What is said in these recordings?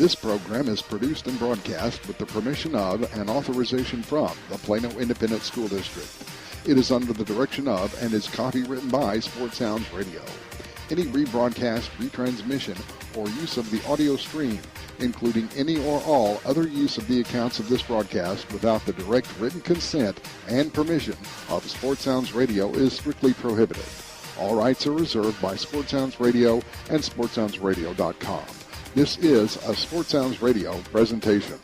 This program is produced and broadcast with the permission of and authorization from the Plano Independent School District. It is under the direction of and is copywritten by Sports Sounds Radio. Any rebroadcast, retransmission, or use of the audio stream, including any or all other use of the accounts of this broadcast without the direct written consent and permission of Sports Sounds Radio is strictly prohibited. All rights are reserved by Sports Sounds Radio and SportsSoundsRadio.com. This is a Sports Sounds Radio presentation.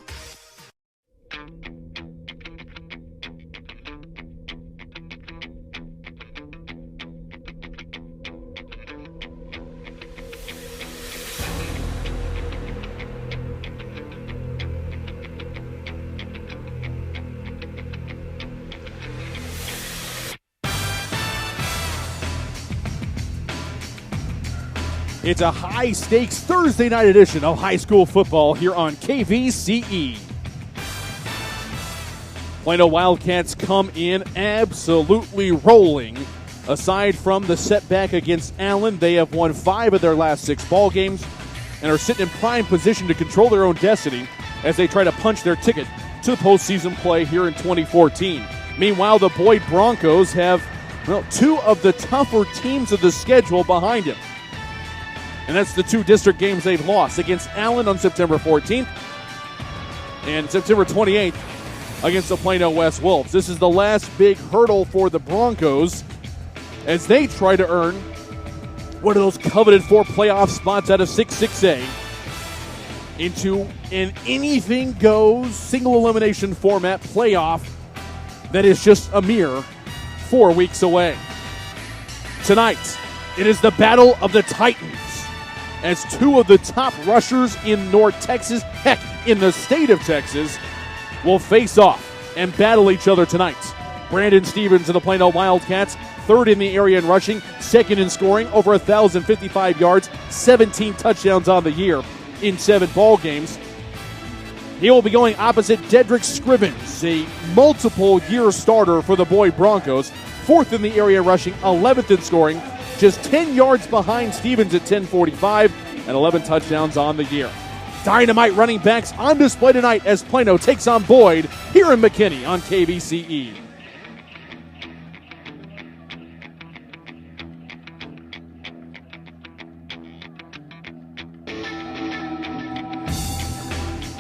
It's a high-stakes Thursday night edition of high school football here on KVCE. Plano Wildcats come in absolutely rolling. Aside from the setback against Allen, they have won 5 of their last 6 ball games and are sitting in prime position to control their own destiny as they try to punch their ticket to the postseason play here in 2014. Meanwhile, the Boyd Broncos have 2 of the tougher teams of the schedule behind him. And that's the 2 district games they've lost against Allen on September 14th and September 28th against the Plano West Wolves. This is the last big hurdle for the Broncos as they try to earn one of those coveted 4 playoff spots out of 6-6A into an anything-goes, single-elimination format playoff that is just a mere 4 weeks away. Tonight, it is the Battle of the Titans, as 2 of the top rushers in North Texas, heck, in the state of Texas, will face off and battle each other tonight. Brandon Stevens of the Plano Wildcats, 3rd in the area in rushing, 2nd in scoring, over 1,055 yards, 17 touchdowns on the year in 7 ball games. He will be going opposite Dedrick Scrivens, a multiple-year starter for the Boyd Broncos, 4th in the area rushing, 11th in scoring, just 10 yards behind Stevens at 10:45 and 11 touchdowns on the year. Dynamite running backs on display tonight as Plano takes on Boyd here in McKinney on KVCE.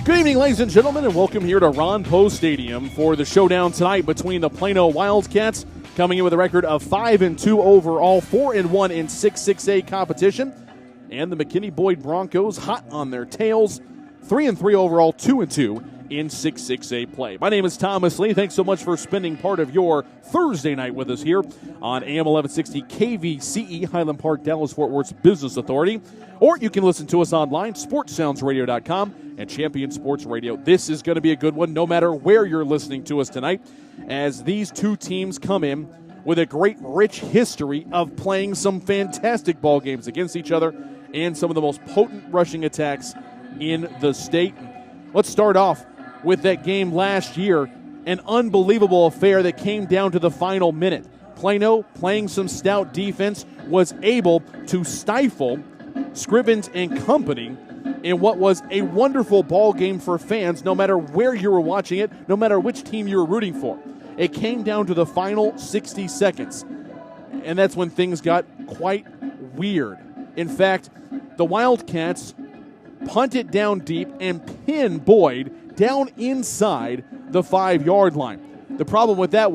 Good evening, ladies and gentlemen, and welcome here to Ron Poe Stadium for the showdown tonight between the Plano Wildcats, coming in with a record of 5-2 overall, 4-1 in 6-6A competition. And the McKinney Boyd Broncos hot on their tails, 3-3 overall, 2-2 in 6-6A play. My name is Thomas Lee. Thanks so much for spending part of your Thursday night with us here on AM 1160 KVCE, Highland Park, Dallas-Fort Worth's Business Authority. Or you can listen to us online, SportsSoundsRadio.com and Champion Sports Radio. This is going to be a good one no matter where you're listening to us tonight, as these 2 teams come in with a great, rich history of playing some fantastic ball games against each other and some of the most potent rushing attacks in the state. Let's start off with that game last year, an unbelievable affair that came down to the final minute. Plano, playing some stout defense, was able to stifle Scrivens and company in what was a wonderful ball game for fans, no matter where you were watching it, no matter which team you were rooting for. It came down to the final 60 seconds, and that's when things got quite weird. In fact, the Wildcats punted down deep and pinned Boyd down inside the 5-yard line. The problem with that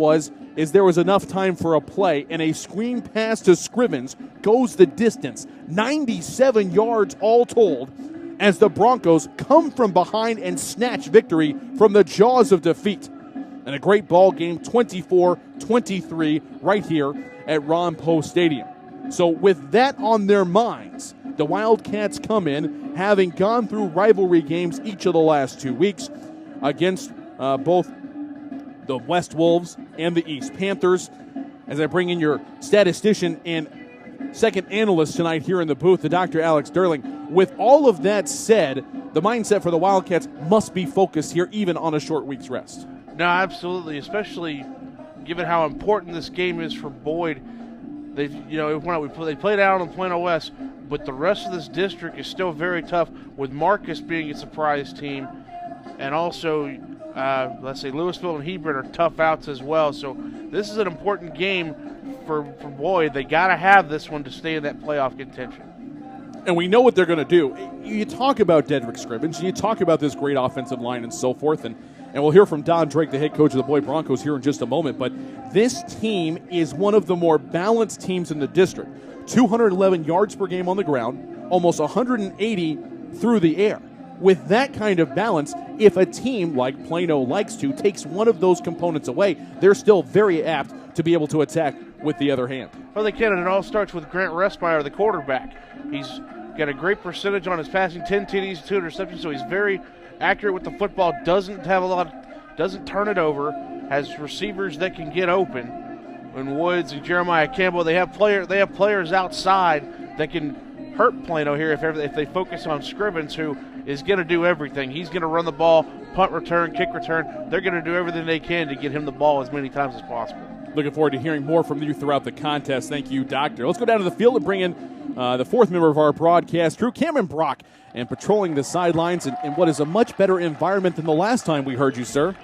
is there was enough time for a play, and a screen pass to Scrivens goes the distance, 97 yards all told, as the Broncos come from behind and snatch victory from the jaws of defeat. And a great ball game, 24-23, right here at Ron Poe Stadium. So with that on their minds, the Wildcats come in, having gone through rivalry games each of the last 2 weeks against both the West Wolves and the East Panthers. As I bring in your statistician and second analyst tonight here in the booth, the Dr. Alex Derling. With all of that said, the mindset for the Wildcats must be focused here, even on a short week's rest. No, absolutely, especially given how important this game is for Boyd. They played out on Plano West. but the rest of this district is still very tough, with Marcus being a surprise team, and also, let's say, Louisville and Hebron are tough outs as well. So this is an important game for Boyd. They got to have this one to stay in that playoff contention. And we know what they're going to do. You talk about Dedrick Scribbins, you talk about this great offensive line and so forth, and we'll hear from Don Drake, the head coach of the Boyd Broncos, here in just a moment. But this team is one of the more balanced teams in the district. 211 yards per game on the ground, almost 180 through the air. With that kind of balance, if a team like Plano likes to takes one of those components away, they're still very apt to be able to attack with the other hand. Well, they can, and it all starts with Grant Respire, the quarterback. He's got a great percentage on his passing, 10 TDs, 2 interceptions, so he's very accurate with the football, doesn't turn it over, has receivers that can get open. And Woods and Jeremiah Campbell, they have players outside that can hurt Plano here if they focus on Scribbins, who is going to do everything. He's going to run the ball, punt return, kick return. They're going to do everything they can to get him the ball as many times as possible. Looking forward to hearing more from you throughout the contest. Thank you, Doctor. Let's go down to the field and bring in the fourth member of our broadcast crew, Cameron Brock, and patrolling the sidelines in what is a much better environment than the last time we heard you, sir.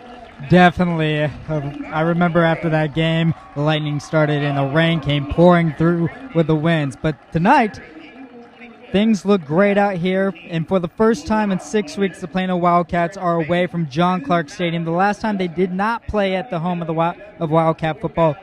Definitely. I remember after that game, the lightning started and the rain came pouring through with the winds. But tonight, things look great out here, and for the first time in 6 weeks, the Plano Wildcats are away from John Clark Stadium. The last time they did not play at the home of Wildcat football,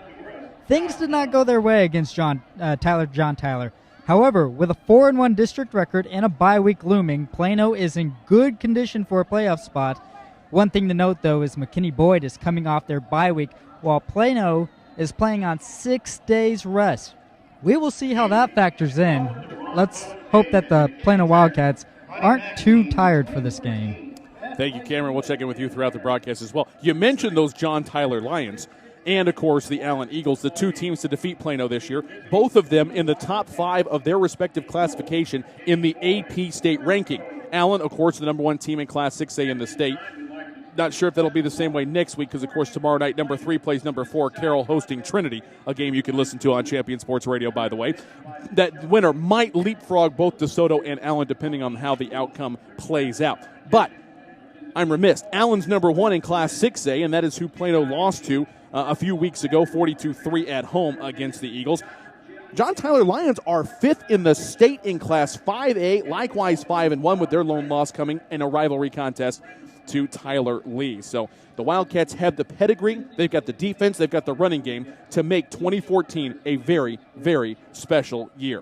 things did not go their way against John Tyler. However, with a 4-1 district record and a bye week looming, Plano is in good condition for a playoff spot. One thing to note, though, is McKinney Boyd is coming off their bye week, while Plano is playing on 6 days rest. We will see how that factors in. Let's hope that the Plano Wildcats aren't too tired for this game. Thank you, Cameron. We'll check in with you throughout the broadcast as well. You mentioned those John Tyler Lions and, of course, the Allen Eagles, the two teams to defeat Plano this year, both of them in the top 5 of their respective classification in the AP state ranking. Allen, of course, the number 1 team in Class 6A in the state. Not sure if that'll be the same way next week because, of course, tomorrow night, number 3 plays number 4, Carroll hosting Trinity, a game you can listen to on Champion Sports Radio, by the way. That winner might leapfrog both DeSoto and Allen, depending on how the outcome plays out. But I'm remiss. Allen's number 1 in Class 6A, and that is who Plano lost to a few weeks ago, 42-3 at home against the Eagles. John Tyler Lions are 5th in the state in Class 5A, likewise 5-1 with their lone loss coming in a rivalry contest to Tyler Lee. So the Wildcats have the pedigree, they've got the defense, they've got the running game to make 2014 a very, very special year.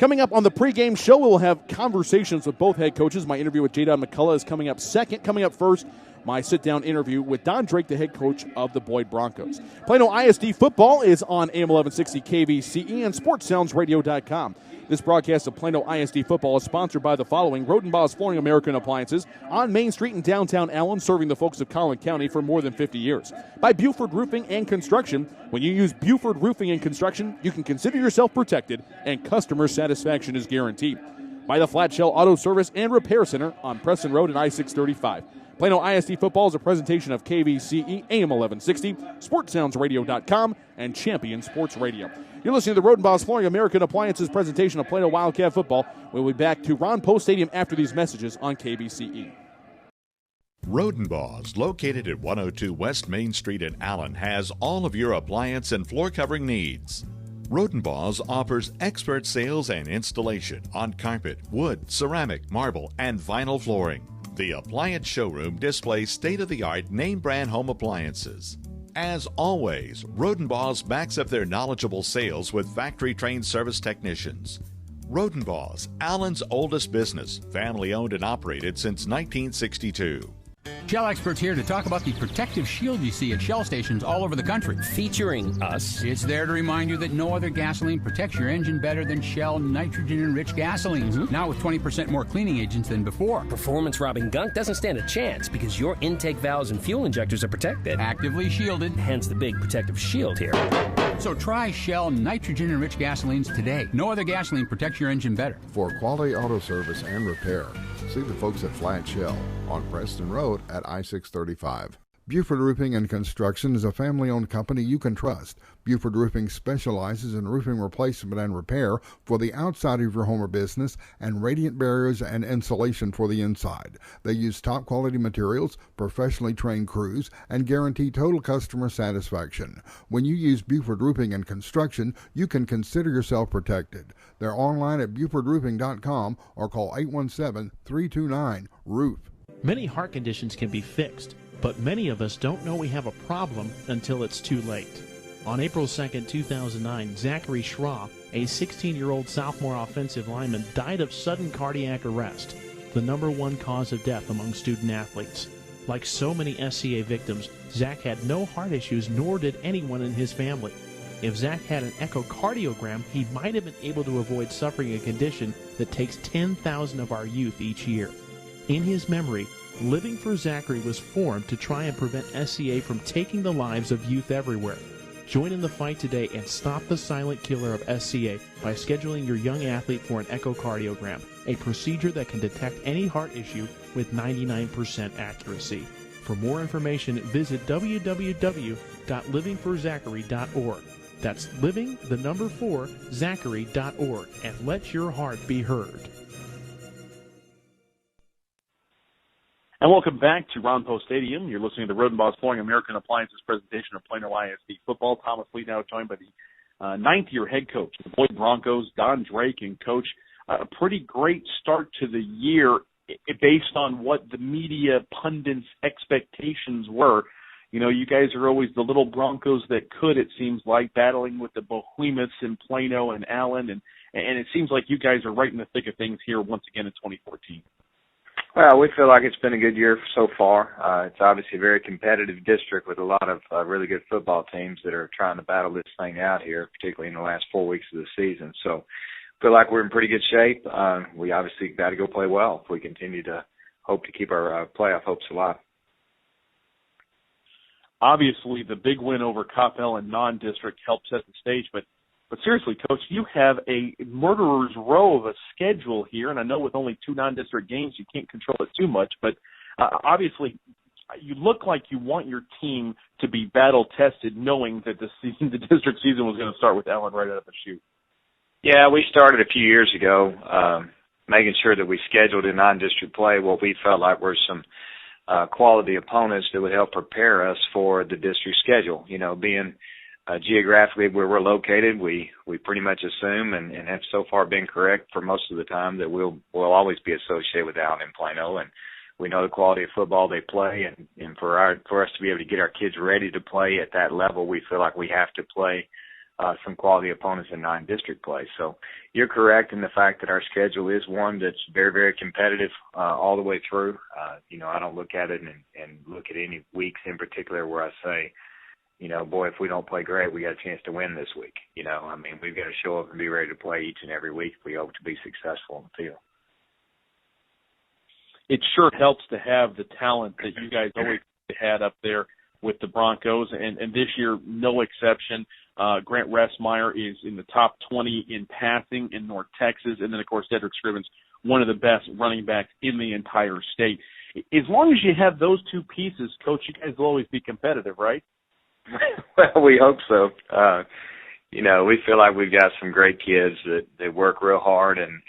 Coming up on the pregame show, we'll have conversations with both head coaches. My interview with Jayon McCulla is coming up second. Coming up first, my sit-down interview with Don Drake, the head coach of the Boyd Broncos. Plano ISD football is on AM 1160 KVCE and SportsSoundsRadio.com. This broadcast of Plano ISD football is sponsored by the following: Rodenbaugh's Flooring American Appliances on Main Street in downtown Allen, serving the folks of Collin County for more than 50 years. By Buford Roofing and Construction. When you use Buford Roofing and Construction, you can consider yourself protected and customer satisfaction is guaranteed. By the Flat Shell Auto Service and Repair Center on Preston Road and I-635. Plano ISD football is a presentation of KVCE, AM 1160, SportsSoundsRadio.com, and Champion Sports Radio. You're listening to the Rodenbaugh's Flooring American Appliances presentation of Plano Wildcat football. We'll be back to Ron Post Stadium after these messages on KVCE. Rodenbaugh's, located at 102 West Main Street in Allen, has all of your appliance and floor covering needs. Rodenbaugh's offers expert sales and installation on carpet, wood, ceramic, marble, and vinyl flooring. The appliance showroom displays state-of-the-art name-brand home appliances. As always, Rodenbaugh's backs up their knowledgeable sales with factory-trained service technicians. Rodenbaugh's, Allen's oldest business, family-owned and operated since 1962. Shell experts here to talk about the protective shield you see at Shell stations all over the country. Featuring us. It's there to remind you that no other gasoline protects your engine better than Shell nitrogen-enriched gasolines. Now with 20% more cleaning agents than before. Performance-robbing gunk doesn't stand a chance because your intake valves and fuel injectors are protected. Actively shielded. Hence the big protective shield here. So try Shell nitrogen-enriched gasolines today. No other gasoline protects your engine better. For quality auto service and repair, see the folks at Flat Shell on Preston Road at I-635. Buford Roofing and Construction is a family-owned company you can trust. Buford Roofing specializes in roofing replacement and repair for the outside of your home or business and radiant barriers and insulation for the inside. They use top-quality materials, professionally trained crews, and guarantee total customer satisfaction. When you use Buford Roofing and Construction, you can consider yourself protected. They're online at BufordRoofing.com or call 817-329-ROOF. Many heart conditions can be fixed, but many of us don't know we have a problem until it's too late. On April 2, 2009, Zachary Schraw, a 16-year-old sophomore offensive lineman, died of sudden cardiac arrest, the #1 cause of death among student athletes. Like so many SCA victims, Zach had no heart issues, nor did anyone in his family. If Zach had an echocardiogram, he might have been able to avoid suffering a condition that takes 10,000 of our youth each year. In his memory, Living for Zachary was formed to try and prevent SCA from taking the lives of youth everywhere. Join in the fight today and stop the silent killer of SCA by scheduling your young athlete for an echocardiogram, a procedure that can detect any heart issue with 99% accuracy. For more information, visit www.livingforzachary.org. That's living4zachary.org, and let your heart be heard. And welcome back to Ron Post Stadium. You're listening to Roden Boss Flooring American Appliances presentation of Plano ISD football. Thomas Lee now joined by the ninth-year head coach of the Boyd Broncos, Don Drake. And, Coach, a pretty great start to the year based on what the media pundits' expectations were. You know, you guys are always the little Broncos that could, it seems like, battling with the behemoths in Plano and Allen. And it seems like you guys are right in the thick of things here once again in 2014. Well, we feel like it's been a good year so far. It's obviously a very competitive district with a lot of really good football teams that are trying to battle this thing out here, particularly in the last 4 weeks of the season. So I feel like we're in pretty good shape. We obviously got to go play well if we continue to hope to keep our playoff hopes alive. Obviously, the big win over Coppell and non-district helped set the stage, but seriously, Coach, you have a murderer's row of a schedule here, and I know with only 2 non-district games you can't control it too much, but obviously you look like you want your team to be battle-tested knowing that the district season was going to start with Allen right out of the chute. Yeah, we started a few years ago making sure that we scheduled in non-district play what we felt like were some quality opponents that would help prepare us for the district schedule. You know, being geographically where we're located, we pretty much assume and have so far been correct for most of the time that we'll always be associated with Allen and Plano, and we know the quality of football they play, and for us to be able to get our kids ready to play at that level, we feel like we have to play some quality opponents in non-district play. So you're correct in the fact that our schedule is one that's very, very competitive all the way through. You know, I don't look at it and look at any weeks in particular where I say, you know, boy, if we don't play great, we got a chance to win this week. You know, I mean, we've got to show up and be ready to play each and every week if we hope to be successful in the field. It sure helps to have the talent that you guys always had up there with the Broncos, and this year, no exception. Grant Ressmeyer is in the top 20 in passing in North Texas, and then, of course, Dedrick Scrivens, one of the best running backs in the entire state. As long as you have those two pieces, Coach, you guys will always be competitive, right? Well, we hope so. You know, we feel like we've got some great kids that work real hard and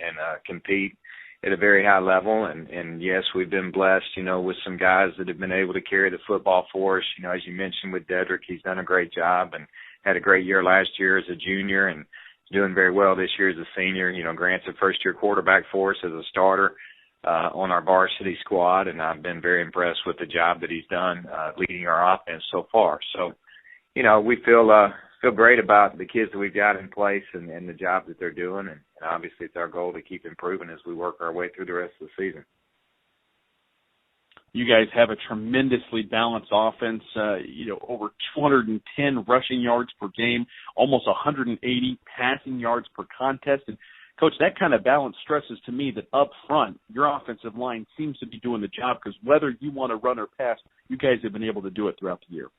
compete at a very high level. And yes, we've been blessed, you know, with some guys that have been able to carry the football for us. You know, as you mentioned with Dedrick, he's done a great job and had a great year last year as a junior and doing very well this year as a senior. You know, Grant's a first-year quarterback for us as a starter on our varsity squad, and I've been very impressed with the job that he's done leading our offense so far. So, you know, we feel great about the kids that we've got in place and the job that they're doing, and obviously it's our goal to keep improving as we work our way through the rest of the season. You guys have a tremendously balanced offense, you know, over 210 rushing yards per game, almost 180 passing yards per contest. And, Coach, that kind of balance stresses to me that up front, your offensive line seems to be doing the job because whether you want to run or pass, you guys have been able to do it throughout the year.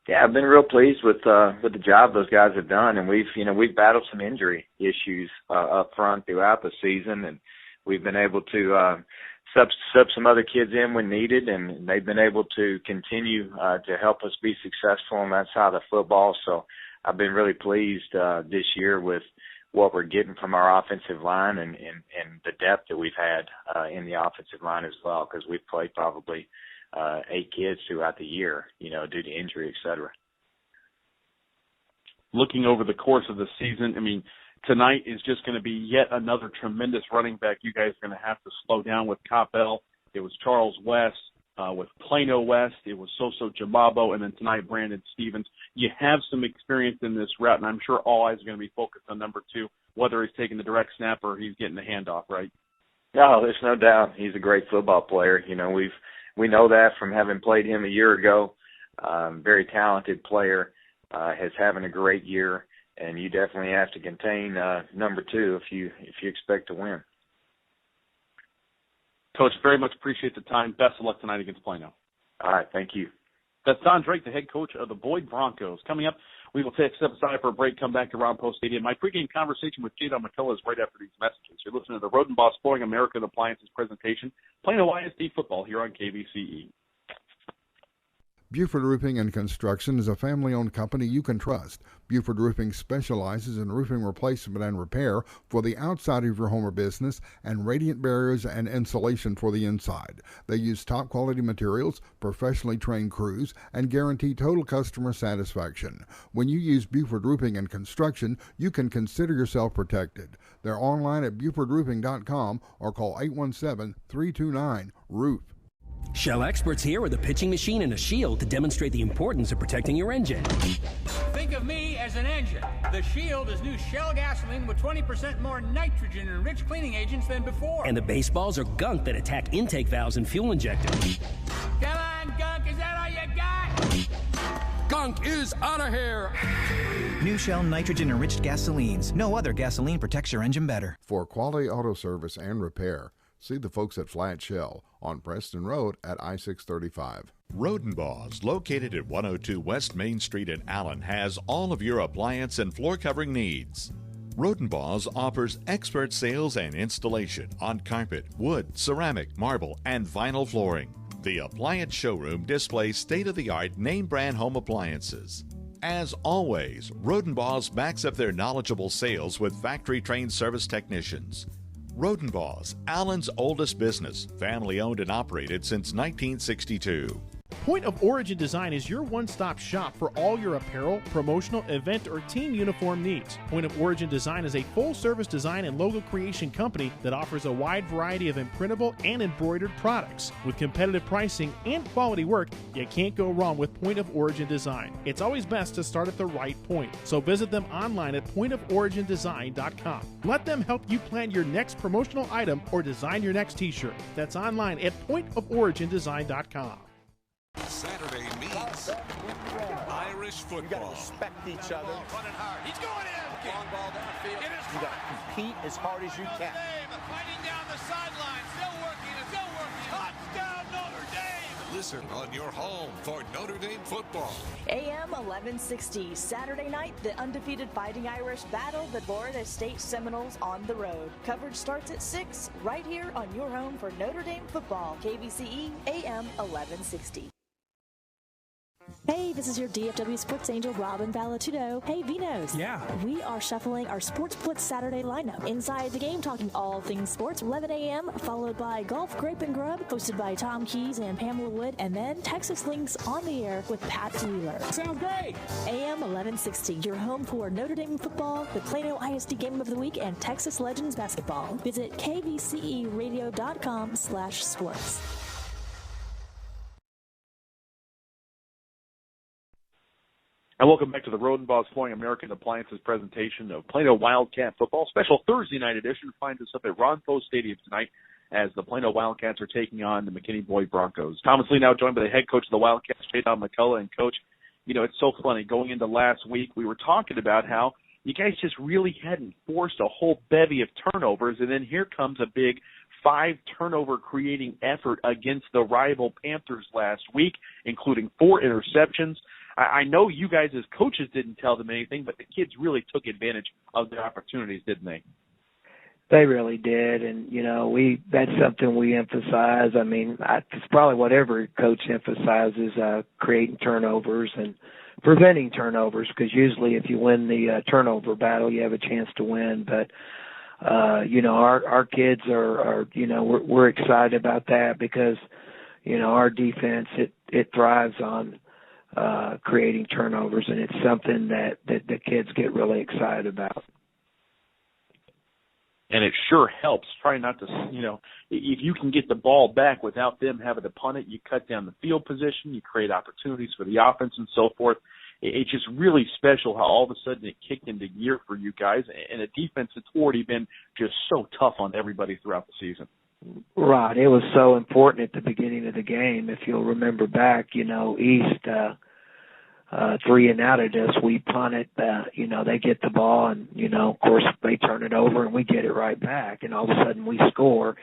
Yeah, I've been real pleased with the job those guys have done, and we've battled some injury issues up front throughout the season, and we've been able to sub some other kids in when needed, and they've been able to continue to help us be successful on that side of football. So I've been really pleased this year with what we're getting from our offensive line and the depth that we've had in the offensive line as well, because we've played probably 8 kids throughout the year, due to injury, et cetera. Looking over the course of the season, I mean, tonight is just going to be yet another tremendous running back you guys are going to have to slow down with Coppell. It was Charles West. With Plano West, it was Soso Jamabo, and then tonight Brandon Stevens. You have some experience in this route, and I'm sure all eyes are going to be focused on number 2, whether he's taking the direct snap or he's getting the handoff, right? No, there's no doubt. He's a great football player. We know that from having played him a year ago. Very talented player, is having a great year, and you definitely have to contain number 2 if you expect to win. Coach, very much appreciate the time. Best of luck tonight against Plano. All right, thank you. That's Don Drake, the head coach of the Boyd Broncos. Coming up, we will take a step aside for a break, come back to Ron Post Stadium. My pregame conversation with Jayon McCulla is right after these messages. You're listening to the Rodenbos Flooring American Appliances presentation, Plano ISD football here on KVCE. Buford Roofing and Construction is a family-owned company you can trust. Buford Roofing specializes in roofing replacement and repair for the outside of your home or business and radiant barriers and insulation for the inside. They use top-quality materials, professionally trained crews, and guarantee total customer satisfaction. When you use Buford Roofing and Construction, you can consider yourself protected. They're online at BufordRoofing.com or call 817-329-ROOF. Shell experts here with a pitching machine and a shield to demonstrate the importance of protecting your engine. Think of me as an engine. The Shield is new Shell gasoline with 20% more nitrogen and rich cleaning agents than before. And the baseballs are gunk that attack intake valves and fuel injectors. Come on, gunk, is that all you got? Gunk is out of here. New Shell nitrogen-enriched gasolines. No other gasoline protects your engine better. For quality auto service and repair, see the folks at Flat Shell on Preston Road at I-635. Rodenbos, located at 102 West Main Street in Allen, has all of your appliance and floor covering needs. Rodenbos offers expert sales and installation on carpet, wood, ceramic, marble, and vinyl flooring. The appliance showroom displays state-of-the-art name-brand home appliances. As always, Rodenbos backs up their knowledgeable sales with factory-trained service technicians. Rodenbos, Allen's oldest business, family-owned and operated since 1962. Point of Origin Design is your one-stop shop for all your apparel, promotional, event, or team uniform needs. Point of Origin Design is a full-service design and logo creation company that offers a wide variety of imprintable and embroidered products. With competitive pricing and quality work, you can't go wrong with Point of Origin Design. It's always best to start at the right point, so visit them online at pointoforigindesign.com. Let them help you plan your next promotional item or design your next t-shirt. That's online at pointoforigindesign.com. Saturday means Irish football. You got to respect each other. Running hard. He's going in. Long ball downfield. You got to compete as hard as you can. Fighting down the sideline. Still working. Touchdown Notre Dame. Listen on your home for Notre Dame football. AM 1160, Saturday night, the undefeated Fighting Irish battle the Florida State Seminoles on the road. Coverage starts at 6, right here on your home for Notre Dame football. KVCE AM 1160. Hey, this is your DFW Sports Angel, Robin Valatudo. Hey, Vinos. Yeah. We are shuffling our Sports Blitz Saturday lineup. Inside the game, talking all things sports, 11 a.m., followed by Golf Grape and Grub, hosted by Tom Keys and Pamela Wood, and then Texas Links on the air with Pat Wheeler. Sounds great. AM 1160, your home for Notre Dame football, the Plano ISD Game of the Week, and Texas Legends basketball. Visit kvceradio.com/sports. And welcome back to the Rodenbos Flooring American Appliances presentation of Plano Wildcat football. Special Thursday night edition finds us up at Ron Post Stadium tonight as the Plano Wildcats are taking on the McKinney Boyd Broncos. Thomas Lee now joined by the head coach of the Wildcats, Jayon McCulla. And Coach, it's so funny. Going into last week, we were talking about how you guys just really hadn't forced a whole bevy of turnovers, and then here comes a big 5-turnover creating effort against the rival Panthers last week, including 4 interceptions. I know you guys as coaches didn't tell them anything, but the kids really took advantage of their opportunities, didn't they? They really did, and that's something we emphasize. I mean, it's probably what every coach emphasizes: creating turnovers and preventing turnovers. Because usually, if you win the turnover battle, you have a chance to win. But our kids are we're excited about that because our defense it thrives on creating turnovers, and it's something that the kids get really excited about. And it sure helps. Try not to, if you can get the ball back without them having to punt it, you cut down the field position, you create opportunities for the offense and so forth. It's just really special how all of a sudden it kicked into gear for you guys, and a defense that's already been just so tough on everybody throughout the season. Right. It was so important at the beginning of the game. If you'll remember back, East 3 and out of this, we punt it, they get the ball and, of course they turn it over and we get it right back, and all of a sudden we score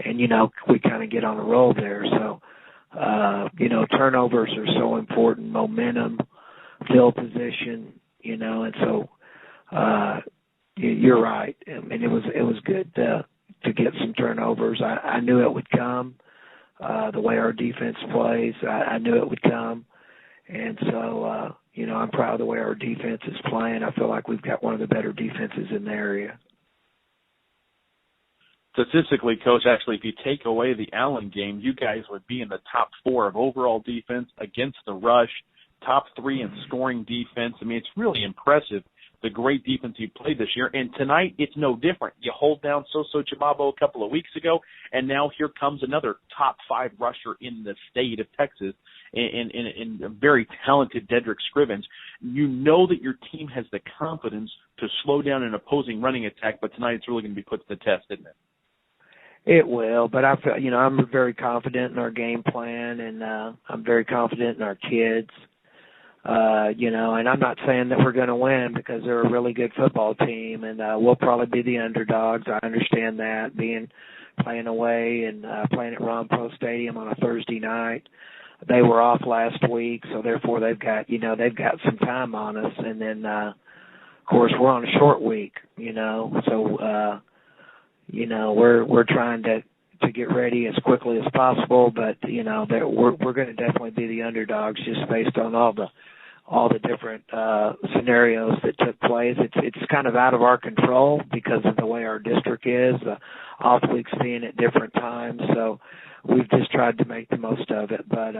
and, we kind of get on a roll there. So, turnovers are so important, momentum, field position, and so, you're right. I mean, it was good to get some turnovers. I knew it would come, the way our defense plays. I knew it would come. And so, I'm proud of the way our defense is playing. I feel like we've got one of the better defenses in the area. Statistically, Coach, actually, if you take away the Allen game, you guys would be in the top 4 of overall defense against the rush, top 3 in scoring defense. I mean, it's really impressive, the great defense you played this year. And tonight, it's no different. You hold down Soso Chimabo a couple of weeks ago, and now here comes another top 5 rusher in the state of Texas, in a very talented Dedrick Scrivens. You know that your team has the confidence to slow down an opposing running attack, but tonight it's really going to be put to the test, isn't it? It will, but I feel, I'm very confident in our game plan, and I'm very confident in our kids. And I'm not saying that we're going to win because they're a really good football team, and we'll probably be the underdogs. I understand that, playing away and playing at Ron Post Stadium on a Thursday night. They were off last week, so therefore they've got some time on us, and then of course we're on a short week, so we're trying to get ready as quickly as possible, but we're going to definitely be the underdogs just based on all the different scenarios that took place. It's kind of out of our control because of the way our district is, off weeks being at different times, so we've just tried to make the most of it. But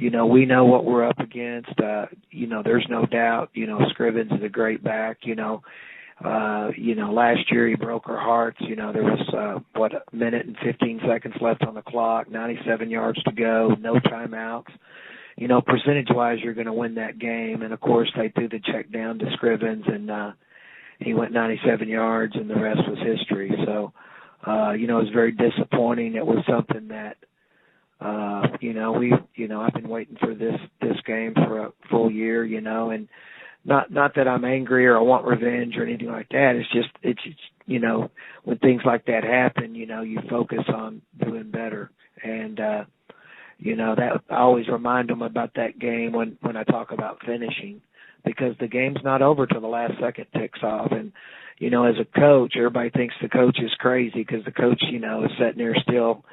we know what we're up against. There's no doubt, Scrivens is a great back. Last year he broke our hearts. There was, a minute and 15 seconds left on the clock, 97 yards to go, no timeouts. Percentage-wise, you're going to win that game. And, of course, they threw the check down to Scrivens, and he went 97 yards, and the rest was history. So, it was very disappointing. It was something that, I've been waiting for this game for a full year, and not that I'm angry or I want revenge or anything like that. It's when things like that happen, you focus on doing better. And, that I always remind them about that game when I talk about finishing, because the game's not over till the last second ticks off. And, as a coach, everybody thinks the coach is crazy because the coach, is sitting there still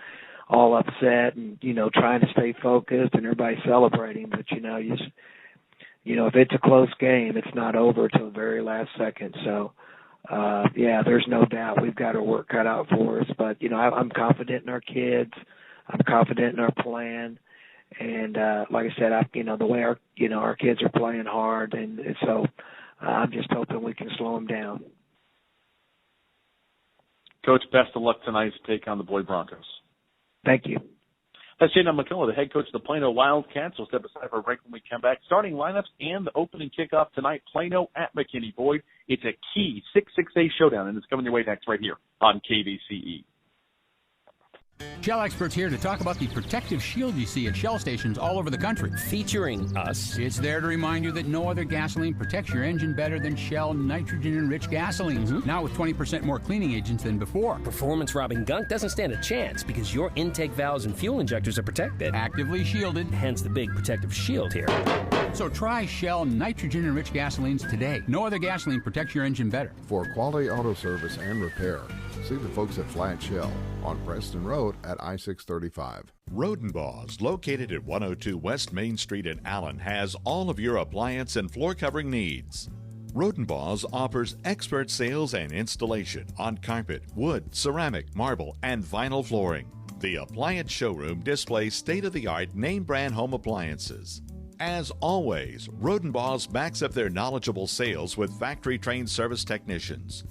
all upset and, trying to stay focused and everybody's celebrating. But, if it's a close game, it's not over till the very last second. So, there's no doubt we've got our work cut out for us. But, I'm confident in our kids. I'm confident in our plan. And, like I said, the way our kids are playing hard. And so I'm just hoping we can slow them down. Coach, best of luck tonight to take on the Boyd Broncos. Thank you. That's Jayon McCulla, the head coach of the Plano Wildcats. We'll step aside for a break when we come back. Starting lineups and the opening kickoff tonight, Plano at McKinney. Boyd, it's a key 6-6A showdown, and it's coming your way next right here on KVCE. Shell experts here to talk about the protective shield you see at Shell stations all over the country. Featuring us. It's there to remind you that no other gasoline protects your engine better than Shell nitrogen-enriched gasolines. Mm-hmm. Now with 20% more cleaning agents than before. Performance-robbing gunk doesn't stand a chance because your intake valves and fuel injectors are protected. Actively shielded. Hence the big protective shield here. So try Shell nitrogen-enriched gasolines today. No other gasoline protects your engine better. For quality auto service and repair, see the folks at Flat Shell on Preston Road at I-635. Rodenbaugh's, located at 102 West Main Street in Allen, has all of your appliance and floor covering needs. Rodenbaugh's offers expert sales and installation on carpet, wood, ceramic, marble, and vinyl flooring. The appliance showroom displays state-of-the-art name-brand home appliances. As always, Rodenbaugh's backs up their knowledgeable sales with factory-trained service technicians.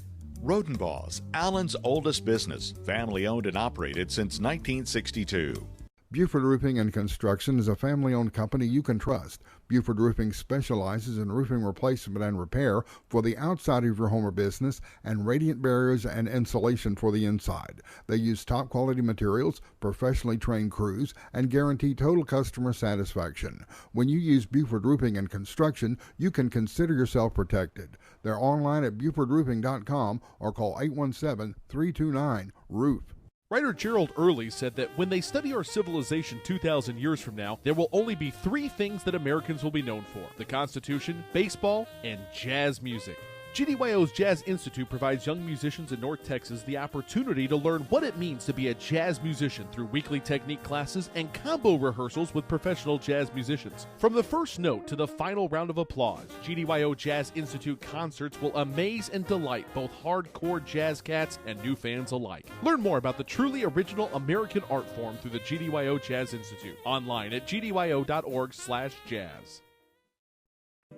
Rodenbaugh's, Allen's oldest business, family-owned and operated since 1962. Buford Roofing and Construction is a family-owned company you can trust. Buford Roofing specializes in roofing replacement and repair for the outside of your home or business and radiant barriers and insulation for the inside. They use top-quality materials, professionally trained crews, and guarantee total customer satisfaction. When you use Buford Roofing and Construction, you can consider yourself protected. They're online at BufordRoofing.com or call 817-329-ROOF. Writer Gerald Early said that when they study our civilization 2,000 years from now, there will only be three things that Americans will be known for: the Constitution, baseball, and jazz music. GDYO's Jazz Institute provides young musicians in North Texas the opportunity to learn what it means to be a jazz musician through weekly technique classes and combo rehearsals with professional jazz musicians. From the first note to the final round of applause, GDYO Jazz Institute concerts will amaze and delight both hardcore jazz cats and new fans alike. Learn more about the truly original American art form through the GDYO Jazz Institute. Online at gdyo.org/jazz.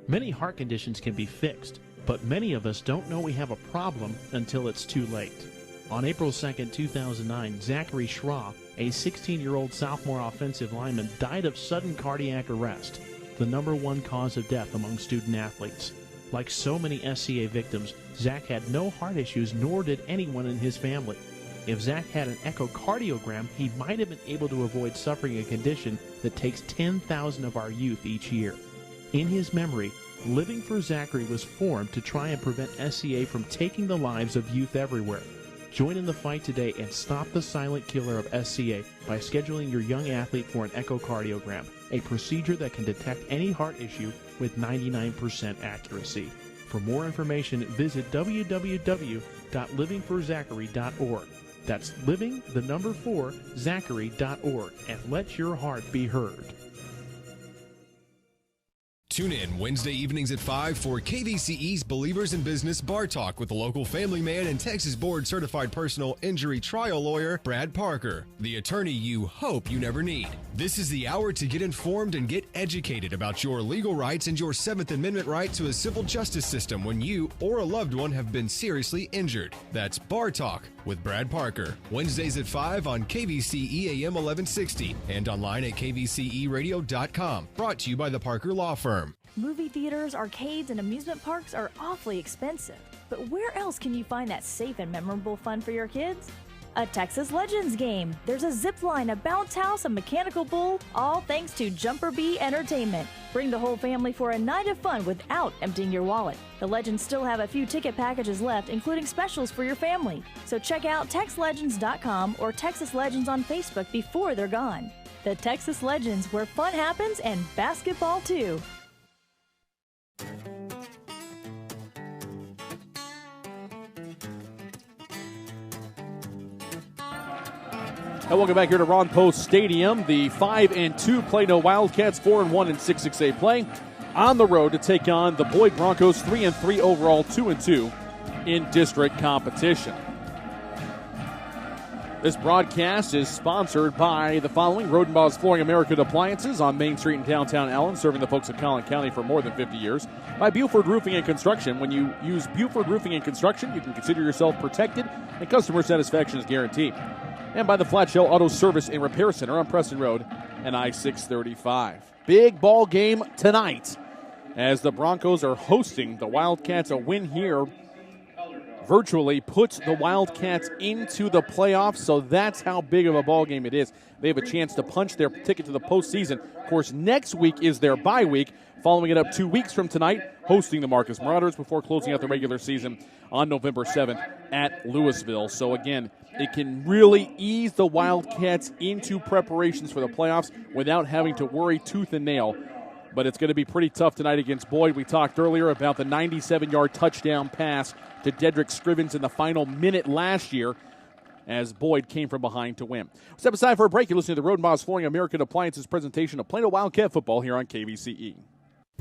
Many heart conditions can be fixed, but many of us don't know we have a problem until it's too late. On April 2nd, 2009, Zachary Schroff, a 16-year-old sophomore offensive lineman, died of sudden cardiac arrest, the #1 cause of death among student athletes. Like so many SCA victims, Zach had no heart issues, nor did anyone in his family. If Zach had an echocardiogram, he might have been able to avoid suffering a condition that takes 10,000 of our youth each year. In his memory, Living for Zachary was formed to try and prevent SCA from taking the lives of youth everywhere. Join in the fight today and stop the silent killer of SCA by scheduling your young athlete for an echocardiogram, a procedure that can detect any heart issue with 99% accuracy. For more information, visit www.livingforzachary.org. That's living4zachary.org, and let your heart be heard. Tune in Wednesday evenings at 5 for KVCE's Believers in Business Bar Talk with the local family man and Texas Board Certified Personal Injury Trial Lawyer, Brad Parker, the attorney you hope you never need. This is the hour to get informed and get educated about your legal rights and your 7th Amendment right to a civil justice system when you or a loved one have been seriously injured. That's Bar Talk with Brad Parker. Wednesdays at 5 on KVCE AM 1160 and online at kvceradio.com. Brought to you by the Parker Law Firm. Movie theaters, arcades, and amusement parks are awfully expensive. But where else can you find that safe and memorable fun for your kids? A Texas Legends game. There's a zip line, a bounce house, a mechanical bull, all thanks to Jumper Bee Entertainment. Bring the whole family for a night of fun without emptying your wallet. The Legends still have a few ticket packages left, including specials for your family. So check out TexLegends.com or Texas Legends on Facebook before they're gone. The Texas Legends, where fun happens and basketball too. And welcome back here to Ron Post Stadium. The 5-2 Plano Wildcats, 4-1 in 6-6A play, on the road to take on the Boyd Broncos, 3-3 overall, 2-2 in district competition. This broadcast is sponsored by the following: Rodenbaugh's Flooring America Appliances on Main Street in downtown Allen, serving the folks of Collin County for more than 50 years. By Buford Roofing and Construction. When you use Buford Roofing and Construction, you can consider yourself protected and customer satisfaction is guaranteed. And by the Flat Shell Auto Service and Repair Center on Preston Road and I-635. Big ball game tonight as the Broncos are hosting the Wildcats. A win here virtually puts the Wildcats into the playoffs, so that's how big of a ball game it is. They have a chance to punch their ticket to the postseason. Of course, next week is their bye week, following it up 2 weeks from tonight, hosting the Marcus Marauders before closing out the regular season on November 7th at Louisville. So again, it can really ease the Wildcats into preparations for the playoffs without having to worry tooth and nail but it's going to be pretty tough tonight against Boyd. We talked earlier about the 97-yard touchdown pass to Dedrick Scrivens in the final minute last year as Boyd came from behind to win. Step aside for a break. You're listening to the Rodenbaugh's Flooring American Appliances presentation of Plano Wildcat football here on KVCE.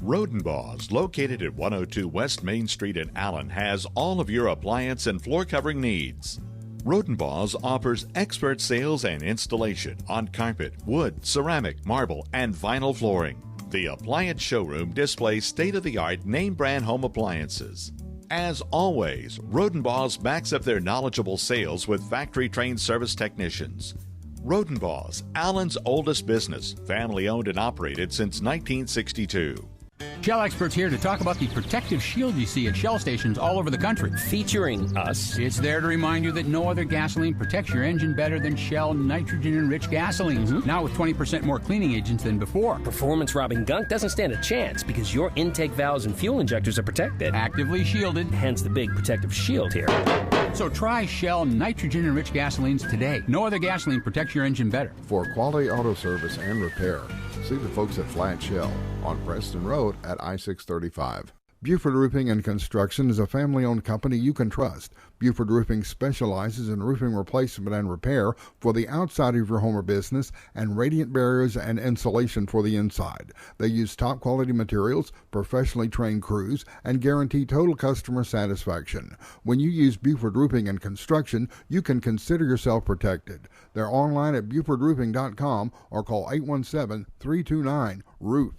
Rodenbaugh's, located at 102 West Main Street in Allen, has all of your appliance and floor covering needs. Rodenbaugh's offers expert sales and installation on carpet, wood, ceramic, marble, and vinyl flooring. The appliance showroom displays state-of-the-art name-brand home appliances. As always, Rodenbaugh's backs up their knowledgeable sales with factory-trained service technicians. Rodenbaugh's, Allen's oldest business, family-owned and operated since 1962. Shell experts here to talk about the protective shield you see at Shell stations all over the country. Featuring us. It's there to remind you that no other gasoline protects your engine better than Shell nitrogen-enriched gasolines. Now with 20% more cleaning agents than before. Performance-robbing gunk doesn't stand a chance because your intake valves and fuel injectors are protected. Actively shielded. Hence the big protective shield here. So try Shell nitrogen-enriched gasolines today. No other gasoline protects your engine better. For quality auto service and repair, see the folks at Flat Shell on Preston Road at I-635. Buford Roofing and Construction is a family-owned company you can trust. Buford Roofing specializes in roofing replacement and repair for the outside of your home or business and radiant barriers and insulation for the inside. They use top-quality materials, professionally trained crews, and guarantee total customer satisfaction. When you use Buford Roofing and Construction, you can consider yourself protected. They're online at BufordRoofing.com or call 817-329-ROOF.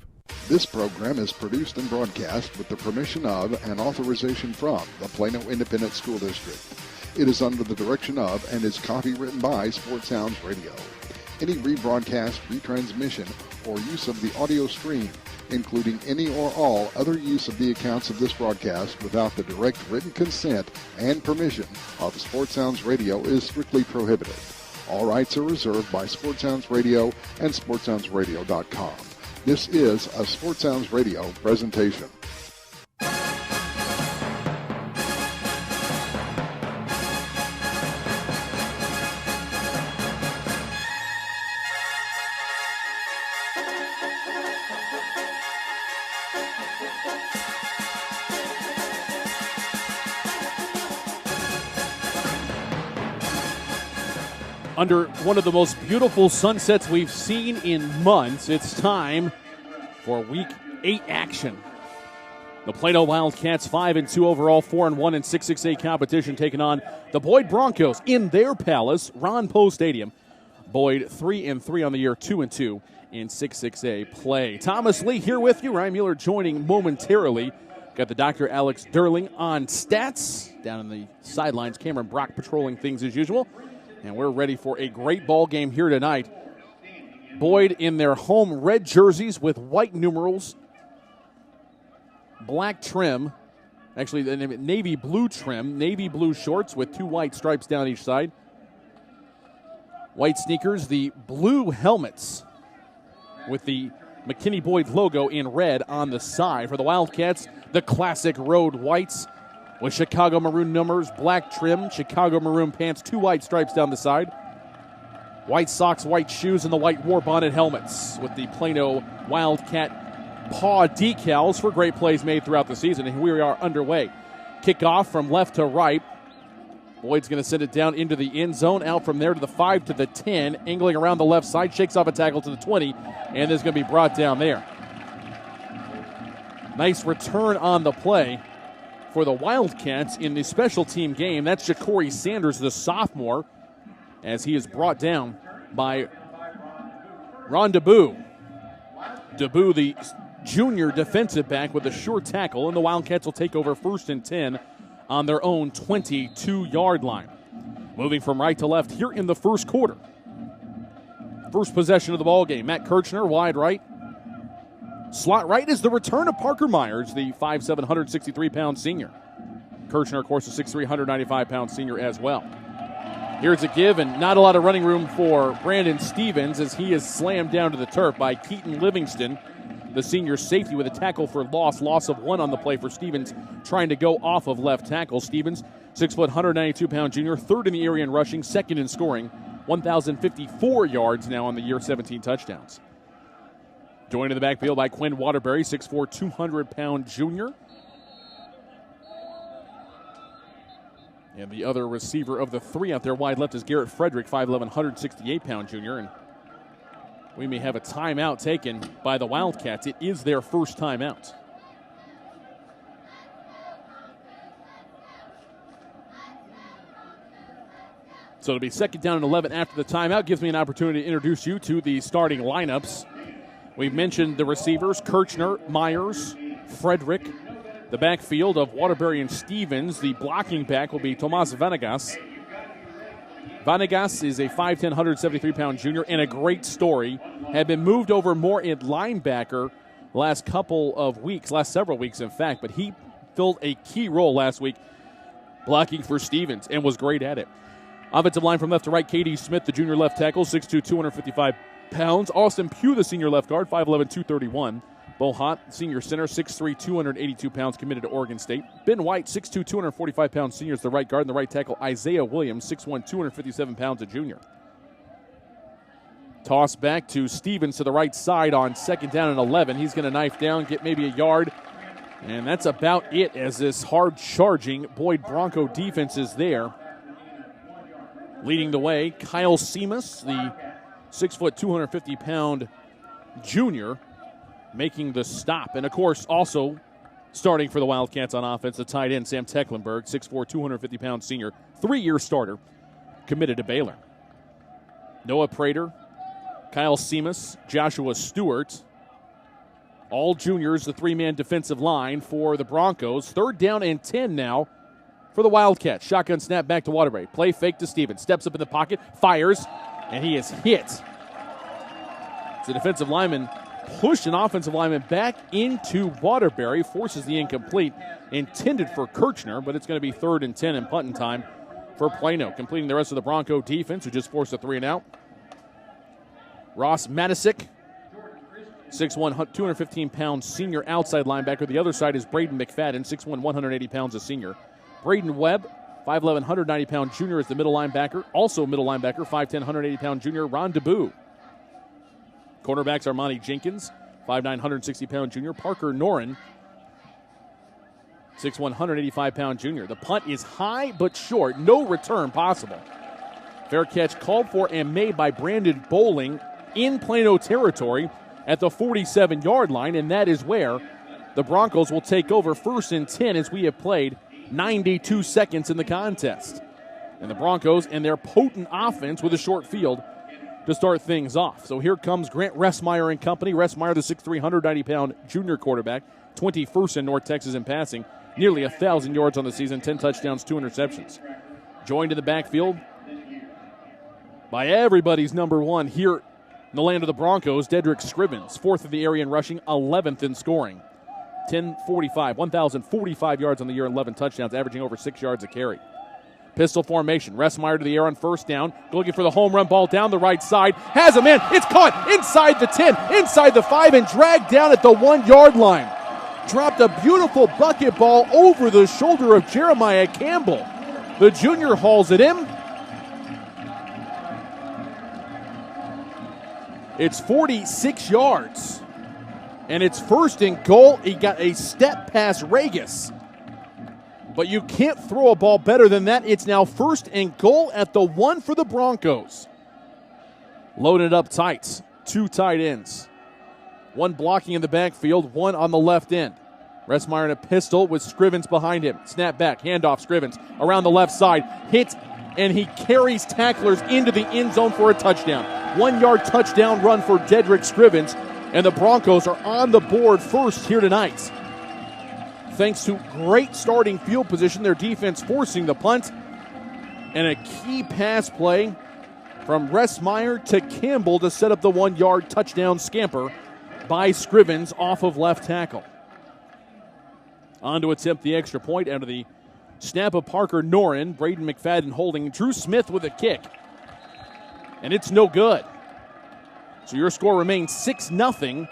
This program is produced and broadcast with the permission of and authorization from the Plano Independent School District. It is under the direction of and is copywritten by Sports Sounds Radio. Any rebroadcast, retransmission, or use of the audio stream, including any or all other use of the accounts of this broadcast without the direct written consent and permission of Sports Sounds Radio is strictly prohibited. All rights are reserved by Sports Sounds Radio and SportsSoundsRadio.com. This is a Sports Sounds Radio presentation. Under one of the most beautiful sunsets we've seen in months, it's time for Week 8 action. The Plano Wildcats 5-2 overall, 4-1 in 6-6A competition, taking on the Boyd Broncos in their palace, Ron Poe Stadium. Boyd 3-3 on the year, 2-2 in 6-6A play. Thomas Lee here with you. Ryan Mueller joining momentarily. Got the Dr. Alex Derling on stats. Down in the sidelines, Cameron Brock patrolling things as usual. And we're ready for a great ball game here tonight. Boyd in their home red jerseys with white numerals, black trim, actually the navy blue trim, navy blue shorts with 2 white stripes down each side. White sneakers, the blue helmets with the McKinney Boyd logo in red on the side. For the Wildcats, the classic road whites with Chicago maroon numbers, black trim, Chicago maroon pants, 2 white stripes down the side. White socks, white shoes, and the white war bonnet helmets with the Plano Wildcat paw decals for great plays made throughout the season. And we are underway. Kickoff from left to right. Boyd's going to send it down into the end zone, out from there to the 5 to the 10, angling around the left side, shakes off a tackle to the 20, and is going to be brought down there. Nice return on the play for the Wildcats in the special team game. That's Ja'Cory Sanders, the sophomore, as he is brought down by Ron DeBoo. DeBoo, the junior defensive back, with a short tackle, and the Wildcats will take over 1st and 10 on their own 22-yard line. Moving from right to left here in the first quarter. First possession of the ball game. Matt Kirchner, wide right. Slot right is the return of Parker Myers, the 5'7", 163-pound senior. Kirchner, of course, a 6'3", 195-pound senior as well. Here's a give, and not a lot of running room for Brandon Stevens as he is slammed down to the turf by Keaton Livingston, the senior safety, with a tackle for loss of 1 on the play for Stevens, trying to go off of left tackle. Stevens, 6', 192-pound junior, 3rd in the area in rushing, 2nd in scoring, 1,054 yards now on the year, 17 touchdowns. Joined in the backfield by Quinn Waterbury, 6'4", 200-pound junior. And the other receiver of the three out there wide left is Garrett Frederick, 5'11", 168-pound junior. And we may have a timeout taken by the Wildcats. It is their first timeout. So it'll be second down and 11 after the timeout. Gives me an opportunity to introduce you to the starting lineups. We've mentioned the receivers, Kirchner, Myers, Frederick. The backfield of Waterbury and Stevens. The blocking back will be Tomas Vanegas. Vanegas is a 5'10", 173-pound junior and a great story. Had been moved over more in linebacker last several weeks, in fact, but he filled a key role last week blocking for Stevens and was great at it. Offensive line from left to right, K.D. Smith, the junior left tackle, 6'2", 255 pounds. Austin Pugh, the senior left guard, 5'11", 231. Bo Hott, senior center, 6'3", 282 pounds, committed to Oregon State. Ben White, 6'2", 245 pounds, senior is the right guard. And the right tackle, Isaiah Williams, 6'1", 257 pounds, a junior. Toss back to Stevens to the right side on second down and 11. He's going to knife down, get maybe a yard. And that's about it as this hard-charging Boyd Bronco defense is there. Leading the way, Kyle Seamus, the 6', 250-pound junior, making the stop. And, of course, also starting for the Wildcats on offense, the tight end, Sam Tecklenburg, 6'4", 250-pound senior, 3-year starter, committed to Baylor. Noah Prater, Kyle Seamus, Joshua Stewart, all juniors, the three-man defensive line for the Broncos. Third down and 10 now for the Wildcats. Shotgun snap back to Waterbury. Play fake to Stevens. Steps up in the pocket, fires, and he is hit. The defensive lineman pushed an offensive lineman back into Waterbury, forces the incomplete, intended for Kirchner, but it's going to be 3rd and 10 and punting time for Plano. Completing the rest of the Bronco defense, who just forced a 3-and-out. Ross Matisic, 6'1", 215-pound senior outside linebacker. The other side is Braden McFadden, 6'1", 180 pounds, a senior. Braden Webb, 5'11", 190-pound junior, is the middle linebacker. Also middle linebacker, 5'10", 180-pound junior, Ron DeBoo. Cornerbacks Armani Jenkins, 5'9", 160-pound junior. Parker Noren, 6'1", 185-pound junior. The punt is high but short. No return possible. Fair catch called for and made by Brandon Bowling in Plano territory at the 47-yard line, and that is where the Broncos will take over 1st and 10 as we have played 92 seconds in the contest. And the Broncos and their potent offense with a short field to start things off. So here comes Grant Ressmeyer and company. Ressmeyer, the 6'3", 190-pound junior quarterback, 21st in North Texas in passing, nearly 1,000 yards on the season, 10 touchdowns, 2 interceptions. Joined in the backfield by everybody's number one here in the land of the Broncos, Dedrick Scrivens, 4th of the area in rushing, 11th in scoring. 1,045 yards on the year, 11 touchdowns, averaging over 6 yards a carry. Pistol formation. Ressmeyer to the air on first down. Looking for the home run ball down the right side. Has a man. It's caught inside the 10, inside the 5, and dragged down at the 1-yard line. Dropped a beautiful bucket ball over the shoulder of Jeremiah Campbell. The junior hauls it in. It's 46 yards. And it's 1st and goal. He got a step past Regis. But you can't throw a ball better than that. It's now 1st and goal at the 1 for the Broncos. Loaded up tight. 2 tight ends. 1 blocking in the backfield, 1 on the left end. Ressmeyer in a pistol with Scrivens behind him. Snap back, handoff, Scrivens around the left side. Hits, and he carries tacklers into the end zone for a touchdown. 1-yard touchdown run for Dedrick Scrivens. And the Broncos are on the board first here tonight. Thanks to great starting field position, their defense forcing the punt. And a key pass play from Ressmeyer to Campbell to set up the 1-yard touchdown scamper by Scrivens off of left tackle. On to attempt the extra point out of the snap of Parker Noren. Braden McFadden holding. Drew Smith with a kick. And it's no good. So your score remains 6-0.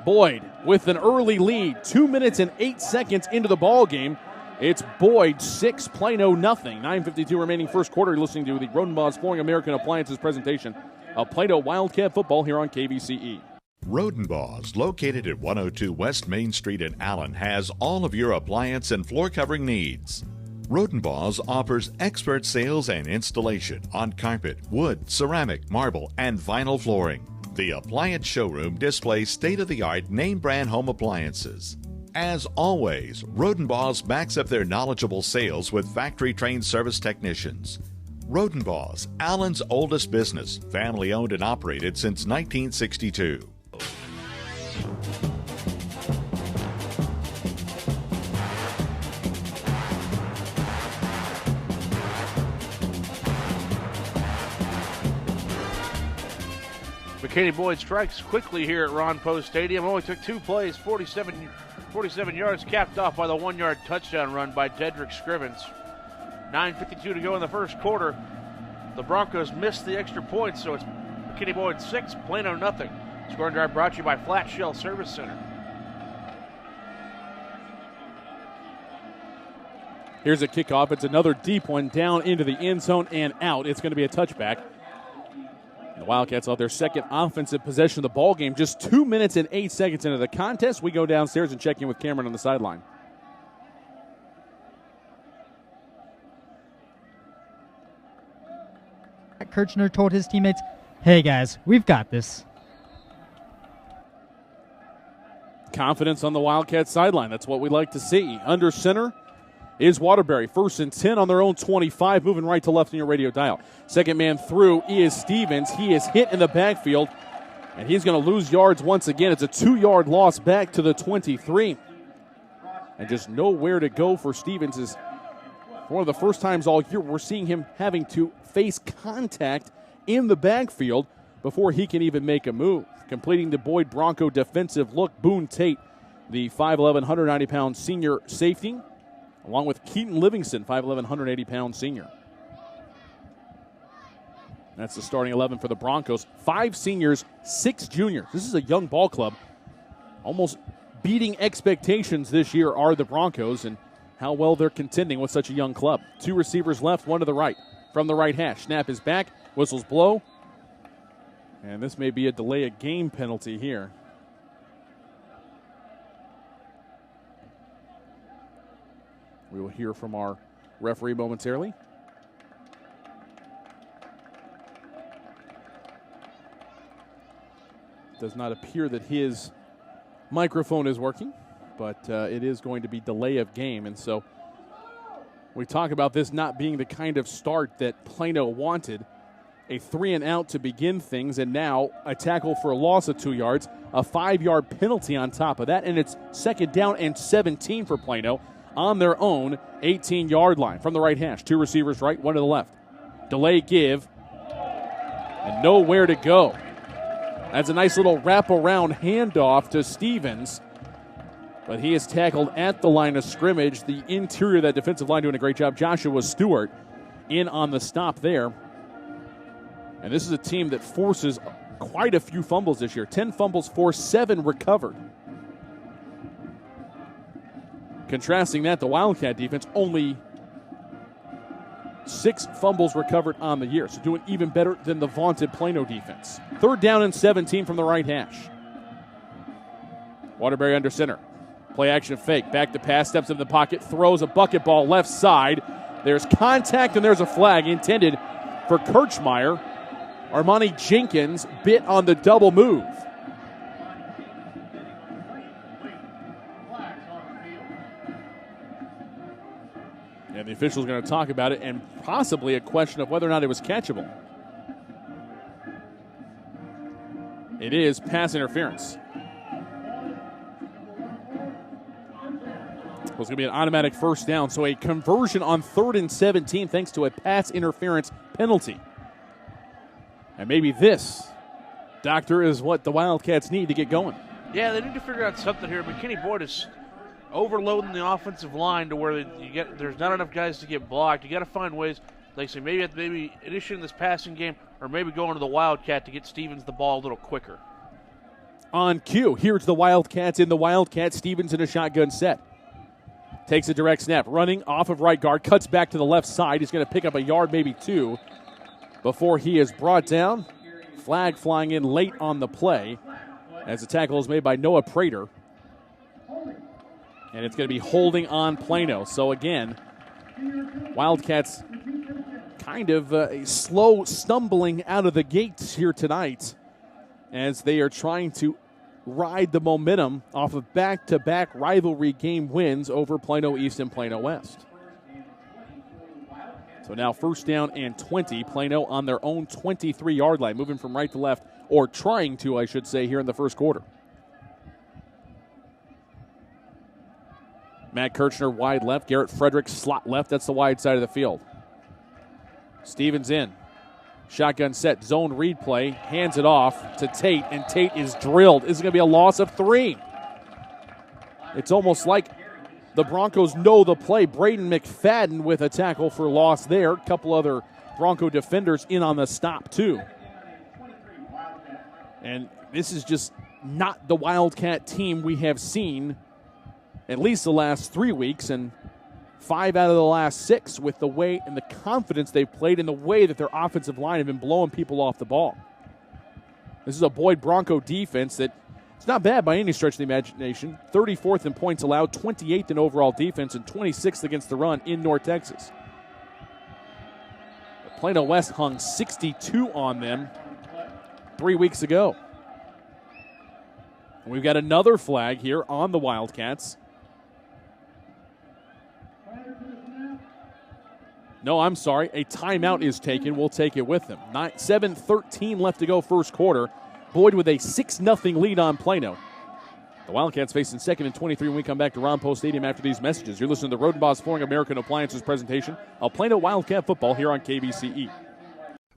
Boyd with an early lead, 2 minutes and 8 seconds into the ball game. It's Boyd 6, Plano nothing. 9:52 remaining first quarter. You're listening to the Rodenbaugh's Flooring American Appliances presentation of Plano Wildcat football here on KVCE. Rodenbaugh's, located at 102 West Main Street in Allen, has all of your appliance and floor covering needs. Rodenbaugh's offers expert sales and installation on carpet, wood, ceramic, marble, and vinyl flooring. The appliance showroom displays state-of-the-art name-brand home appliances. As always, Rodenbaugh's backs up their knowledgeable sales with factory-trained service technicians. Rodenbaugh's, Allen's oldest business, family-owned and operated since 1962. McKinney Boyd strikes quickly here at Ron Post Stadium. Only took 2 plays, 47 yards, capped off by the 1-yard touchdown run by Dedrick Scrivens. 9:52 to go in the first quarter. The Broncos missed the extra point, so it's McKinney Boyd 6, Plano nothing. Scoring drive brought to you by Flat Shell Service Center. Here's a kickoff. It's another deep one down into the end zone and out. It's going to be a touchback. The Wildcats have their second offensive possession of the ball game. Just 2 minutes and 8 seconds into the contest. We go downstairs and check in with Cameron on the sideline. Kirchner told his teammates, "Hey guys, we've got this." Confidence on the Wildcats sideline. That's what we like to see. Under center is Waterbury. 1st and 10 on their own 25, moving right to left in your radio dial. Second man through is Stevens. He is hit in the backfield, and he's going to lose yards once again. It's a 2-yard loss back to the 23. And just nowhere to go for Stevens. Is one of the first times all year we're seeing him having to face contact in the backfield before he can even make a move. Completing the Boyd Bronco defensive look, Boone Tate, the 5'11", 190-pound senior safety, along with Keaton Livingston, 5'11", 180-pound senior. That's the starting 11 for the Broncos. 5 seniors, 6 juniors. This is a young ball club. Almost beating expectations this year are the Broncos, and how well they're contending with such a young club. 2 receivers left, 1 to the right. From the right hash, snap is back, whistles blow. And this may be a delay of game penalty here. We will hear from our referee momentarily. Does not appear that his microphone is working, but it is going to be delay of game. And so we talk about this not being the kind of start that Plano wanted. A 3-and-out to begin things, and now a tackle for a loss of 2 yards, a 5-yard penalty on top of that, and it's 2nd down and 17 for Plano on their own 18-yard line. From the right hash, 2 receivers right, 1 to the left. Delay give, and nowhere to go. That's a nice little wraparound handoff to Stevens, but he is tackled at the line of scrimmage. The interior of that defensive line doing a great job. Joshua Stewart in on the stop there. And this is a team that forces quite a few fumbles this year. 10 fumbles, 7 recovered. Contrasting that, the Wildcat defense, only 6 fumbles recovered on the year. So doing even better than the vaunted Plano defense. 3rd down and 17 from the right hash. Waterbury under center. Play action fake. Back to pass, steps in the pocket, throws a bucket ball left side. There's contact and there's a flag intended for Kirchmeyer. Armani Jenkins bit on the double move. And the official's going to talk about it and possibly a question of whether or not it was catchable. It is pass interference. Well, it's going to be an automatic 1st down, so a conversion on 3rd and 17 thanks to a pass interference penalty. And maybe this, Doctor, is what the Wildcats need to get going. Yeah, they need to figure out something here. McKinney Boyd is overloading the offensive line to where there's not enough guys to get blocked. You got to find ways, like I say, maybe initiating this passing game, or maybe going to the Wildcat to get Stevens the ball a little quicker. On cue, here's the Wildcats in the Wildcat. Stevens in a shotgun set. Takes a direct snap, running off of right guard, cuts back to the left side. He's going to pick up a yard, maybe 2. Before he is brought down. Flag flying in late on the play. as the tackle is made by Noah Prater. And it's going to be holding on Plano. So again, Wildcats kind of a slow stumbling out of the gates here tonight as they are trying to ride the momentum off of back-to-back rivalry game wins over Plano East and Plano West. So now first down and 20. Plano on their own 23-yard line, moving from right to left, or trying to, I should say, here in the first quarter. Matt Kirchner wide left. Garrett Frederick slot left. That's the wide side of the field. Stevens in. Shotgun set. Zone read play. Hands it off to Tate, and Tate is drilled. This is going to be a loss of 3. It's almost like the Broncos know the play. Braden McFadden with a tackle for loss there. A couple other Bronco defenders in on the stop, too. And this is just not the Wildcat team we have seen at least the last 3 weeks, and 5 out of the last 6 with the way and the confidence they've played and the way that their offensive line have been blowing people off the ball. This is a Boyd Bronco defense that it's not bad by any stretch of the imagination. 34th in points allowed, 28th in overall defense, and 26th against the run in North Texas. But Plano West hung 62 on them 3 weeks ago. And we've got another flag here on the Wildcats. No, I'm sorry. A timeout is taken. We'll take it with them. 7:13 left to go first quarter. Boyd with a 6-0 lead on Plano. The Wildcats facing 2nd and 23 when we come back to Ron Post Stadium after these messages. You're listening to the Rodenbos Flooring American Appliances presentation of Plano Wildcat football here on KVCE.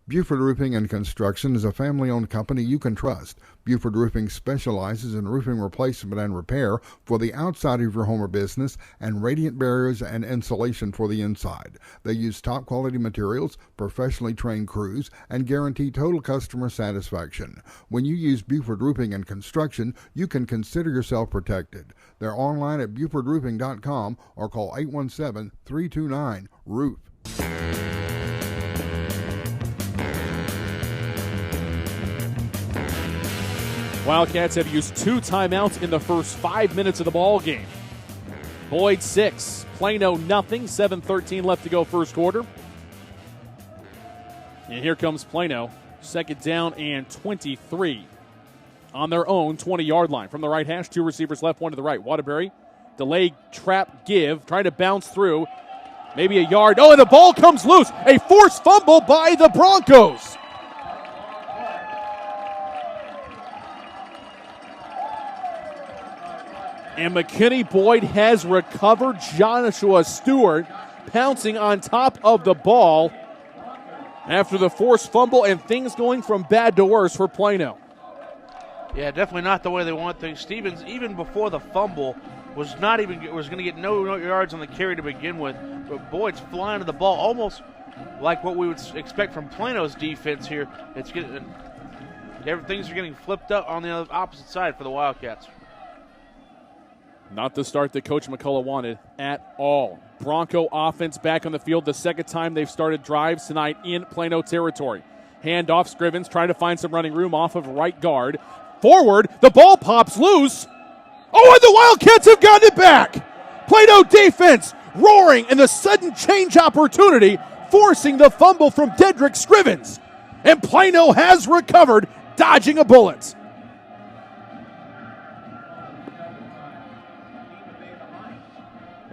Buford Roofing and Construction is a family-owned company you can trust. Buford Roofing specializes in roofing replacement and repair for the outside of your home or business and radiant barriers and insulation for the inside. They use top-quality materials, professionally trained crews, and guarantee total customer satisfaction. When you use Buford Roofing and Construction, you can consider yourself protected. They're online at BufordRoofing.com or call 817-329-ROOF. Wildcats have used 2 timeouts in the first 5 minutes of the ball game. Boyd 6, Plano nothing. 7:13 left to go first quarter. And here comes Plano. 2nd down and 23 on their own 20-yard line. From the right hash, 2 receivers left, 1 to the right. Waterbury, delay, trap, give, trying to bounce through. Maybe a yard. Oh, and the ball comes loose. A forced fumble by the Broncos. And McKinney Boyd has recovered. Joshua Stewart pouncing on top of the ball after the forced fumble, and things going from bad to worse for Plano. Yeah, definitely not the way they want things. Stevens, even before the fumble, was going to get no yards on the carry to begin with. But Boyd's flying to the ball almost like what we would expect from Plano's defense here. Things are getting flipped up on the opposite side for the Wildcats. Not the start that Coach McCulla wanted at all. Bronco offense back on the field, the second time they've started drives tonight in Plano territory. Handoff, Scrivens trying to find some running room off of right guard. Forward, the ball pops loose. Oh, and the Wildcats have gotten it back. Plano defense roaring, and the sudden change opportunity forcing the fumble from Dedrick Scrivens. And Plano has recovered, dodging a bullet.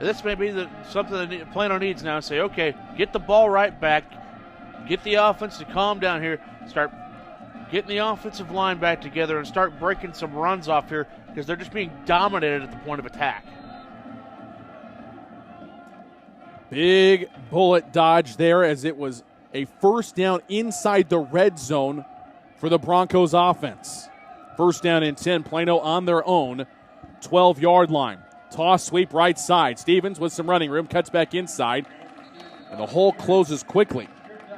This may be something that Plano needs now. Say, okay, get the ball right back. Get the offense to calm down here. Start getting the offensive line back together and start breaking some runs off here because they're just being dominated at the point of attack. Big bullet dodge there as it was a first down inside the red zone for the Broncos offense. First down and 10, Plano on their own 12-yard line. Toss sweep right side. Stevens with some running room, cuts back inside, and the hole closes quickly.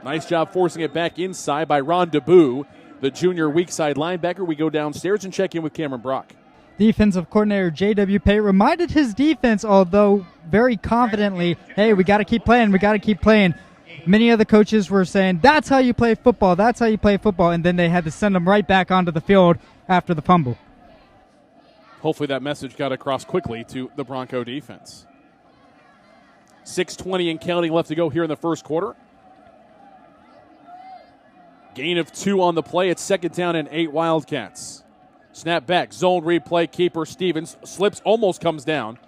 Nice job forcing it back inside by Ron DeBoo, the junior weak side linebacker. We go downstairs and check in with Cameron Brock. Defensive coordinator J.W. Pate reminded his defense, although very confidently, hey, we got to keep playing, we got to keep playing. Many of the coaches were saying, that's how you play football, that's how you play football, and then they had to send them right back onto the field after the fumble. Hopefully that message got across quickly to the Bronco defense. 6:20 and counting left to go here in the first quarter. Gain of 2 on the play. It's 2nd down and 8 Wildcats. Snap back, zone replay, keeper Stevens slips, almost comes down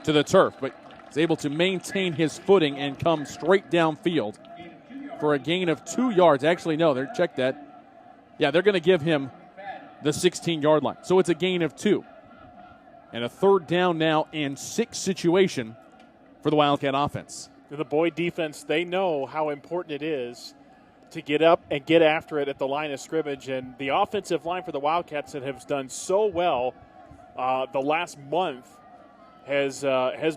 to the turf, but is able to maintain his footing and come straight downfield for a gain of 2 yards. Actually, no, check that. Yeah, they're going to give him the 16-yard line. So it's a gain of 2. And a 3rd down now and 6 situation for the Wildcat offense. The Boyd defense, they know how important it is to get up and get after it at the line of scrimmage. And the offensive line for the Wildcats that has done so well the last month has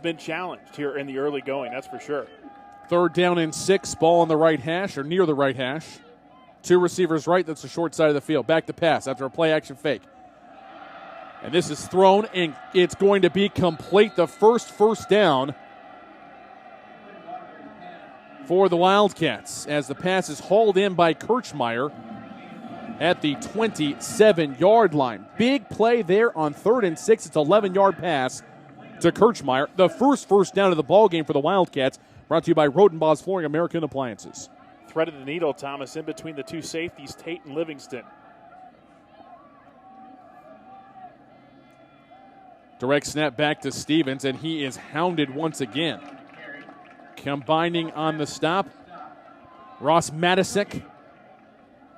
been challenged here in the early going, that's for sure. 3rd down and 6, ball on the right hash or near the right hash. 2 receivers right, that's the short side of the field. Back to pass after a play-action fake. And this is thrown, and it's going to be complete. The first down for the Wildcats as the pass is hauled in by Kirchmeier at the 27-yard line. Big play there on 3rd and 6. It's an 11-yard pass to Kirchmeier. The first down of the ball game for the Wildcats, brought to you by Rodenbaugh's Flooring American Appliances. Threaded the needle, Thomas, in between the 2 safeties, Tate and Livingston. Direct snap back to Stevens, and he is hounded once again. Combining on the stop, Ross Matisic.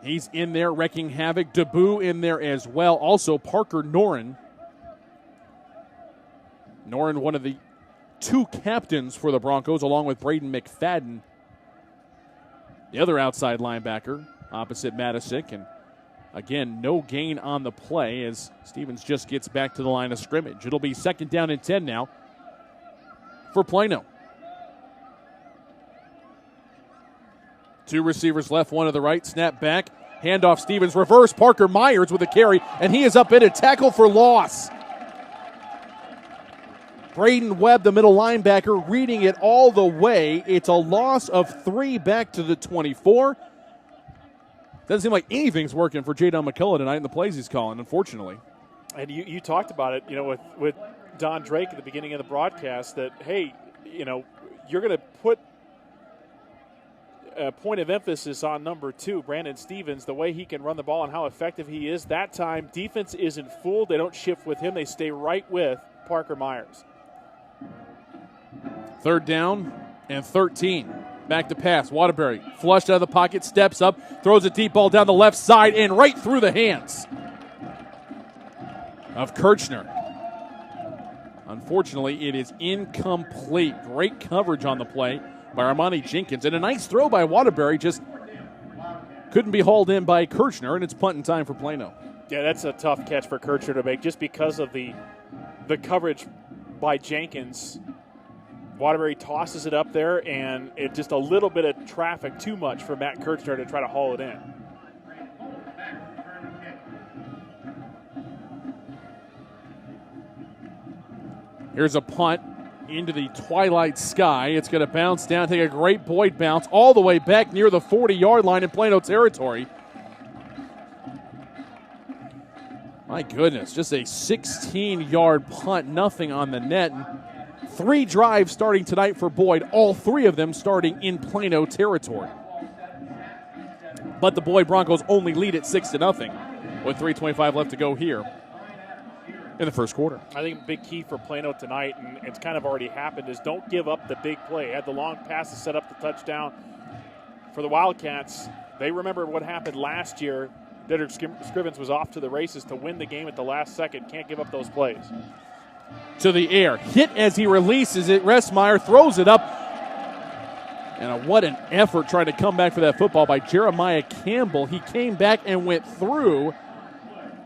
He's in there wrecking havoc. Deboo in there as well. Also Parker Noren. Noren, one of the 2 captains for the Broncos, along with Braden McFadden, the other outside linebacker, opposite Matisic. And again, no gain on the play as Stevens just gets back to the line of scrimmage. It'll be 2nd down and 10 now for Plano. 2 receivers left, 1 to the right. Snap back, handoff Stevens, reverse. Parker Myers with a carry, and he is up in a tackle for loss. Braden Webb, the middle linebacker, reading it all the way. It's a loss of 3 back to the 24. Doesn't seem like anything's working for Jayon McCulla tonight in the plays he's calling, unfortunately. And you talked about it, with Don Drake at the beginning of the broadcast that, hey, you're going to put a point of emphasis on number 2, Brandon Stevens, the way he can run the ball and how effective he is. That time, defense isn't fooled. They don't shift with him. They stay right with Parker Myers. 3rd down and 13. Back to pass. Waterbury flushed out of the pocket, steps up, throws a deep ball down the left side and right through the hands of Kirchner. Unfortunately, it is incomplete. Great coverage on the play by Armani Jenkins. And a nice throw by Waterbury, just couldn't be hauled in by Kirchner, and it's punting time for Plano. Yeah, that's a tough catch for Kirchner to make just because of the coverage by Jenkins. Waterbury tosses it up there, and it just a little bit of traffic, too much for Matt Kirchner to try to haul it in. Here's a punt into the twilight sky. It's going to bounce down, take a great Boyd bounce all the way back near the 40-yard line in Plano territory. My goodness, just a 16-yard punt, nothing on the net. And 3 drives starting tonight for Boyd, all 3 of them starting in Plano territory. But the Boyd Broncos only lead at 6-0 with 3:25 left to go here in the first quarter. I think a big key for Plano tonight, and it's kind of already happened, is don't give up the big play. Had the long pass to set up the touchdown. For the Wildcats, they remember what happened last year. Dedrick Scrivens was off to the races to win the game at the last second. Can't give up those plays. To the air. Hit as he releases it. Restmeyer throws it up. And what an effort trying to come back for that football by Jeremiah Campbell. He came back and went through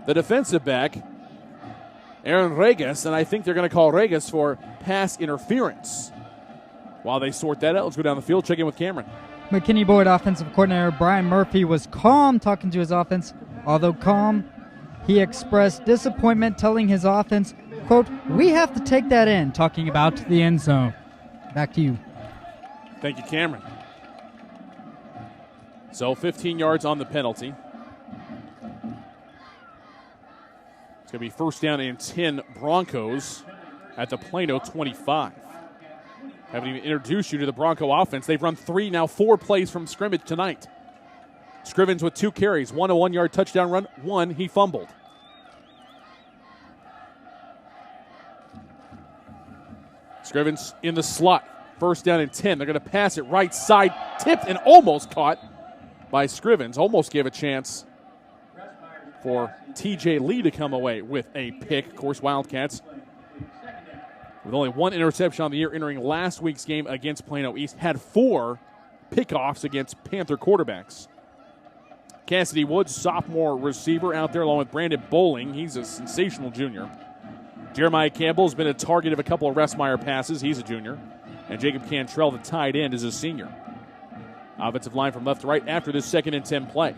the defensive back, Aaron Regas, and I think they're going to call Regas for pass interference. While they sort that out, let's go down the field, check in with Cameron. McKinney Boyd offensive coordinator Brian Murphy was calm talking to his offense. Although calm, he expressed disappointment, telling his offense, quote, "We have to take that in," talking about the end zone. Back to you. Thank you, Cameron. So 15 yards on the penalty. It's to be first down and 10 Broncos at the Plano 25. Haven't even introduced you to the Bronco offense. They've run 4 plays from scrimmage tonight. Scrivens with 2 carries, 1 a 1-yard touchdown run, 1 he fumbled. Scrivens in the slot, first down and 10. They're going to pass it right side, tipped and almost caught by Scrivens. Almost gave a chance for TJ Lee to come away with a pick. Of course, Wildcats with only 1 interception on the year entering last week's game against Plano East, had 4 pickoffs against Panther quarterbacks. Cassidy Woods, sophomore receiver out there along with Brandon Bowling. He's a sensational junior. Jeremiah Campbell has been a target of a couple of Restmeyer passes. He's a junior. And Jacob Cantrell, the tight end, is a senior. Offensive line from left to right after this 2nd and 10 play.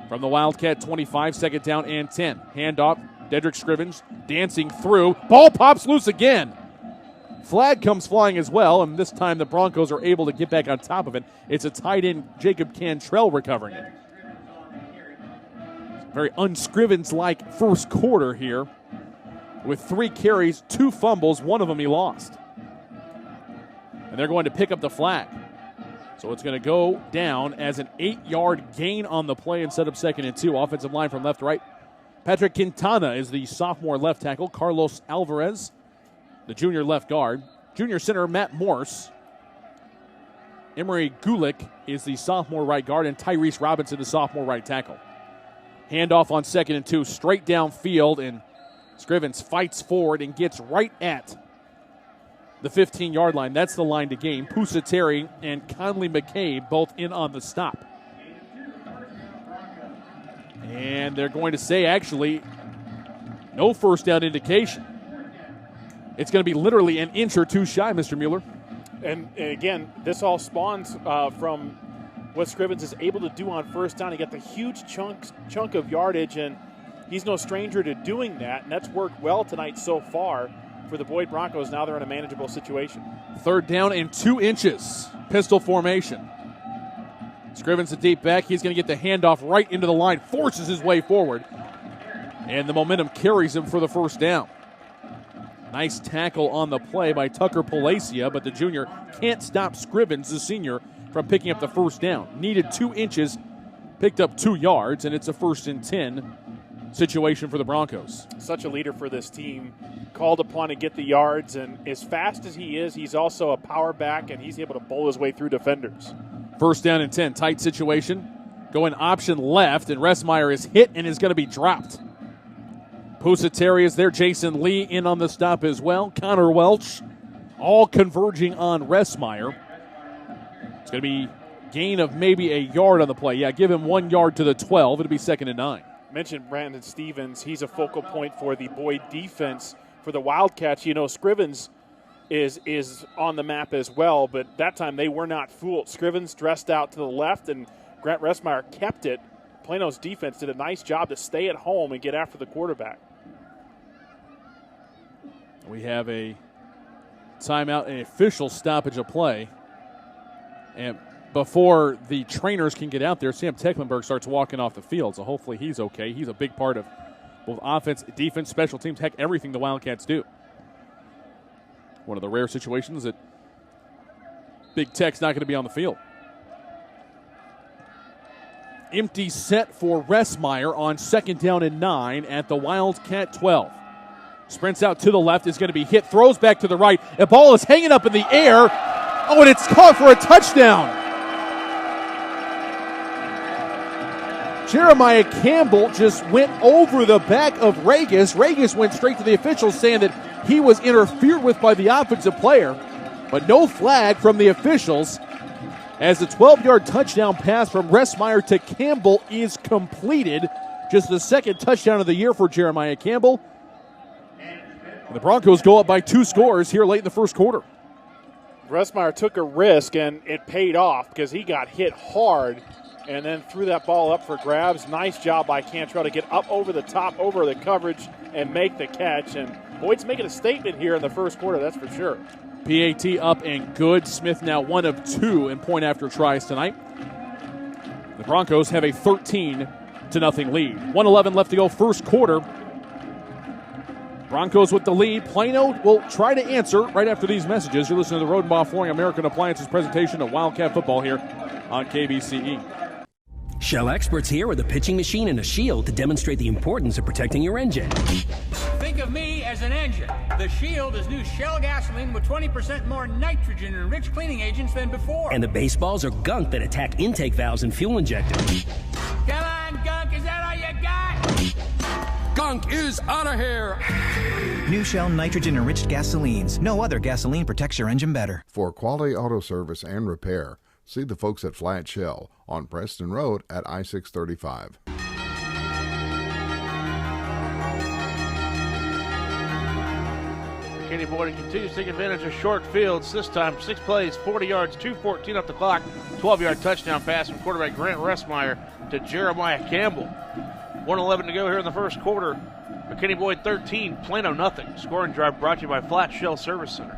From the Wildcat 25, 2nd down and 10. Handoff, Dedrick Scrivens dancing through. Ball pops loose again. Flag comes flying as well, and this time the Broncos are able to get back on top of it. It's a tight end, Jacob Cantrell, recovering it. Very unscrivens-like first quarter here with 3 carries, 2 fumbles, 1 of them he lost. And they're going to pick up the flag. So it's going to go down as an 8-yard gain on the play instead of 2nd and 2. Offensive line from left to right. Patrick Quintana is the sophomore left tackle. Carlos Alvarez, the junior left guard. Junior center, Matt Morse. Emery Gulick is the sophomore right guard, and Tyrese Robinson, the sophomore right tackle. Handoff on 2nd and 2, straight downfield, and Scrivens fights forward and gets right at the 15-yard line. That's the line to gain. Pusateri and Conley McCabe both in on the stop. And they're going to say, actually, no first down indication. It's going to be literally an inch or 2 shy, Mr. Mueller. And again, this all spawns from what Scrivens is able to do on first down. He got the huge chunk of yardage, and he's no stranger to doing that, and that's worked well tonight so far for the Boyd Broncos. Now they're in a manageable situation. 3rd down and 2 inches. Pistol formation. Scrivens a deep back. He's going to get the handoff right into the line, forces his way forward, and the momentum carries him for the first down. Nice tackle on the play by Tucker Palacia, but the junior can't stop Scrivens, the senior, from picking up the first down. Needed 2 inches, picked up 2 yards, and it's a 1st and 10 situation for the Broncos. Such a leader for this team. Called upon to get the yards, and as fast as he is, he's also a power back, and he's able to bowl his way through defenders. 1st down and 10, tight situation. Going option left, and Restmeyer is hit and is going to be dropped. Pusateri is there. Jason Lee in on the stop as well. Connor Welch, all converging on Restmeyer. It's going to be gain of maybe a yard on the play. Yeah, give him 1 yard to the 12. It'll be 2nd and 9. Mentioned Brandon Stevens. He's a focal point for the Boyd defense. For the Wildcats, you know, Scrivens is on the map as well, but that time they were not fooled. Scrivens dressed out to the left, and Grant Restmeyer kept it. Plano's defense did a nice job to stay at home and get after the quarterback. We have a timeout, an official stoppage of play. And before the trainers can get out there, Sam Tecklenburg starts walking off the field, so hopefully he's okay. He's a big part of both offense, defense, special teams, heck, everything the Wildcats do. One of the rare situations that Big Tech's not going to be on the field. Empty set for Restmeyer on 2nd down and 9 at the Wildcat 12. Sprints out to the left, is going to be hit, throws back to the right. The ball is hanging up in the air. Oh, and it's caught for a touchdown. Jeremiah Campbell just went over the back of Regis. Regis went straight to the officials saying that he was interfered with by the offensive player, but no flag from the officials as the 12-yard touchdown pass from Restmeyer to Campbell is completed. Just the 2nd touchdown of the year for Jeremiah Campbell. And the Broncos go up by 2 scores here late in the first quarter. Restmeyer took a risk, and it paid off because he got hit hard and then threw that ball up for grabs. Nice job by Cantrell to get up over the top, over the coverage, and make the catch. And Boyd's making a statement here in the first quarter, that's for sure. PAT up and good. Smith now 1 of 2 in point after tries tonight. The Broncos have a 13-0 lead. 1:11 left to go first quarter. Broncos with the lead. Plano will try to answer right after these messages. You're listening to the Rodenbaugh Flooring American Appliances presentation of Wildcat football here on KVCE. Shell experts here with a pitching machine and a shield to demonstrate the importance of protecting your engine. Think of me as an engine. The Shield is new Shell gasoline with 20% more nitrogen and rich cleaning agents than before. And the baseballs are gunk that attack intake valves and fuel injectors. Come on, gunk, is that all you got? Gunk is out of here. New Shell nitrogen-enriched gasolines. No other gasoline protects your engine better. For quality auto service and repair, see the folks at Flat Shell on Preston Road at I-635. McKinney Boyd continues to take advantage of short fields. This time, 6 plays, 40 yards, 2:14 off the clock. 12-yard touchdown pass from quarterback Grant Ressmeyer to Jeremiah Campbell. 1:11 to go here in the first quarter. McKinney Boyd 13, Plano nothing. Scoring drive brought to you by Flat Shell Service Center.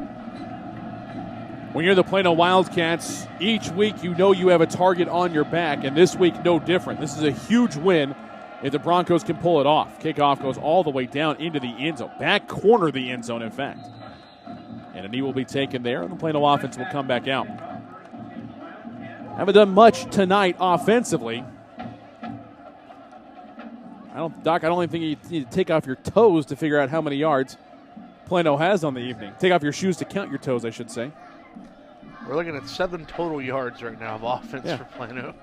When you're the Plano Wildcats, each week you know you have a target on your back, and this week no different. This is a huge win if the Broncos can pull it off. Kickoff goes all the way down into the end zone, back corner of the end zone, in fact. And a knee will be taken there, and the Plano offense will come back out. Haven't done much tonight offensively. Doc, I don't even think you need to take off your toes to figure out how many yards Plano has on the evening. Take off your shoes to count your toes, I should say. We're looking at 7 total yards right now of offense for Plano.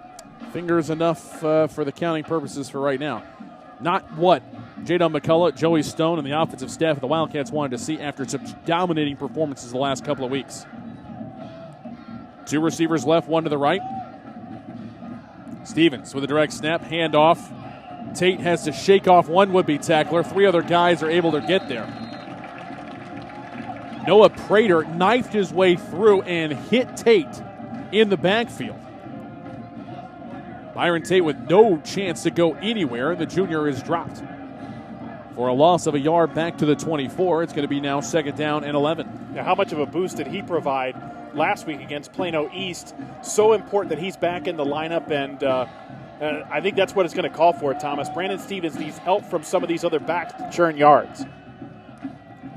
Fingers enough for the counting purposes for right now. Not what Jayon McCulla, Joey Stone, and the offensive staff of the Wildcats wanted to see after such dominating performances the last couple of weeks. 2 receivers left, 1 to the right. Stevens with a direct snap, handoff. Tate has to shake off 1 would-be tackler. 3 other guys are able to get there. Noah Prater knifed his way through and hit Tate in the backfield. Byron Tate with no chance to go anywhere. The junior is dropped for a loss of a yard back to the 24. It's going to be now 2nd down and 11. Now, how much of a boost did he provide last week against Plano East? So important that he's back in the lineup, and I think that's what it's going to call for, Thomas. Brandon Stevens needs help from some of these other backs to churn yards.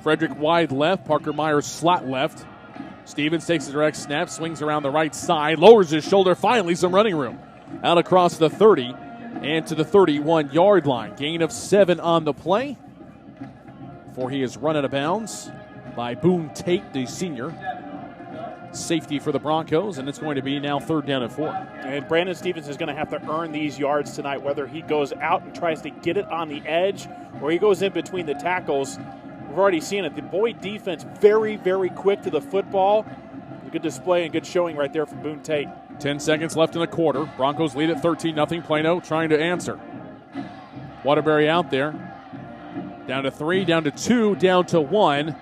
Frederick wide left, Parker Myers slot left. Stevens takes a direct snap, swings around the right side, lowers his shoulder, finally some running room. Out across the 30 and to the 31-yard line. Gain of 7 on the play before he is run out of bounds by Boone Tate, the senior. Safety for the Broncos, and it's going to be now 3rd down and 4. And Brandon Stevens is going to have to earn these yards tonight, whether he goes out and tries to get it on the edge or he goes in between the tackles. We've already seen it. The Boyd defense very, very quick to the football. A good display and good showing right there from Boone Tate. 10 seconds left in the quarter. Broncos lead at 13-0. Plano trying to answer. Waterbury out there. Down to 3, down to 2, down to 1.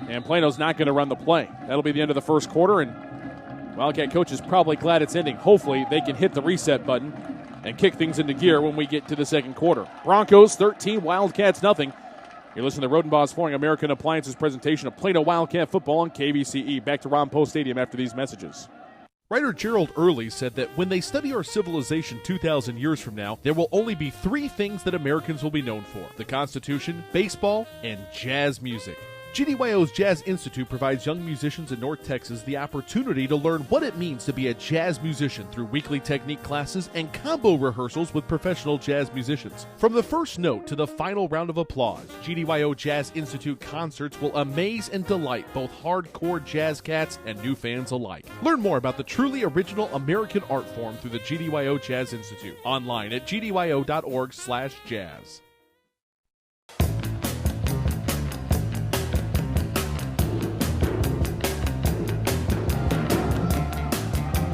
And Plano's not going to run the play. That'll be the end of the first quarter, and Wildcat coach is probably glad it's ending. Hopefully they can hit the reset button and kick things into gear when we get to the second quarter. Broncos 13, Wildcats nothing. You're listening to Rodenbaugh's Flooring American Appliances presentation of Plano Wildcat football on KVCE. Back to Ron Post Stadium after these messages. Writer Gerald Early said that when they study our civilization 2,000 years from now, there will only be 3 things that Americans will be known for: the Constitution, baseball, and jazz music. GDYO's Jazz Institute provides young musicians in North Texas the opportunity to learn what it means to be a jazz musician through weekly technique classes and combo rehearsals with professional jazz musicians. From the first note to the final round of applause, GDYO Jazz Institute concerts will amaze and delight both hardcore jazz cats and new fans alike. Learn more about the truly original American art form through the GDYO Jazz Institute. Online at gdyo.org/jazz.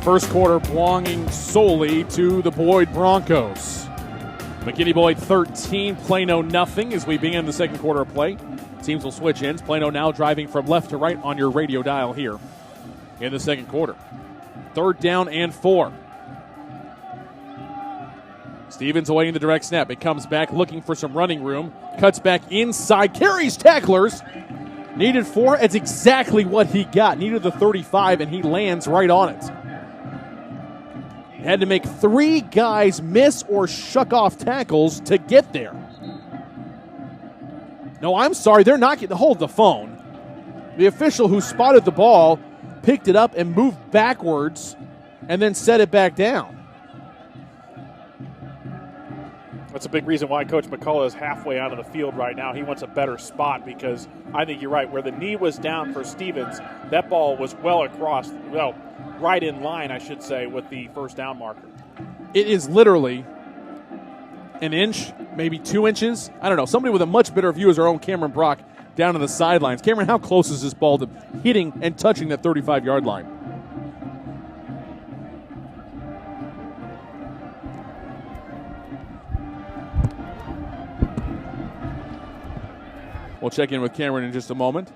First quarter belonging solely to the Boyd Broncos. McKinney Boyd 13, Plano nothing as we begin the second quarter of play. Teams will switch ends. Plano now driving from left to right on your radio dial here in the second quarter. 3rd down and 4. Stevens awaiting the direct snap. It comes back looking for some running room. Cuts back inside. Carries tacklers. Needed 4. It's exactly what he got. Needed the 35, and he lands right on it. Had to make 3 guys miss or shuck off tackles to get there. No, I'm sorry. They're not getting hold of the phone. The official who spotted the ball picked it up and moved backwards and then set it back down. That's a big reason why Coach McCulla is halfway out of the field right now. He wants a better spot because I think you're right. Where the knee was down for Stevens, that ball was right in line, I should say, with the first down marker. It is literally an inch, maybe 2 inches. I don't know. Somebody with a much better view is our own Cameron Brock down on the sidelines. Cameron, how close is this ball to hitting and touching that 35-yard line? We'll check in with Cameron in just a moment.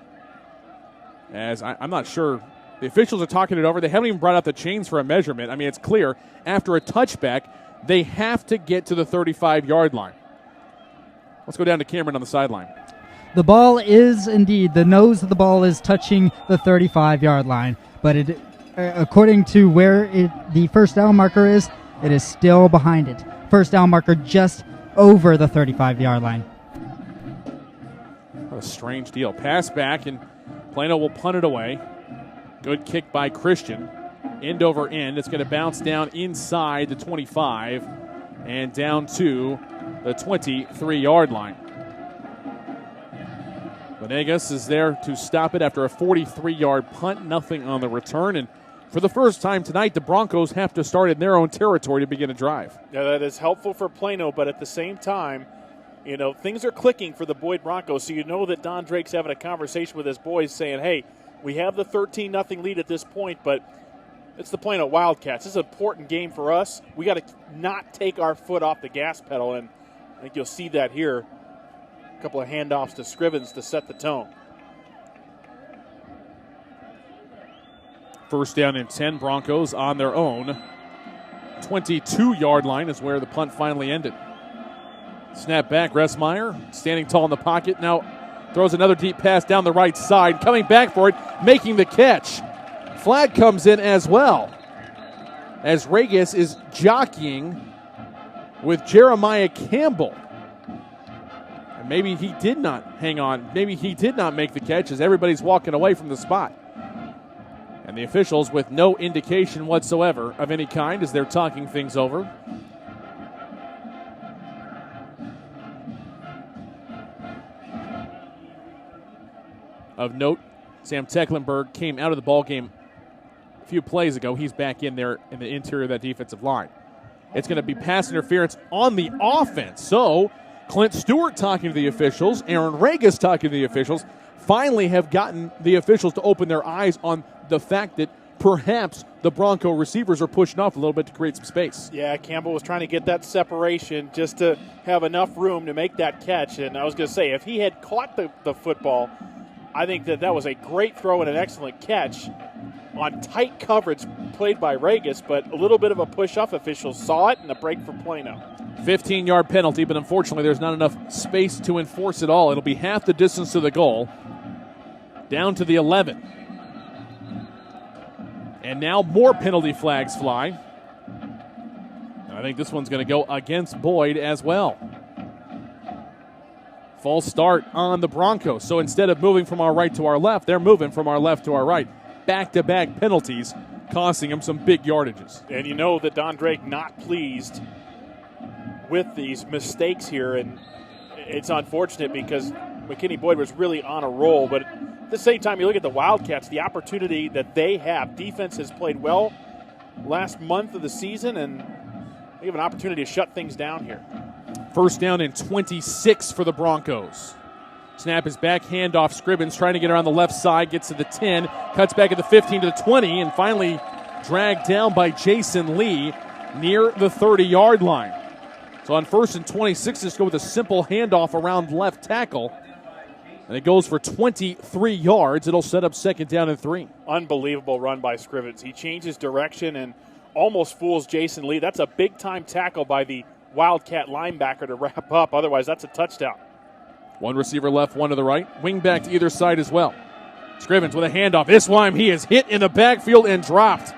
As I'm not sure. The officials are talking it over. They haven't even brought out the chains for a measurement. I mean, it's clear. After a touchback, they have to get to the 35-yard line. Let's go down to Cameron on the sideline. The ball is indeed, the nose of the ball is touching the 35-yard line. But it, according to where the first down marker is, it is still behind it. First down marker just over the 35-yard line. What a strange deal. Pass back, and Plano will punt it away. Good kick by Christian. End over end. It's going to bounce down inside the 25 and down to the 23-yard line. Venegas is there to stop it after a 43-yard punt. Nothing on the return. And for the first time tonight, the Broncos have to start in their own territory to begin a drive. Yeah, that is helpful for Plano, but at the same time, you know, things are clicking for the Boyd Broncos, so you know that Don Drake's having a conversation with his boys saying, hey, we have the 13-0 lead at this point, but it's the Plano Wildcats. This is an important game for us. We got to not take our foot off the gas pedal, and I think you'll see that here. A couple of handoffs to Scrivens to set the tone. First down and 10, Broncos on their own. 22-yard line is where the punt finally ended. Snap back, Ressmeyer standing tall in the pocket. Now throws another deep pass down the right side. Coming back for it, making the catch. Flag comes in as well, as Regis is jockeying with Jeremiah Campbell. And maybe he did not hang on. Maybe he did not make the catch as everybody's walking away from the spot. And the officials with no indication whatsoever of any kind as they're talking things over. Of note, Sam Tecklenburg came out of the ballgame a few plays ago. He's back in there in the interior of that defensive line. It's going to be pass interference on the offense. So Clint Stewart talking to the officials, Aaron Regis talking to the officials, finally have gotten the officials to open their eyes on the fact that perhaps the Bronco receivers are pushing off a little bit to create some space. Yeah, Campbell was trying to get that separation just to have enough room to make that catch. And I was going to say, if he had caught the football, I think that was a great throw and an excellent catch on tight coverage played by Regis, but a little bit of a push-off. Officials saw it and a break for Plano. 15-yard penalty, but unfortunately there's not enough space to enforce it all. It'll be half the distance to the goal, down to the 11. And now more penalty flags fly. I think this one's going to go against Boyd as well. False start on the Broncos. So instead of moving from our right to our left, they're moving from our left to our right. Back-to-back penalties, costing them some big yardages. And you know that Don Drake not pleased with these mistakes here, and it's unfortunate because McKinney Boyd was really on a roll. But at the same time, you look at the Wildcats, the opportunity that they have. Defense has played well last month of the season, and they have an opportunity to shut things down here. First down and 26 for the Broncos. Snap is back, handoff. Scrivens trying to get around the left side, gets to the 10, cuts back at the 15 to the 20, and finally dragged down by Jason Lee near the 30-yard line. So on first and 26, just go with a simple handoff around left tackle, and it goes for 23 yards. It'll set up second down and 3. Unbelievable run by Scrivens. He changes direction and almost fools Jason Lee. That's a big-time tackle by the Wildcat linebacker to wrap up. Otherwise, that's a touchdown. One receiver left, one to the right. Wing back to either side as well. Scrivens with a handoff. This time he is hit in the backfield and dropped.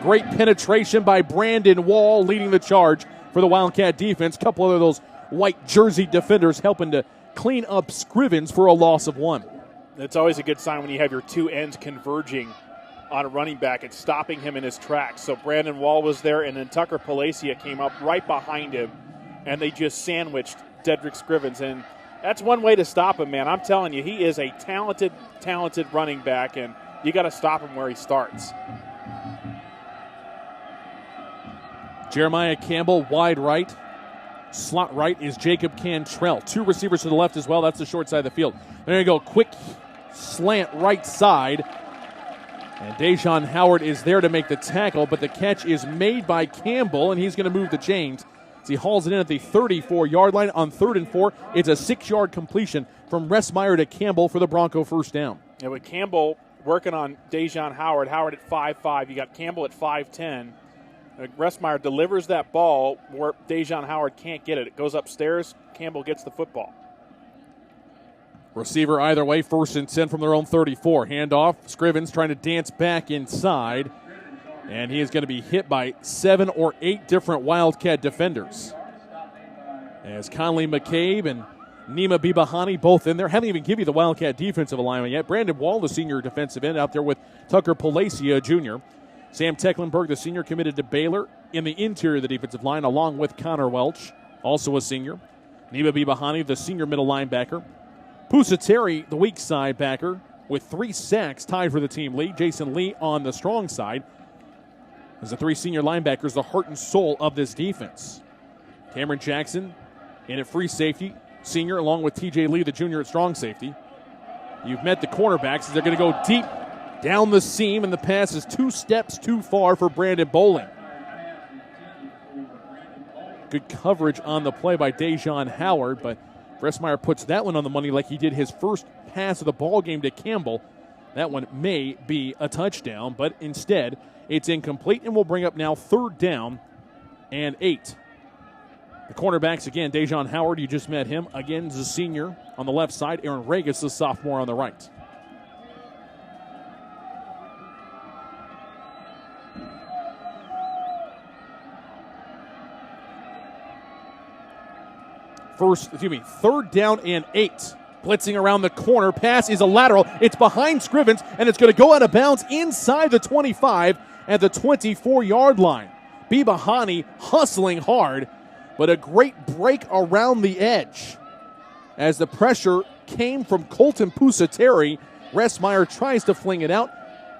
Great penetration by Brandon Wall leading the charge for the Wildcat defense. A couple of those white jersey defenders helping to clean up Scrivens for a loss of 1. It's always a good sign when you have your two ends converging on a running back and stopping him in his tracks. So Brandon Wall was there, and then Tucker Palacia came up right behind him, and they just sandwiched Dedrick Scrivens. And that's one way to stop him, man. I'm telling you, he is a talented running back, and you got to stop him where he starts. Jeremiah Campbell, wide right. Slot right is Jacob Cantrell. 2 receivers to the left as well. That's the short side of the field. There you go. Quick slant right side. And Dejon Howard is there to make the tackle, but the catch is made by Campbell, and he's going to move the chains. As he hauls it in at the 34-yard line on 3rd and 4. It's a 6-yard completion from Ressmeyer to Campbell for the Bronco first down. Yeah, with Campbell working on Dejon Howard, Howard at 5'5", you got Campbell at 5'10". Ressmeyer delivers that ball where Dejon Howard can't get it. It goes upstairs. Campbell gets the football. Receiver either way, 1st and 10 from their own 34. Handoff. Scrivens trying to dance back inside. And he is going to be hit by 7 or 8 different Wildcat defenders. As Conley McCabe and Nima Bibahani both in there. Haven't even give you the Wildcat defensive alignment yet. Brandon Wall, the senior defensive end, out there with Tucker Palacia, Jr. Sam Tecklenburg, the senior, committed to Baylor in the interior of the defensive line, along with Connor Welch, also a senior. Nima Bibahani, the senior middle linebacker. Pusateri, the weak side backer, with 3 sacks, tied for the team lead. Jason Lee on the strong side. As the 3 senior linebackers, the heart and soul of this defense. Cameron Jackson in at free safety, senior, along with TJ Lee, the junior, at strong safety. You've met the cornerbacks as they're going to go deep down the seam, and the pass is 2 steps too far for Brandon Bowling. Good coverage on the play by Dejon Howard, but Ressmeyer puts that one on the money like he did his first pass of the ball game to Campbell. That one may be a touchdown, but instead it's incomplete, and we'll bring up now 3rd down and 8. The cornerbacks again, Dejon Howard, you just met him. Again, is a senior on the left side. Aaron Regas, the sophomore, on the right. Third down and 8. Blitzing around the corner. Pass is a lateral. It's behind Scrivens, and it's going to go out of bounds inside the 25 at the 24-yard line. Bibahani hustling hard, but a great break around the edge. As the pressure came from Colton Pusateri, Ressmeyer tries to fling it out,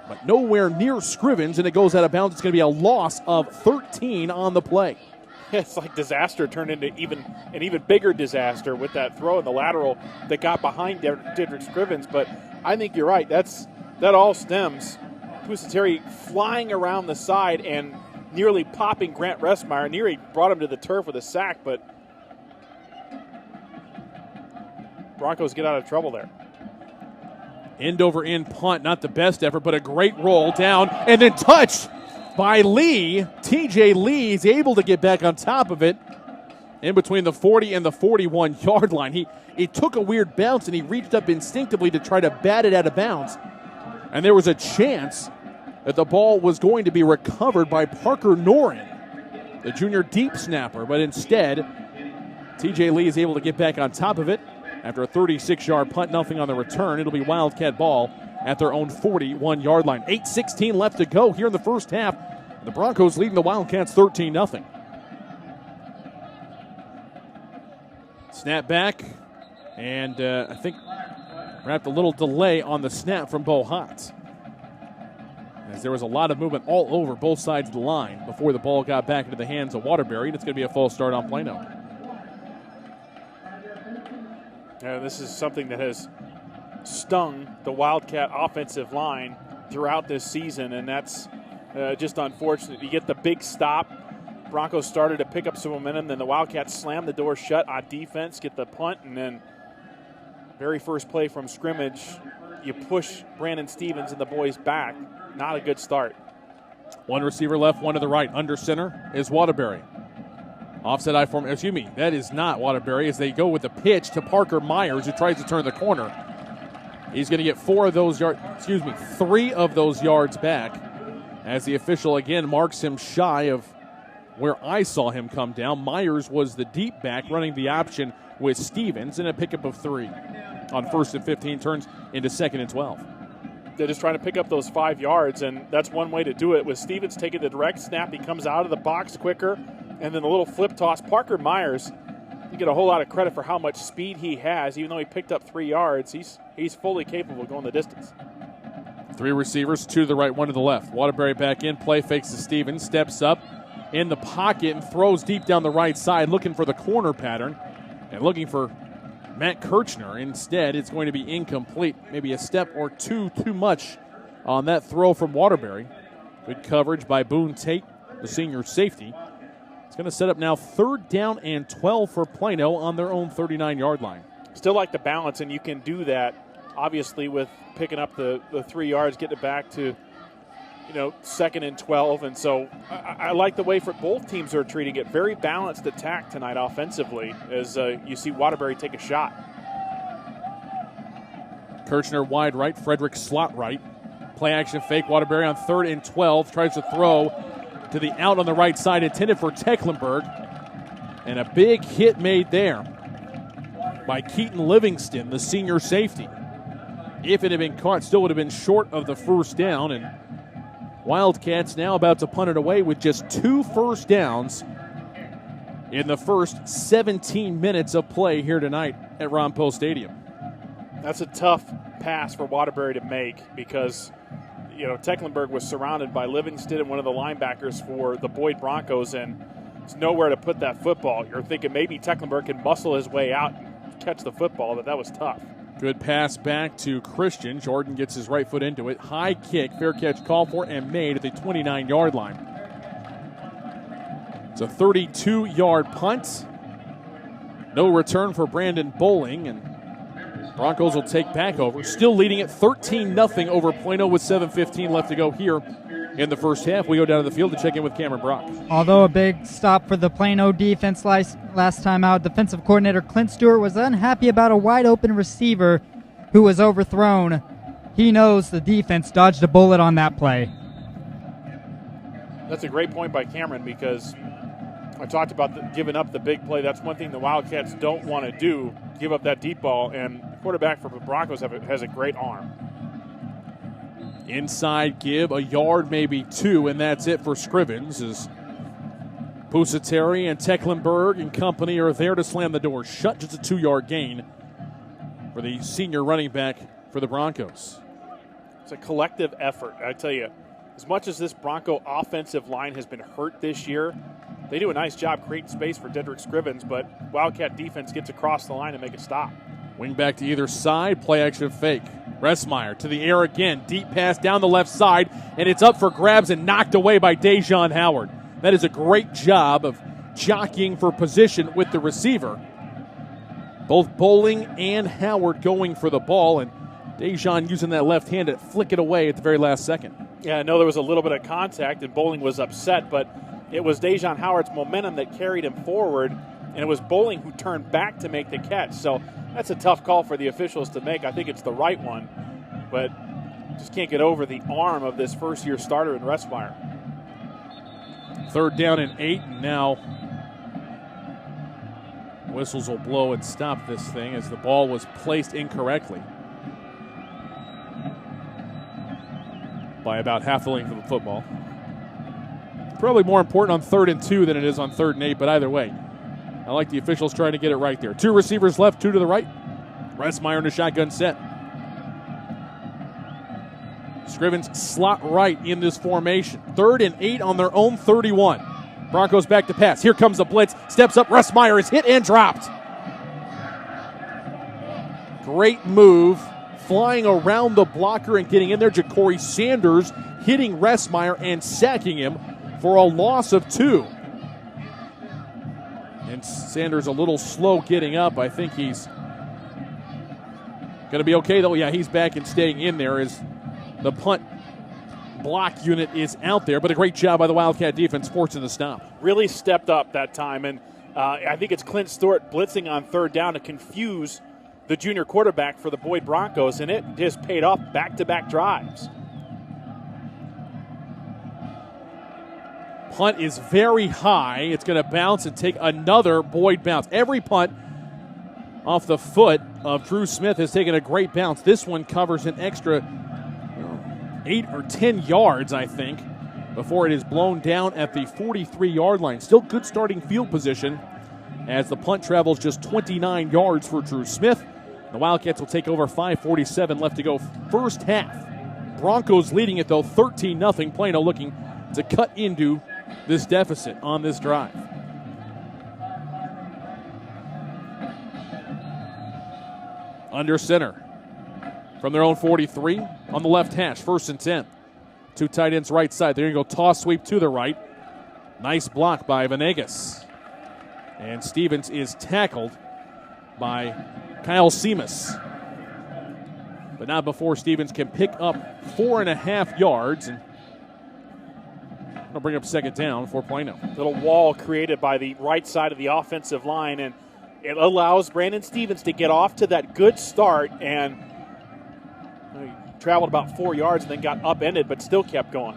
but nowhere near Scrivens, and it goes out of bounds. It's going to be a loss of 13 on the play. It's like disaster turned into an even bigger disaster with that throw in the lateral that got behind Dedrick Scrivens. But I think you're right. That all stems Pusateri flying around the side and nearly popping Grant Ressmeyer. Nearly brought him to the turf with a sack, but Broncos get out of trouble there. End over end punt, not the best effort, but a great roll down and then touched by Lee. TJ Lee is able to get back on top of it in between the 40 and the 41-yard line. It took a weird bounce, and he reached up instinctively to try to bat it out of bounds. And there was a chance that the ball was going to be recovered by Parker Noren, the junior deep snapper. But instead, TJ Lee is able to get back on top of it. After a 36-yard punt, nothing on the return. It'll be Wildcat ball at their own 41-yard line. 8:16 left to go here in the first half. The Broncos leading the Wildcats 13-0. Snap back, and I think perhaps a little delay on the snap from Bo Hott, as there was a lot of movement all over both sides of the line before the ball got back into the hands of Waterbury, and it's going to be a false start on Plano. This is something that has stung the Wildcat offensive line throughout this season, and that's just unfortunate. You get the big stop. Broncos started to pick up some momentum, then the Wildcats slammed the door shut on defense, get the punt, and then very first play from scrimmage, you push Brandon Stevens and the boys back. Not a good start. One receiver left, one to the right. Under center is Waterbury. Offset I form. Excuse me, that is not Waterbury, as they go with the pitch to Parker Myers, who tries to turn the corner. He's going to get 3 of those yards back, as the official again marks him shy of where I saw him come down. Myers was the deep back running the option with Stevens, and a pickup of 3 on 1st and 15 turns into 2nd and 12. They're just trying to pick up those 5 yards, and that's one way to do it. With Stevens taking the direct snap, he comes out of the box quicker, and then the little flip toss. Parker Myers, you get a whole lot of credit for how much speed he has. Even though he picked up 3 yards, he's fully capable of going the distance. 3 receivers, 2 to the right, 1 to the left. Waterbury back in, play fakes to Stevens, steps up in the pocket and throws deep down the right side, looking for the corner pattern and looking for Matt Kirchner. Instead, it's going to be incomplete. Maybe a step or 2 too much on that throw from Waterbury. Good coverage by Boone Tate, the senior safety. It's going to set up now 3rd down and 12 for Plano on their own 39-yard line. Still like the balance, and you can do that, obviously, with picking up the 3 yards, getting it back to 2nd and 12. And so I like the way for both teams are treating it. Very balanced attack tonight offensively as you see Waterbury take a shot. Kirchner wide right, Frederick slot right. Play action fake, Waterbury on 3rd and 12. Tries to throw to the out on the right side, intended for Tecklenburg. And a big hit made there by Keaton Livingston, the senior safety. If it had been caught, still would have been short of the 1st down, and Wildcats now about to punt it away with just 2 first downs in the first 17 minutes of play here tonight at Ron Poe Stadium. That's a tough pass for Waterbury to make because, Tecklenburg was surrounded by Livingston and one of the linebackers for the Boyd Broncos, and there's nowhere to put that football. You're thinking maybe Tecklenburg can muscle his way out and catch the football, but that was tough. Good pass back to Christian. Jordan gets his right foot into it. High kick, fair catch called for and made at the 29-yard line. It's a 32-yard punt. No return for Brandon Bowling, and Broncos will take back over. Still leading at 13-0 over Plano with 7:15 left to go here in the first half. We go down to the field to check in with Cameron Brock. Although a big stop for the Plano defense last time out, defensive coordinator Clint Stewart was unhappy about a wide-open receiver who was overthrown. He knows the defense dodged a bullet on that play. That's a great point by Cameron because I talked about giving up the big play. That's one thing the Wildcats don't want to do, give up that deep ball, and the quarterback for the Broncos has a great arm. Inside give, a yard, maybe 2, and that's it for Scrivens as Pusateri and Tecklenburg and company are there to slam the door shut. Just a 2-yard gain for the senior running back for the Broncos. It's a collective effort, I tell you. As much as this Bronco offensive line has been hurt this year, they do a nice job creating space for Dedrick Scrivens, but Wildcat defense gets across the line and make a stop. Wing back to either side, play action fake. Ressmeyer to the air again, deep pass down the left side, and it's up for grabs and knocked away by Dejon Howard. That is a great job of jockeying for position with the receiver. Both Bowling and Howard going for the ball, and Dejon using that left hand to flick it away at the very last second. Yeah, I know there was a little bit of contact, and Bowling was upset, but it was Dejon Howard's momentum that carried him forward, and it was Bowling who turned back to make the catch. So that's a tough call for the officials to make. I think it's the right one, but just can't get over the arm of this first-year starter in Ressmeyer. 3rd down and 8, and now whistles will blow and stop this thing as the ball was placed incorrectly by about half the length of the football. Probably more important on 3rd and 2 than it is on 3rd and 8, but either way, I like the officials trying to get it right there. 2 receivers left, 2 to the right. Ressmeyer in a shotgun set. Scrivens slot right in this formation. 3rd and 8 on their own 31. Broncos back to pass. Here comes the blitz. Steps up. Ressmeyer is hit and dropped. Great move. Flying around the blocker and getting in there. Ja'Cory Sanders hitting Ressmeyer and sacking him for a loss of 2. And Sanders a little slow getting up. I think he's going to be okay, though. Yeah, he's back and staying in there as the punt block unit is out there. But a great job by the Wildcat defense forcing the stop. Really stepped up that time. And I think it's Clint Stewart blitzing on 3rd down to confuse the junior quarterback for the Boyd Broncos, and it just paid off back-to-back drives. Punt is very high. It's going to bounce and take another Boyd bounce. Every punt off the foot of Drew Smith has taken a great bounce. This one covers an extra 8 or 10 yards, I think, before it is blown down at the 43-yard line. Still good starting field position as the punt travels just 29 yards for Drew Smith. The Wildcats will take over, 5:47 left to go first half. Broncos leading it, though, 13-0. Plano looking to cut into this deficit on this drive. Under center from their own 43 on the left hash, 1st and 10. 2 tight ends right side. They're going to go toss sweep to the right. Nice block by Venegas. And Stevens is tackled by Kyle Seamus. But not before Stevens can pick up 4.5 yards. And it'll bring up 2nd down for Plano. Little wall created by the right side of the offensive line, and it allows Brandon Stevens to get off to that good start, and he traveled about 4 yards and then got upended, but still kept going.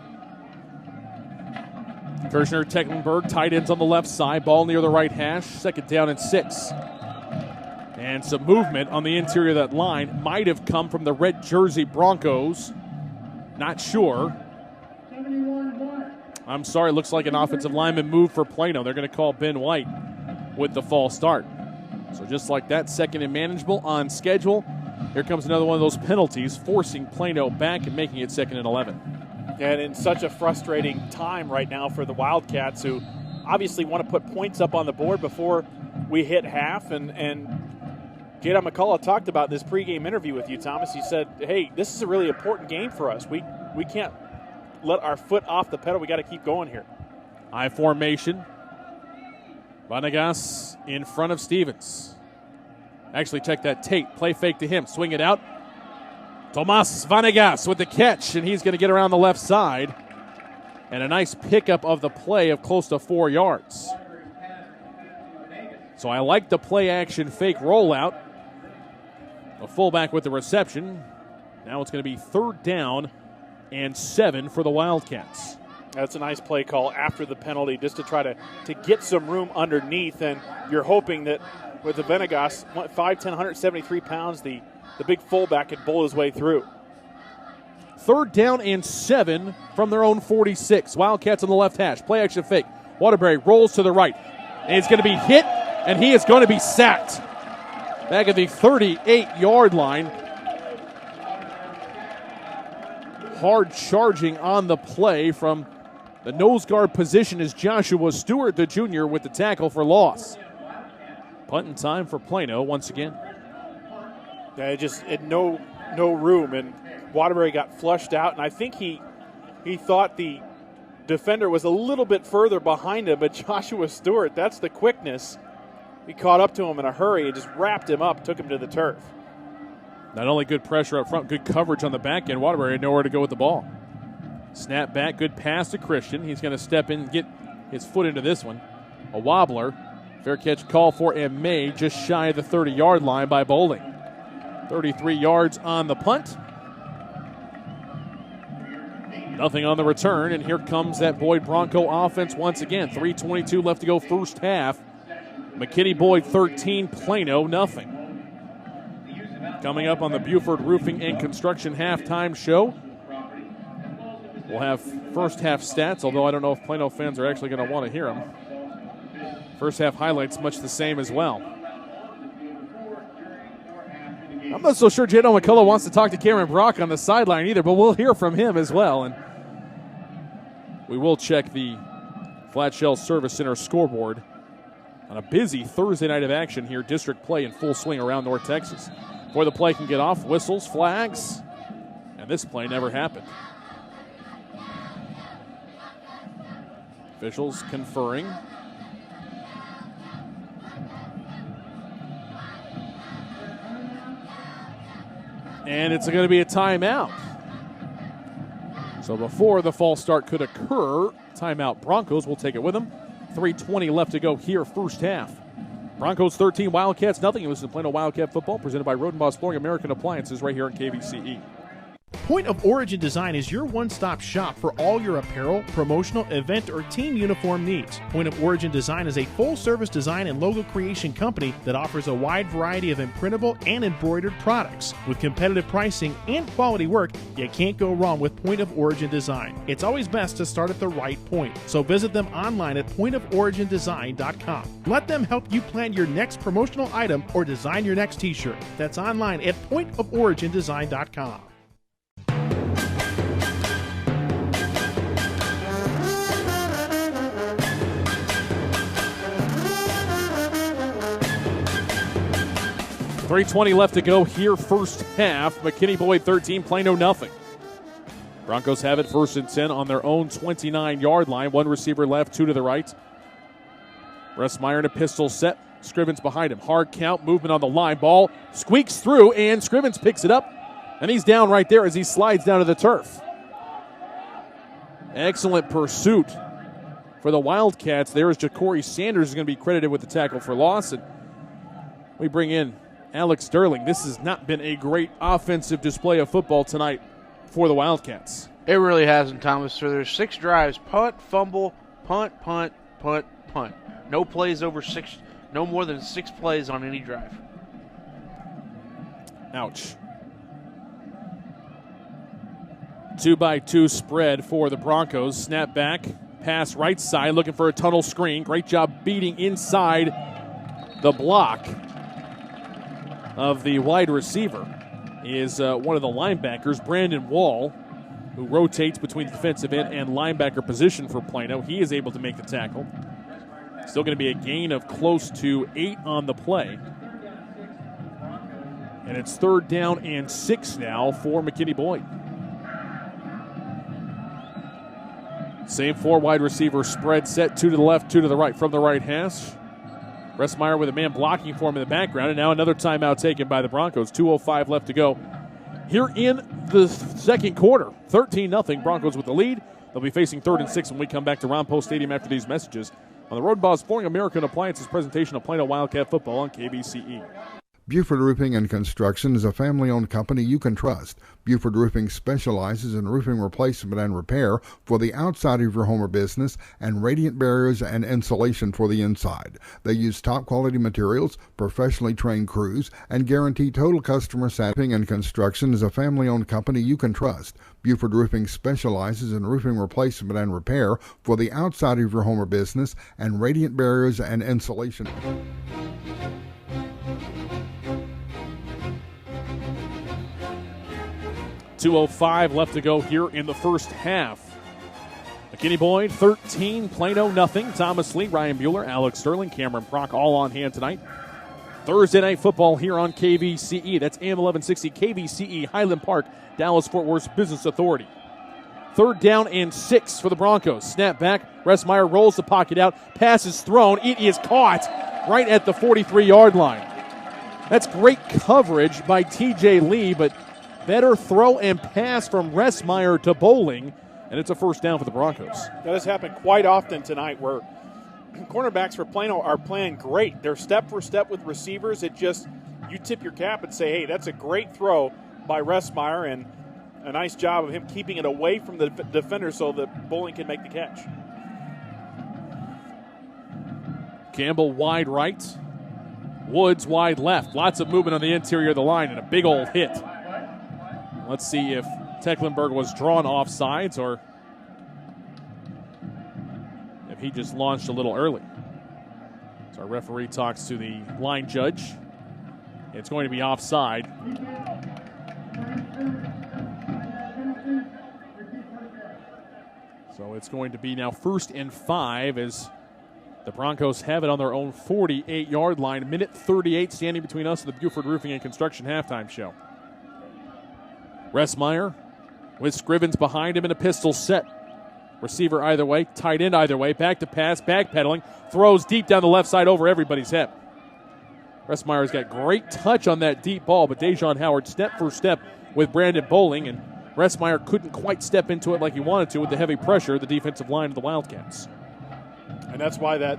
Kirshner, Tecklenburg, tight ends on the left side, ball near the right hash, 2nd down and 6. And some movement on the interior of that line might have come from the red jersey Broncos. Not sure. I'm sorry, looks like an offensive lineman move for Plano. They're going to call Ben White with the false start. So just like that, 2nd and manageable on schedule. Here comes another one of those penalties, forcing Plano back and making it 2nd and 11. And in such a frustrating time right now for the Wildcats, who obviously want to put points up on the board before we hit half. And Jayon McCulla talked about this pregame interview with you, Thomas. He said, hey, this is a really important game for us. We can't let our foot off the pedal. We got to keep going here. I formation. Vanegas in front of Stevens. Actually, check that tape. Play fake to him. Swing it out. Tomas Vanegas with the catch, and he's going to get around the left side. And a nice pickup of the play of close to 4 yards. So I like the play action fake rollout. A fullback with the reception. Now it's going to be 3rd down and 7 for the Wildcats. That's a nice play call after the penalty, just to try to get some room underneath. And you're hoping that with the Venegas, 5'10", 173 pounds, the big fullback could bowl his way through. 3rd down and 7 from their own 46. Wildcats on the left hash. Play action fake. Waterbury rolls to the right. And he's going to be hit, and he is going to be sacked. Back at the 38-yard line. Hard charging on the play from the nose guard position is Joshua Stewart, the junior, with the tackle for loss. Punting time for Plano once again. Just no room, and Waterbury got flushed out, and I think he thought the defender was a little bit further behind him, but Joshua Stewart, that's the quickness. He caught up to him in a hurry and just wrapped him up, took him to the turf. Not only good pressure up front, good coverage on the back end. Waterbury had nowhere to go with the ball. Snap back, good pass to Christian. He's going to step in and get his foot into this one. A wobbler. Fair catch call for May, just shy of the 30-yard line by Bowling. 33 yards on the punt. Nothing on the return, and here comes that Boyd Bronco offense once again. 3:22 left to go first half. McKinney Boyd 13, Plano nothing. Coming up on the Buford Roofing and Construction halftime show, we'll have first half stats, although I don't know if Plano fans are actually going to want to hear them. First half highlights much the same as well. I'm not so sure Jayon McCulla wants to talk to Cameron Brock on the sideline either, but we'll hear from him as well. And we will check the Flat Shell Service Center scoreboard on a busy Thursday night of action here. District play in full swing around North Texas. Before the play can get off, whistles, flags, and this play never happened. Officials conferring. And it's going to be a timeout. So before the false start could occur, timeout Broncos will take it with them. 3:20 left to go here, first half. Broncos 13, Wildcats nothing. It was the Plano Wildcat football presented by Rodenboss Flooring American Appliances right here on KVCE. Point of Origin Design is your one-stop shop for all your apparel, promotional, event, or team uniform needs. Point of Origin Design is a full-service design and logo creation company that offers a wide variety of imprintable and embroidered products. With competitive pricing and quality work, you can't go wrong with Point of Origin Design. It's always best to start at the right point, so visit them online at pointoforigindesign.com. Let them help you plan your next promotional item or design your next t-shirt. That's online at pointoforigindesign.com. .320 left to go here, first half. McKinney Boyd 13, Plano nothing. Broncos have it 1st and 10 on their own 29-yard line. One receiver left, two to the right. Ressmeyer in a pistol set. Scrivens behind him. Hard count, movement on the line. Ball squeaks through, and Scrivens picks it up. And he's down right there as he slides down to the turf. Excellent pursuit for the Wildcats. There is Ja'Cory Sanders is going to be credited with the tackle for loss. And we bring in Alex Sterling. This has not been a great offensive display of football tonight for the Wildcats. It really hasn't, Thomas. So there's 6 drives: punt, fumble, punt, punt, punt, punt. No plays over 6, no more than 6 plays on any drive. Ouch. 2-by-2 spread for the Broncos. Snap back, pass right side, looking for a tunnel screen. Great job beating inside the block of the wide receiver is one of the linebackers, Brandon Wall, who rotates between the defensive end and linebacker position for Plano. He is able to make the tackle. Still going to be a gain of close to 8 on the play. And it's 3rd down and 6 now for McKinney Boyd. Same 4 wide receiver spread set, 2 to the left, 2 to the right from the right hash. Ressmeyer with a man blocking for him in the background, and now another timeout taken by the Broncos. 2:05 left to go here in the second quarter. 13-0, Broncos with the lead. They'll be facing 3rd and 6 when we come back to Ron Post Stadium after these messages on the Road Boss Flooring American Appliances presentation of Plano Wildcat football on KBCE. Buford Roofing and Construction is a family-owned company you can trust. Buford Roofing specializes in roofing replacement and repair for the outside of your home or business and radiant barriers and insulation for the inside. They use top-quality materials, professionally trained crews, and guarantee total customer satisfaction. Roofing and Construction is a family-owned company you can trust. Buford Roofing specializes in roofing replacement and repair for the outside of your home or business and radiant barriers and insulation. .205 left to go here in the first half. McKinney Boyd, 13, Plano, nothing. Thomas Lee, Ryan Bueller, Alex Sterling, Cameron Prock, all on hand tonight. Thursday Night Football here on KVCE. That's AM 1160, KVCE, Highland Park, Dallas-Fort Worth Business Authority. 3rd down and 6 for the Broncos. Snap back, Ressmeyer rolls the pocket out, pass is thrown, it is caught right at the 43-yard line. That's great coverage by TJ Lee, but better throw and pass from Ressmeyer to Bowling, and it's a first down for the Broncos. That has happened quite often tonight where cornerbacks for Plano are playing great. They're step for step with receivers. It just, you tip your cap and say, hey, that's a great throw by Ressmeyer, and a nice job of him keeping it away from the defender so that Bowling can make the catch. Campbell wide right. Woods wide left. Lots of movement on the interior of the line and a big old hit. Let's see if Tecklenburg was drawn off sides or if he just launched a little early. So our referee talks to the line judge. It's going to be offside. So it's going to be now 1st and 5 as the Broncos have it on their own 48-yard line. Minute 38 standing between us and the Buford Roofing and Construction halftime show. Ressmeyer with Scrivens behind him in a pistol set. Receiver either way, tight end either way, back to pass, backpedaling, throws deep down the left side over everybody's head. Ressmeyer's got great touch on that deep ball, but Dejon Howard step for step with Brandon Bowling, and Ressmeyer couldn't quite step into it like he wanted to with the heavy pressure of the defensive line of the Wildcats. And that's why the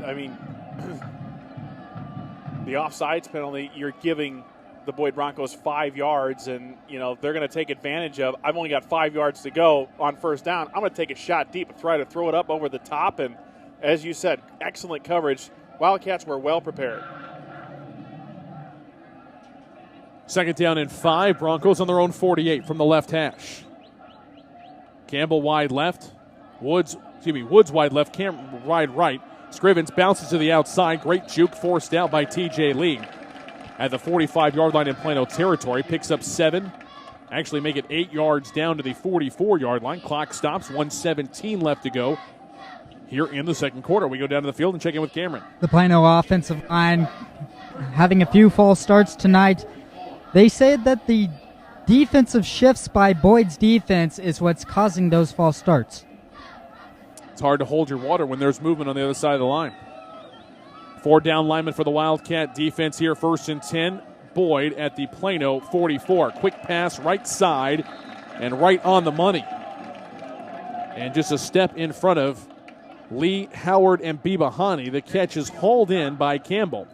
offsides penalty, you're giving the Boyd Broncos 5 yards, and they're going to take advantage of. I've only got 5 yards to go on first down. I'm going to take a shot deep and try to throw it up over the top. And as you said, excellent coverage. Wildcats were well prepared. 2nd down and 5. Broncos on their own 48 from the left hash. Campbell wide left. Woods wide left. Cameron wide right. Scrivens bounces to the outside. Great juke forced out by TJ Lee. At the 45-yard line in Plano territory. Picks up 7. Actually make it 8 yards down to the 44-yard line. Clock stops. 1:17 left to go here in the second quarter. We go down to the field and check in with Cameron. The Plano offensive line having a few false starts tonight. They said that the defensive shifts by Boyd's defense is what's causing those false starts. It's hard to hold your water when there's movement on the other side of the line. 4 down linemen for the Wildcat defense here, 1st and 10. Boyd at the Plano 44. Quick pass right side and right on the money. And just a step in front of Lee, Howard, and Bibahani. The catch is hauled in by Campbell.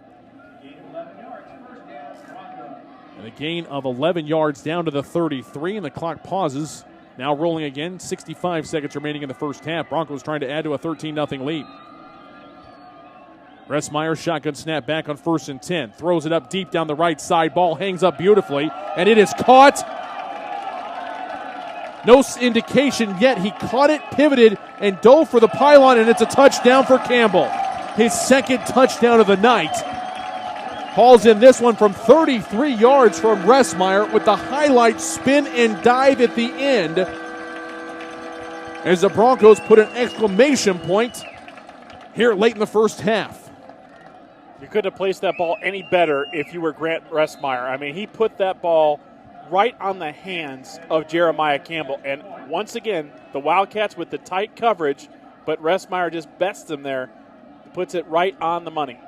And a gain of 11 yards down to the 33, and the clock pauses. Now rolling again, 65 seconds remaining in the first half. Broncos trying to add to a 13-0 lead. Ressmeyer, shotgun snap back on 1st and 10. Throws it up deep down the right side. Ball hangs up beautifully, and it is caught. No indication yet. He caught it, pivoted, and dove for the pylon, and it's a touchdown for Campbell. His 2nd touchdown of the night. Hauls in this one from 33 yards from Ressmeyer with the highlight spin and dive at the end as the Broncos put an exclamation point here late in the first half. You couldn't have placed that ball any better if you were Grant Ressmeyer. I mean, he put that ball right on the hands of Jeremiah Campbell. And once again, the Wildcats with the tight coverage, but Ressmeyer just bets them there, puts it right on the money.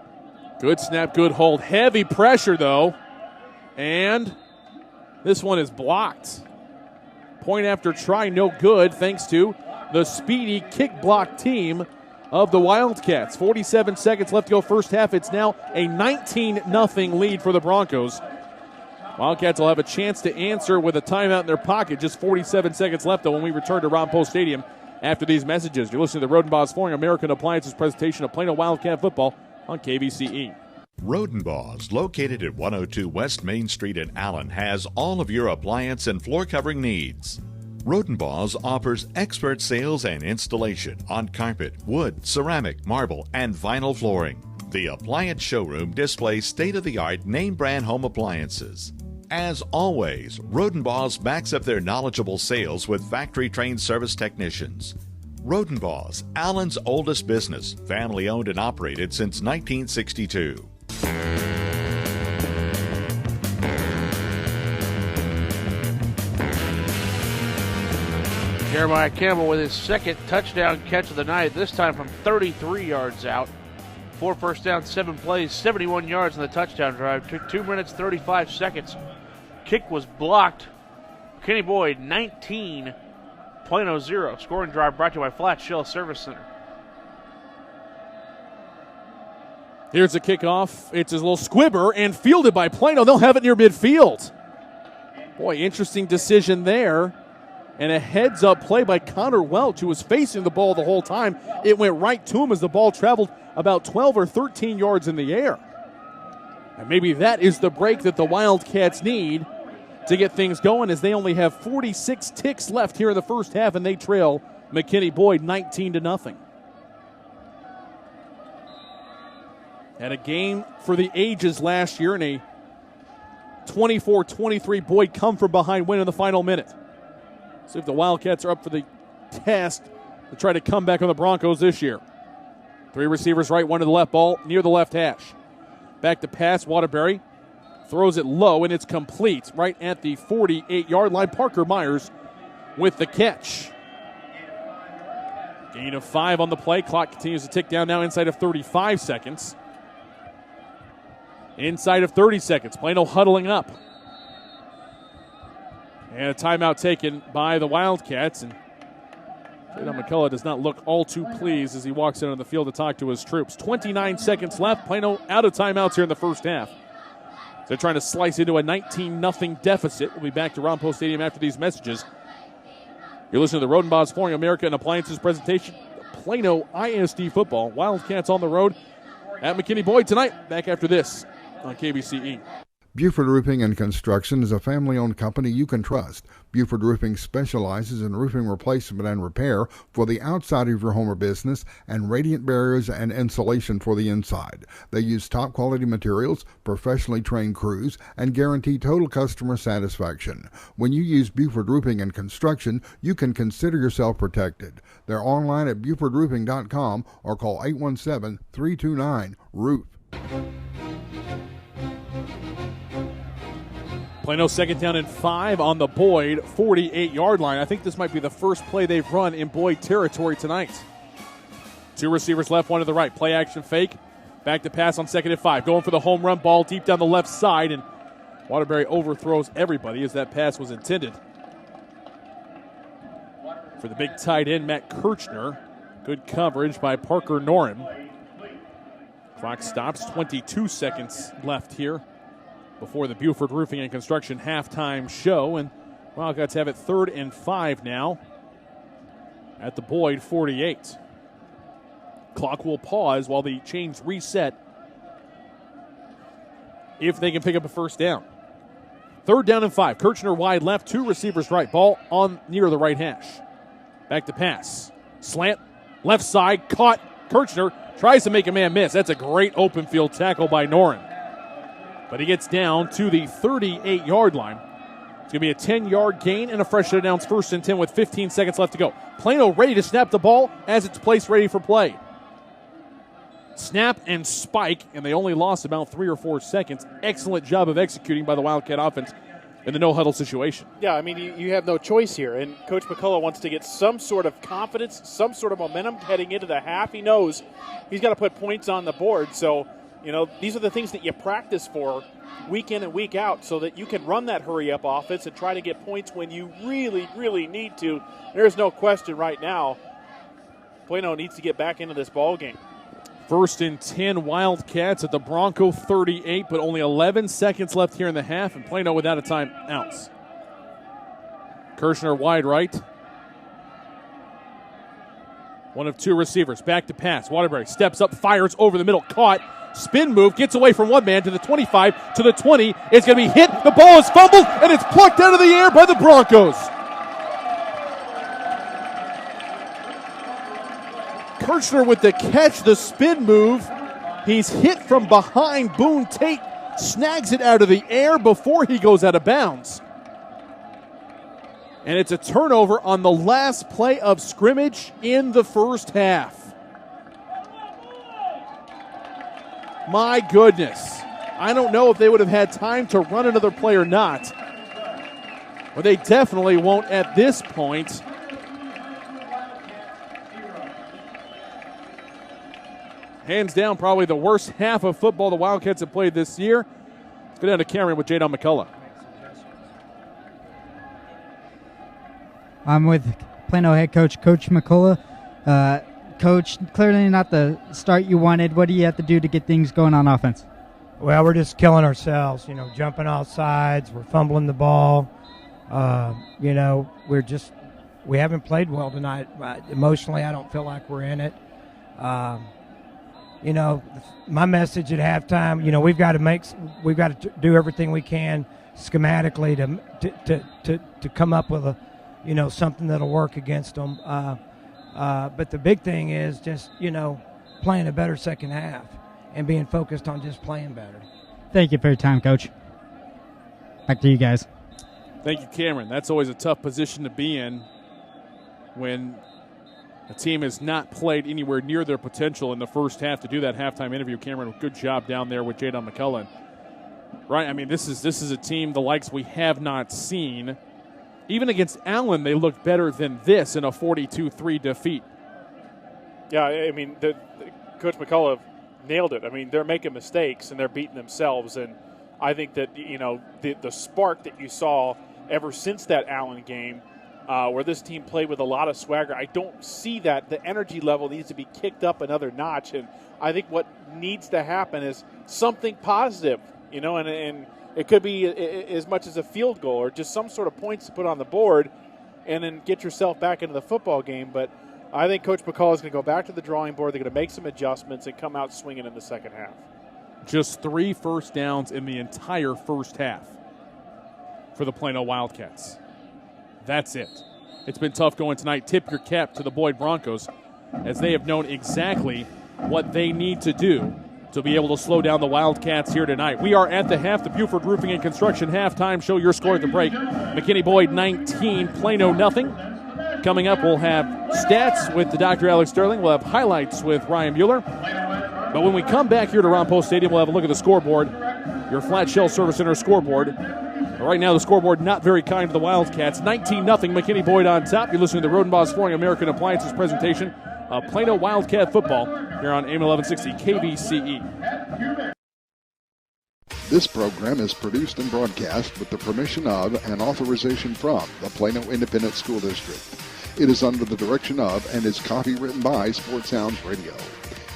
Good snap, good hold. Heavy pressure, though. And this one is blocked. Point after try, no good, thanks to the speedy kick block team of the Wildcats. 47 seconds left to go first half. It's now a 19-0 lead for the Broncos. Wildcats will have a chance to answer with a timeout in their pocket. Just 47 seconds left, though, when we return to Ron Post Stadium after these messages. You're listening to the Rodenbaugh's Flooring American Appliances presentation of Plano Wildcat football on KVCE. Rodenbaugh's, located at 102 West Main Street in Allen, has all of your appliance and floor covering needs. Rodenbaugh's offers expert sales and installation on carpet, wood, ceramic, marble, and vinyl flooring. The appliance showroom displays state-of-the-art name-brand home appliances. As always, Rodenbaugh's backs up their knowledgeable sales with factory-trained service technicians. Rodenbaugh's, Allen's oldest business, family-owned and operated since 1962. Jeremiah Campbell with his 2nd touchdown catch of the night, this time from 33 yards out. 4 first downs, 7 plays, 71 yards in the touchdown drive. Took 2 minutes, 35 seconds. Kick was blocked. McKinney Boyd, 19, Plano 0. Scoring drive brought to you by Flat Shell Service Center. Here's the kickoff. It's a little squibber and fielded by Plano. They'll have it near midfield. Boy, interesting decision there. And a heads-up play by Connor Welch, who was facing the ball the whole time. It went right to him as the ball traveled about 12 or 13 yards in the air. And maybe that is the break that the Wildcats need to get things going, as they only have 46 ticks left here in the first half, and they trail McKinney Boyd 19-0. Had a game for the ages last year in a 24-23 Boyd come-from-behind win in the final minute. See if the Wildcats are up for the task to try to come back on the Broncos this year. 3 receivers right, 1 to the left, ball near the left hash. Back to pass, Waterbury throws it low, and it's complete right at the 48-yard line. Parker Myers with the catch. Gain of 5 on the play. Clock continues to tick down now inside of 35 seconds. Inside of 30 seconds. Plano huddling up. And a timeout taken by the Wildcats. And Jayon McCulla does not look all too pleased as he walks in on the field to talk to his troops. 29 seconds left. Plano out of timeouts here in the first half. They're trying to slice into a 19-0 deficit. We'll be back to Ron Post Stadium after these messages. You're listening to the Rodenbos Flooring America and Appliances presentation. Plano ISD football. Wildcats on the road at McKinney Boyd tonight. Back after this on KVCE. Buford Roofing and Construction is a family-owned company you can trust. Buford Roofing specializes in roofing replacement and repair for the outside of your home or business and radiant barriers and insulation for the inside. They use top-quality materials, professionally trained crews, and guarantee total customer satisfaction. When you use Buford Roofing and Construction, you can consider yourself protected. They're online at BufordRoofing.com or call 817-329-ROOF. Plano 2nd down and 5 on the Boyd 48-yard line. I think this might be the first play they've run in Boyd territory tonight. 2 receivers left, 1 to the right. Play action fake. Back to pass on 2nd and 5. Going for the home run ball deep down the left side, and Waterbury overthrows everybody as that pass was intended. For the big tight end, Matt Kirchner. Good coverage by Parker Noren. Clock stops. 22 seconds left here before the Buford Roofing and Construction halftime show. And Wildcats have it 3rd and 5 now at the Boyd 48. Clock will pause while the chains reset if they can pick up a first down. 3rd down and 5. Kirchner wide left, 2 receivers right. Ball on near the right hash. Back to pass. Slant, left side, caught. Kirchner tries to make a man miss. That's a great open field tackle by Noren. But he gets down to the 38-yard line. It's going to be a 10-yard gain and a fresh set downs 1st and 10 with 15 seconds left to go. Plano ready to snap the ball as it's placed ready for play. Snap and spike, and they only lost about 3 or 4 seconds. Excellent job of executing by the Wildcat offense in the no-huddle situation. Yeah, I mean, you have no choice here, and Coach McCulla wants to get some sort of confidence, some sort of momentum heading into the half. He knows he's got to put points on the board, so these are the things that you practice for week in and week out so that you can run that hurry-up offense and try to get points when you really, really need to. There's no question right now Plano needs to get back into this ball game. 1st and 10 Wildcats at the Bronco 38, but only 11 seconds left here in the half, and Plano without a timeout. Kirchner wide right. 1 of 2 receivers. Back to pass. Waterbury steps up, fires over the middle, caught. Spin move, gets away from one man to the 25, to the 20. It's going to be hit. The ball is fumbled, and it's plucked out of the air by the Broncos. Kirchner with the catch, the spin move. He's hit from behind. Boone Tate snags it out of the air before he goes out of bounds. And it's a turnover on the last play of scrimmage in the first half. My goodness. I don't know if they would have had time to run another play or not. But they definitely won't at this point. Hands down, probably the worst half of football the Wildcats have played this year. Let's go down to Cameron with Jayon McCulla. I'm with Plano head coach, Coach McCulla. Coach, clearly not the start you wanted. What do you have to do to get things going on offense? Well, we're just killing ourselves, jumping off sides. We're fumbling the ball. We haven't played well tonight. Emotionally, I don't feel like we're in it. My message at halftime, we've got to do everything we can schematically to come up with something that'll work against them. But the big thing is just, playing a better second half and being focused on just playing better. Thank you for your time, Coach. Back to you guys. Thank you, Cameron. That's always a tough position to be in when a team has not played anywhere near their potential in the first half. To do that halftime interview, Cameron, good job down there with Jayon McCulla. Right, I mean, this is a team the likes we have not seen. Even against Allen, they looked better than this in a 42-3 defeat. Yeah, I mean, Coach McCulla nailed it. I mean, they're making mistakes and they're beating themselves. And I think that, the spark that you saw ever since that Allen game, where this team played with a lot of swagger, I don't see that. The energy level needs to be kicked up another notch. And I think what needs to happen is something positive, and It could be as much as a field goal or just some sort of points to put on the board and then get yourself back into the football game. But I think Coach McCulla is going to go back to the drawing board. They're going to make some adjustments and come out swinging in the second half. Just 3 first downs in the entire first half for the Plano Wildcats. That's it. It's been tough going tonight. Tip your cap to the Boyd Broncos, as they have known exactly what they need to do to be able to slow down the Wildcats here tonight. We are at the half, the Buford Roofing and Construction halftime show. Your score at the break: McKinney Boyd 19, Plano nothing. Coming up, we'll have stats with the Dr. Alex Sterling. We'll have highlights with Ryan Mueller. But when we come back here to Ron Post Stadium, we'll have a look at the scoreboard, your Flat Shell Service Center scoreboard. Right now, the scoreboard not very kind to the Wildcats. 19-0, McKinney Boyd on top. You're listening to the Rodenbos Flooring American Appliances presentation of Plano Wildcat football here on AM 1160 KVCE. This program is produced and broadcast with the permission of and authorization from the Plano Independent School District. It is under the direction of and is copywritten by Sports Sounds Radio.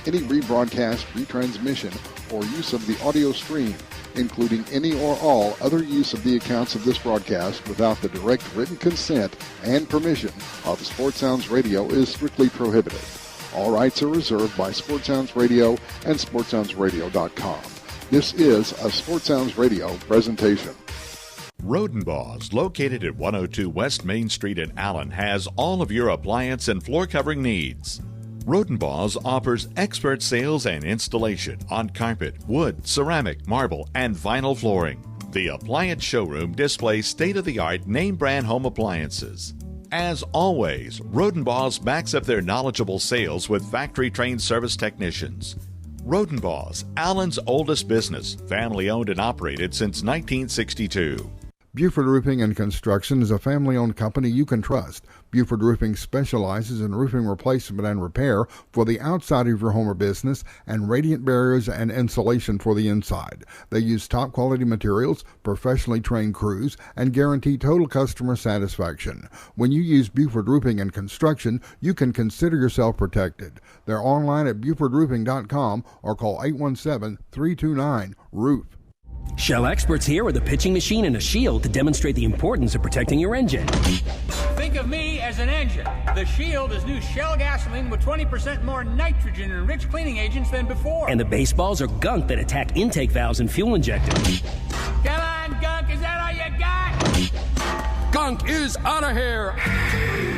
Any rebroadcast, retransmission, or use of the audio stream, including any or all other use of the accounts of this broadcast without the direct written consent and permission of Sports Sounds Radio is strictly prohibited. All rights are reserved by Sports Sounds Radio and SportsSoundsRadio.com. This is a Sports Sounds Radio presentation. Rodenbos, located at 102 West Main Street in Allen, has all of your appliance and floor covering needs. Rodenbos offers expert sales and installation on carpet, wood, ceramic, marble, and vinyl flooring. The appliance showroom displays state-of-the-art name-brand home appliances. As always, Rodenbos backs up their knowledgeable sales with factory-trained service technicians. Rodenbos, Allen's oldest business, family-owned and operated since 1962. Buford Roofing and Construction is a family-owned company you can trust. Buford Roofing specializes in roofing replacement and repair for the outside of your home or business and radiant barriers and insulation for the inside. They use top-quality materials, professionally trained crews, and guarantee total customer satisfaction. When you use Buford Roofing and Construction, you can consider yourself protected. They're online at BufordRoofing.com or call 817-329-ROOF. Shell experts here with a pitching machine and a shield to demonstrate the importance of protecting your engine. Think of me as an engine. The Shield is new Shell gasoline with 20% more nitrogen and rich cleaning agents than before. And the baseballs are gunk that attack intake valves and fuel injectors. Come on, gunk, is that all you got? Gunk is out of here.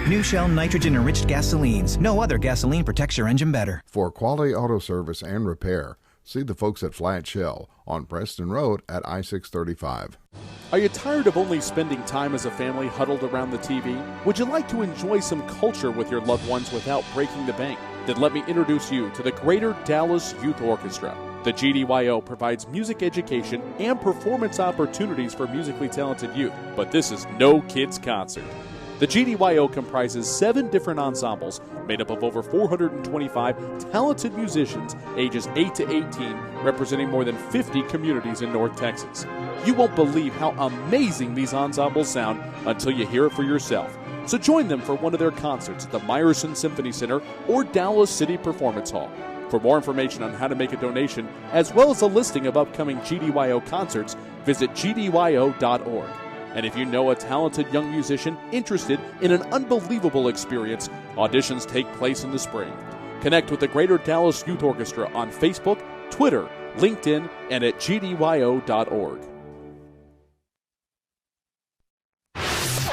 New Shell nitrogen-enriched gasolines. No other gasoline protects your engine better. For quality auto service and repair, see the folks at Flat Shell on Preston Road at I-635. Are you tired of only spending time as a family huddled around the TV? Would you like to enjoy some culture with your loved ones without breaking the bank? Then let me introduce you to the Greater Dallas Youth Orchestra. The GDYO provides music education and performance opportunities for musically talented youth, but this is no kids' concert. The GDYO comprises 7 different ensembles made up of over 425 talented musicians ages 8 to 18, representing more than 50 communities in North Texas. You won't believe how amazing these ensembles sound until you hear it for yourself. So join them for one of their concerts at the Meyerson Symphony Center or Dallas City Performance Hall. For more information on how to make a donation, as well as a listing of upcoming GDYO concerts, visit gdyo.org. And if you know a talented young musician interested in an unbelievable experience, auditions take place in the spring. Connect with the Greater Dallas Youth Orchestra on Facebook, Twitter, LinkedIn, and at gdyo.org.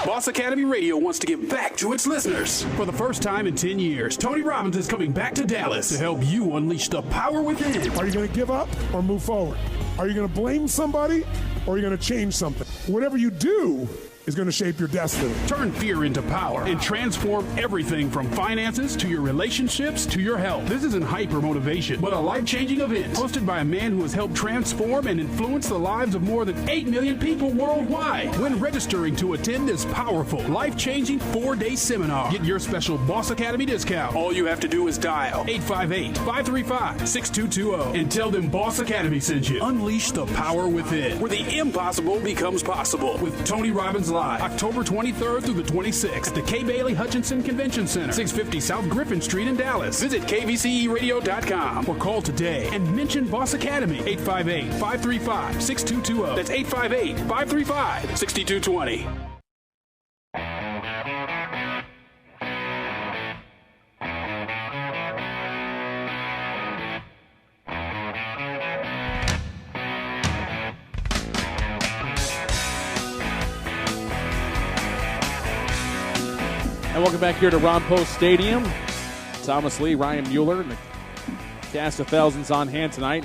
Boss Academy Radio wants to give back to its listeners. For the first time in 10 years, Tony Robbins is coming back to Dallas to help you unleash the power within. Are you going to give up or move forward? Are you going to blame somebody or are you going to change something? Whatever you do is going to shape your destiny. Turn fear into power and transform everything from finances to your relationships to your health. This isn't hyper motivation, but a life-changing event hosted by a man who has helped transform and influence the lives of more than 8 million people worldwide. When registering to attend this powerful, life-changing 4-day seminar, get your special Boss Academy discount. All you have to do is dial 858-535-6220 and tell them Boss Academy sent you. Unleash the power within, where the impossible becomes possible with Tony Robbins live October 23rd through the 26th. The Kay Bailey Hutchinson Convention Center, 650 South Griffin Street in Dallas. Visit kvceradio.com or call today and mention Boss Academy, 858-535-6220. That's 858-535-6220. And welcome back here to Ron Post Stadium. Thomas Lee, Ryan Mueller, and the cast of thousands on hand tonight.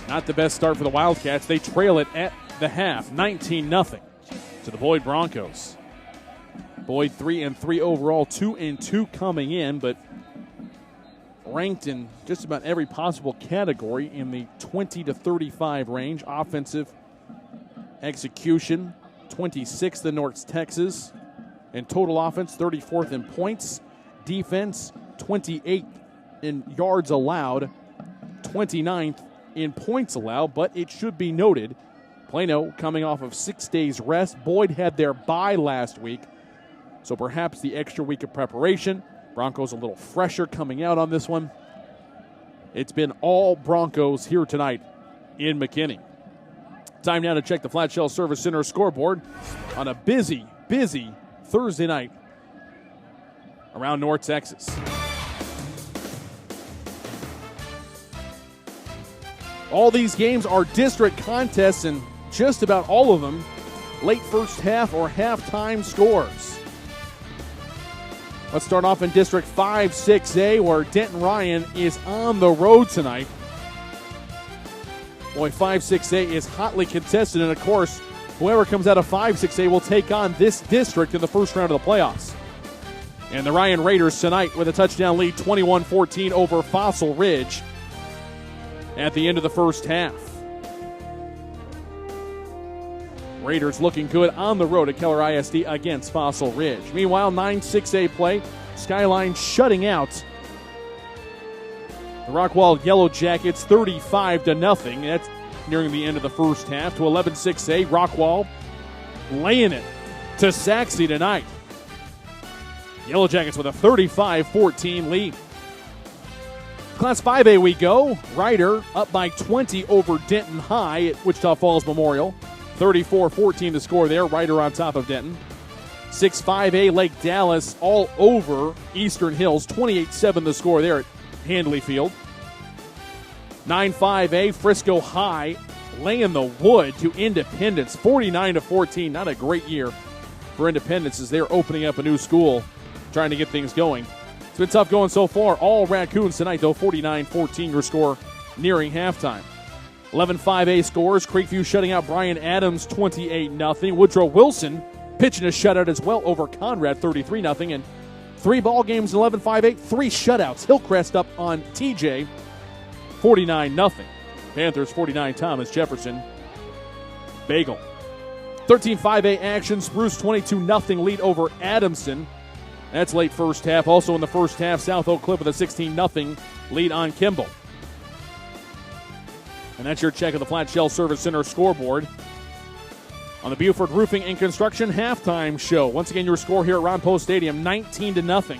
Not the best start for the Wildcats. They trail it at the half, 19-0 to the Boyd Broncos. Boyd 3-3 overall, 2-2 coming in, but ranked in just about every possible category in the 20 to 35 range. Offensive execution, 26th in North Texas. In total offense, 34th in points. Defense, 28th in yards allowed, 29th in points allowed. But it should be noted, Plano coming off of 6 days rest. Boyd had their bye last week, so perhaps the extra week of preparation. Broncos a little fresher coming out on this one. It's been all Broncos here tonight in McKinney. Time now to check the Flat Shell Service Center scoreboard on a busy Thursday night around North Texas. All these games are district contests, and just about all of them late first half or halftime scores. Let's start off in District 5-6A, where Denton Ryan is on the road tonight. Boy, 5-6A is hotly contested, and of course, whoever comes out of 5-6A will take on this district in the first round of the playoffs. And the Ryan Raiders tonight with a touchdown lead, 21-14 over Fossil Ridge at the end of the first half. Raiders looking good on the road at Keller ISD against Fossil Ridge. Meanwhile, 9-6A play, Skyline shutting out the Rockwall Yellow Jackets 35-0. That's nearing the end of the first half. To 11-6A, Rockwall laying it to Saxe tonight. Yellow Jackets with a 35-14 lead. Class 5A we go. Ryder up by 20 over Denton High at Wichita Falls Memorial. 34-14 the score there. Ryder on top of Denton. 6-5A Lake Dallas all over Eastern Hills. 28-7 the score there at Handley Field. 9-5A Frisco High laying the wood to Independence. 49-14. Not a great year for Independence as they're opening up a new school, trying to get things going. It's been tough going so far. All Raccoons tonight, though. 49-14 your score nearing halftime. 11-5A scores. Creekview shutting out Bryan Adams 28-0. Woodrow Wilson pitching a shutout as well over Conrad 33-0. And 3 ball games in 11-5A, 3 shutouts. Hillcrest up on TJ 49-0. Panthers 49, Thomas Jefferson. Bagel. 13-5A action. Spruce 22-0 lead over Adamson. That's late first half. Also in the first half, South Oak Cliff with a 16-0 lead on Kimball. And that's your check of the Flat Shell Service Center scoreboard. On the Buford Roofing and Construction halftime show. Once again, your score here at Ron Post Stadium, 19-0.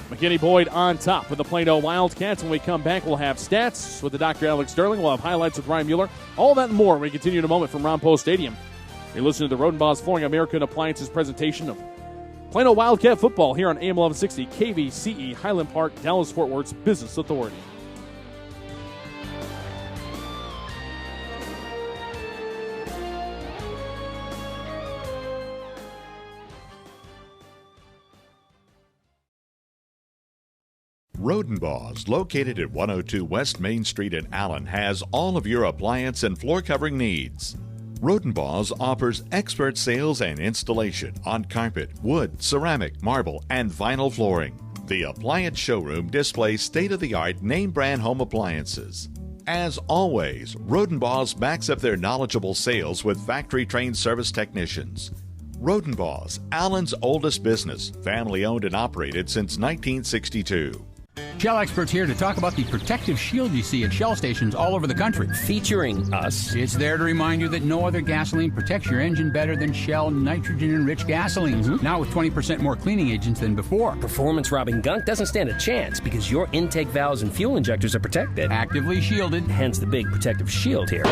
McKinney Boyd on top with the Plano Wildcats. When we come back, we'll have stats with the Dr. Alex Sterling. We'll have highlights with Ryan Mueller. All that and more when we continue in a moment from Ron Post Stadium. You're listening to the Rodenbaugh's Flooring American Appliances presentation of Plano Wildcat football here on AM 1160 KVCE, Highland Park, Dallas-Fort Worth's Business Authority. Rodenbaugh's, located at 102 West Main Street in Allen, has all of your appliance and floor covering needs. Rodenbaugh's offers expert sales and installation on carpet, wood, ceramic, marble, and vinyl flooring. The appliance showroom displays state-of-the-art name-brand home appliances. As always, Rodenbaugh's backs up their knowledgeable sales with factory-trained service technicians. Rodenbaugh's, Allen's oldest business, family-owned and operated since 1962. Shell experts here to talk about the protective shield you see at Shell stations all over the country. Featuring us. It's there to remind you that no other gasoline protects your engine better than Shell nitrogen-enriched gasolines. Now with 20% more cleaning agents than before. Performance-robbing gunk doesn't stand a chance because your intake valves and fuel injectors are protected. Actively shielded. Hence the big protective shield here.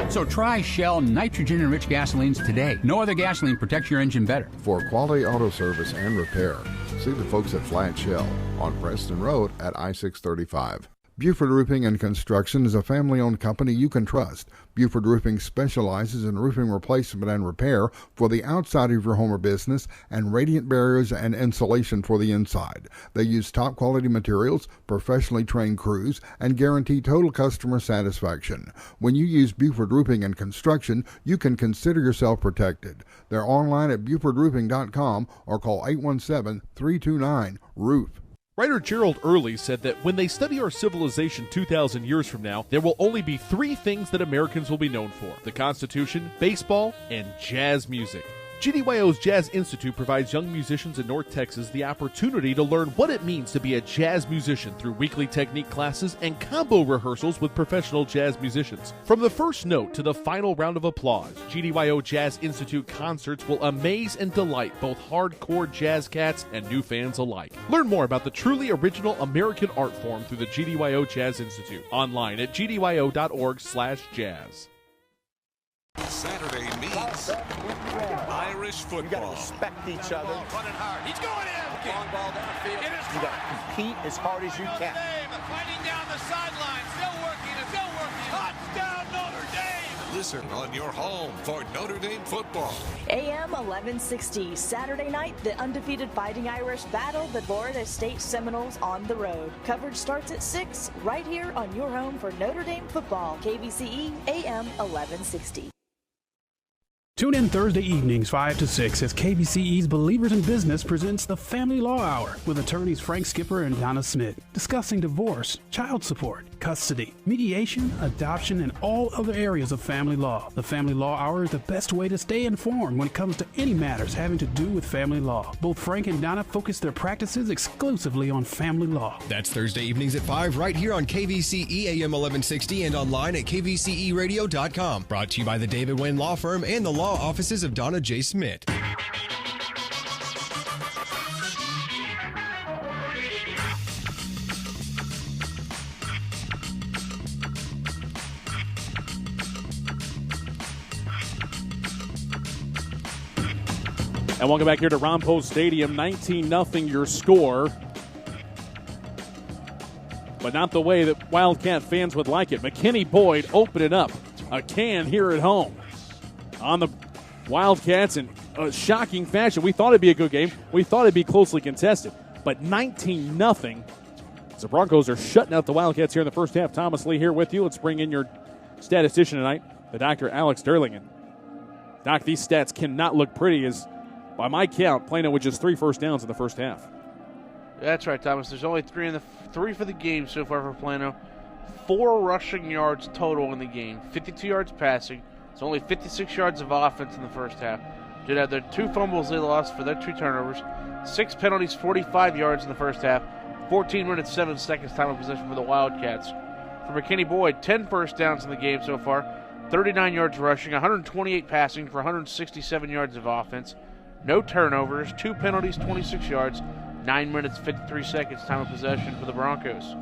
So try Shell nitrogen-enriched gasolines today. No other gasoline protects your engine better. For quality auto service and repair, see the folks at Flat Shell on Preston Road at I-635. Buford Roofing and Construction is a family-owned company you can trust. Buford Roofing specializes in roofing replacement and repair for the outside of your home or business and radiant barriers and insulation for the inside. They use top-quality materials, professionally trained crews, and guarantee total customer satisfaction. When you use Buford Roofing and Construction, you can consider yourself protected. They're online at BufordRoofing.com or call 817-329-ROOF. Writer Gerald Early said that when they study our civilization 2,000 years from now, there will only be three things that Americans will be known for: the Constitution, baseball, and jazz music. GDYO's Jazz Institute provides young musicians in North Texas the opportunity to learn what it means to be a jazz musician through weekly technique classes and combo rehearsals with professional jazz musicians. From the first note to the final round of applause, GDYO Jazz Institute concerts will amaze and delight both hardcore jazz cats and new fans alike. Learn more about the truly original American art form through the GDYO Jazz Institute online at gdyo.org/jazz. Saturday meets Irish football. You got to respect each other. Running hard. He's going in. Long ball downfield. You got to compete as hard as you can. Fighting down the sideline. Still working. Touchdown Notre Dame. Listen on your home for Notre Dame football. AM 1160, Saturday night, the undefeated Fighting Irish battle the Florida State Seminoles on the road. Coverage starts at 6, right here on your home for Notre Dame football. KVCE AM 1160. Tune in Thursday evenings 5 to 6 as KBCE's Believers in Business presents the Family Law Hour with attorneys Frank Skipper and Donna Smith, discussing divorce, child support, custody, mediation, adoption, and all other areas of family law. The Family Law Hour is the best way to stay informed when it comes to any matters having to do with family law. Both Frank and Donna focus their practices exclusively on family law. That's Thursday evenings at 5 right here on KVCE AM 1160 and online at kvceradio.com. Brought to you by the David Wynn Law Firm and the law offices of Donna J. Smith. And welcome back here to Ron Post Stadium. 19-0 your score. But not the way that Wildcat fans would like it. McKinney Boyd opening up a can here at home on the Wildcats in a shocking fashion. We thought it'd be a good game. We thought it'd be closely contested. But 19-0. The Broncos are shutting out the Wildcats here in the first half. Thomas Lee here with you. Let's bring in your statistician tonight, the Dr. Alex Derlingen. Doc, these stats cannot look pretty as, by my count, Plano with just 3 first downs in the first half. That's right, Thomas. There's only three for the game so far for Plano. 4 rushing yards total in the game. 52 yards passing. It's only 56 yards of offense in the first half. Did have their 2 fumbles they lost for their 2 turnovers. 6 penalties, 45 yards in the first half. 14 minutes, 7 seconds time of possession for the Wildcats. For McKinney Boyd, 10 first downs in the game so far. 39 yards rushing, 128 passing for 167 yards of offense. No turnovers, 2 penalties, 26 yards. 9 minutes, 53 seconds time of possession for the Broncos.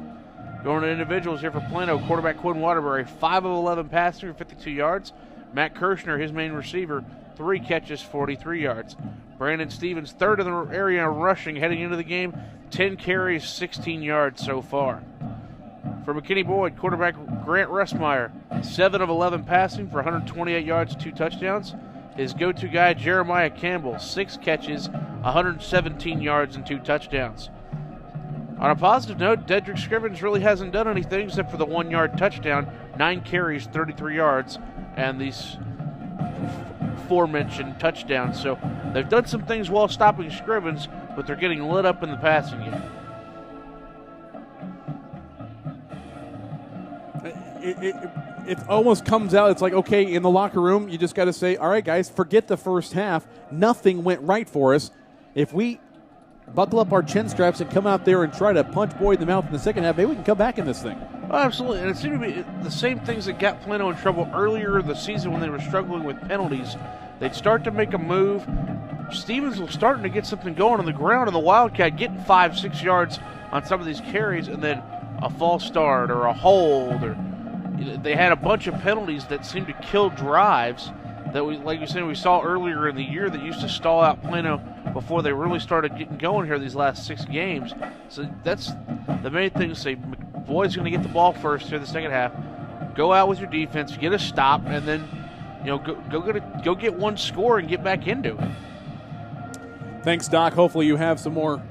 Going to individuals here for Plano, quarterback Quinn Waterbury, 5 of 11 passing for 52 yards. Matt Kirshner, his main receiver, 3 catches, 43 yards. Brandon Stevens, third in the area rushing heading into the game, 10 carries, 16 yards so far. For McKinney Boyd, quarterback Grant Restmeyer, 7 of 11 passing for 128 yards, 2 touchdowns. His go-to guy, Jeremiah Campbell, 6 catches, 117 yards, and 2 touchdowns. On a positive note, Dedrick Scrivens really hasn't done anything except for the 1-yard touchdown, 9 carries, 33 yards, and these aforementioned touchdowns. So they've done some things while stopping Scrivens, but they're getting lit up in the passing game. It almost comes out, it's like, okay, in the locker room, you just got to say, all right, guys, forget the first half. Nothing went right for us. If we buckle up our chin straps and come out there and try to punch Boyd in the mouth in the second half, maybe we can come back in this thing. Oh, absolutely, and it seemed to be the same things that got Plano in trouble earlier in the season when they were struggling with penalties. They'd start to make a move. Stevens was starting to get something going on the ground, and the Wildcat getting 5-6 yards on some of these carries, and then a false start or a hold, or they had a bunch of penalties that seemed to kill drives that we, like you said, we saw earlier in the year that used to stall out Plano before they really started getting going here these last 6 games. So that's the main thing to say. Boyd's going to get the ball first here the second half. Go out with your defense, get a stop, and then go get one score and get back into it. Thanks, Doc. Hopefully you have some more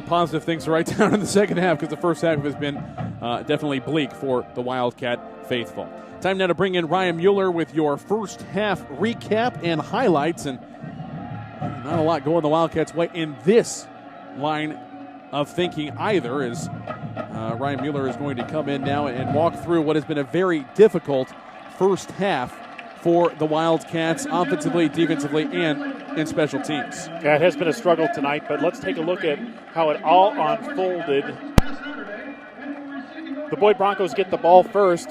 positive things to write down in the second half, because the first half has been definitely bleak for the Wildcat faithful. Time now to bring in Ryan Mueller with your first half recap and highlights, and not a lot going the Wildcats' way in this line of thinking either, as Ryan Mueller is going to come in now and walk through what has been a very difficult first half for the Wildcats, offensively, defensively, and in special teams. Yeah, it has been a struggle tonight, but let's take a look at how it all unfolded. The Boyd Broncos get the ball first,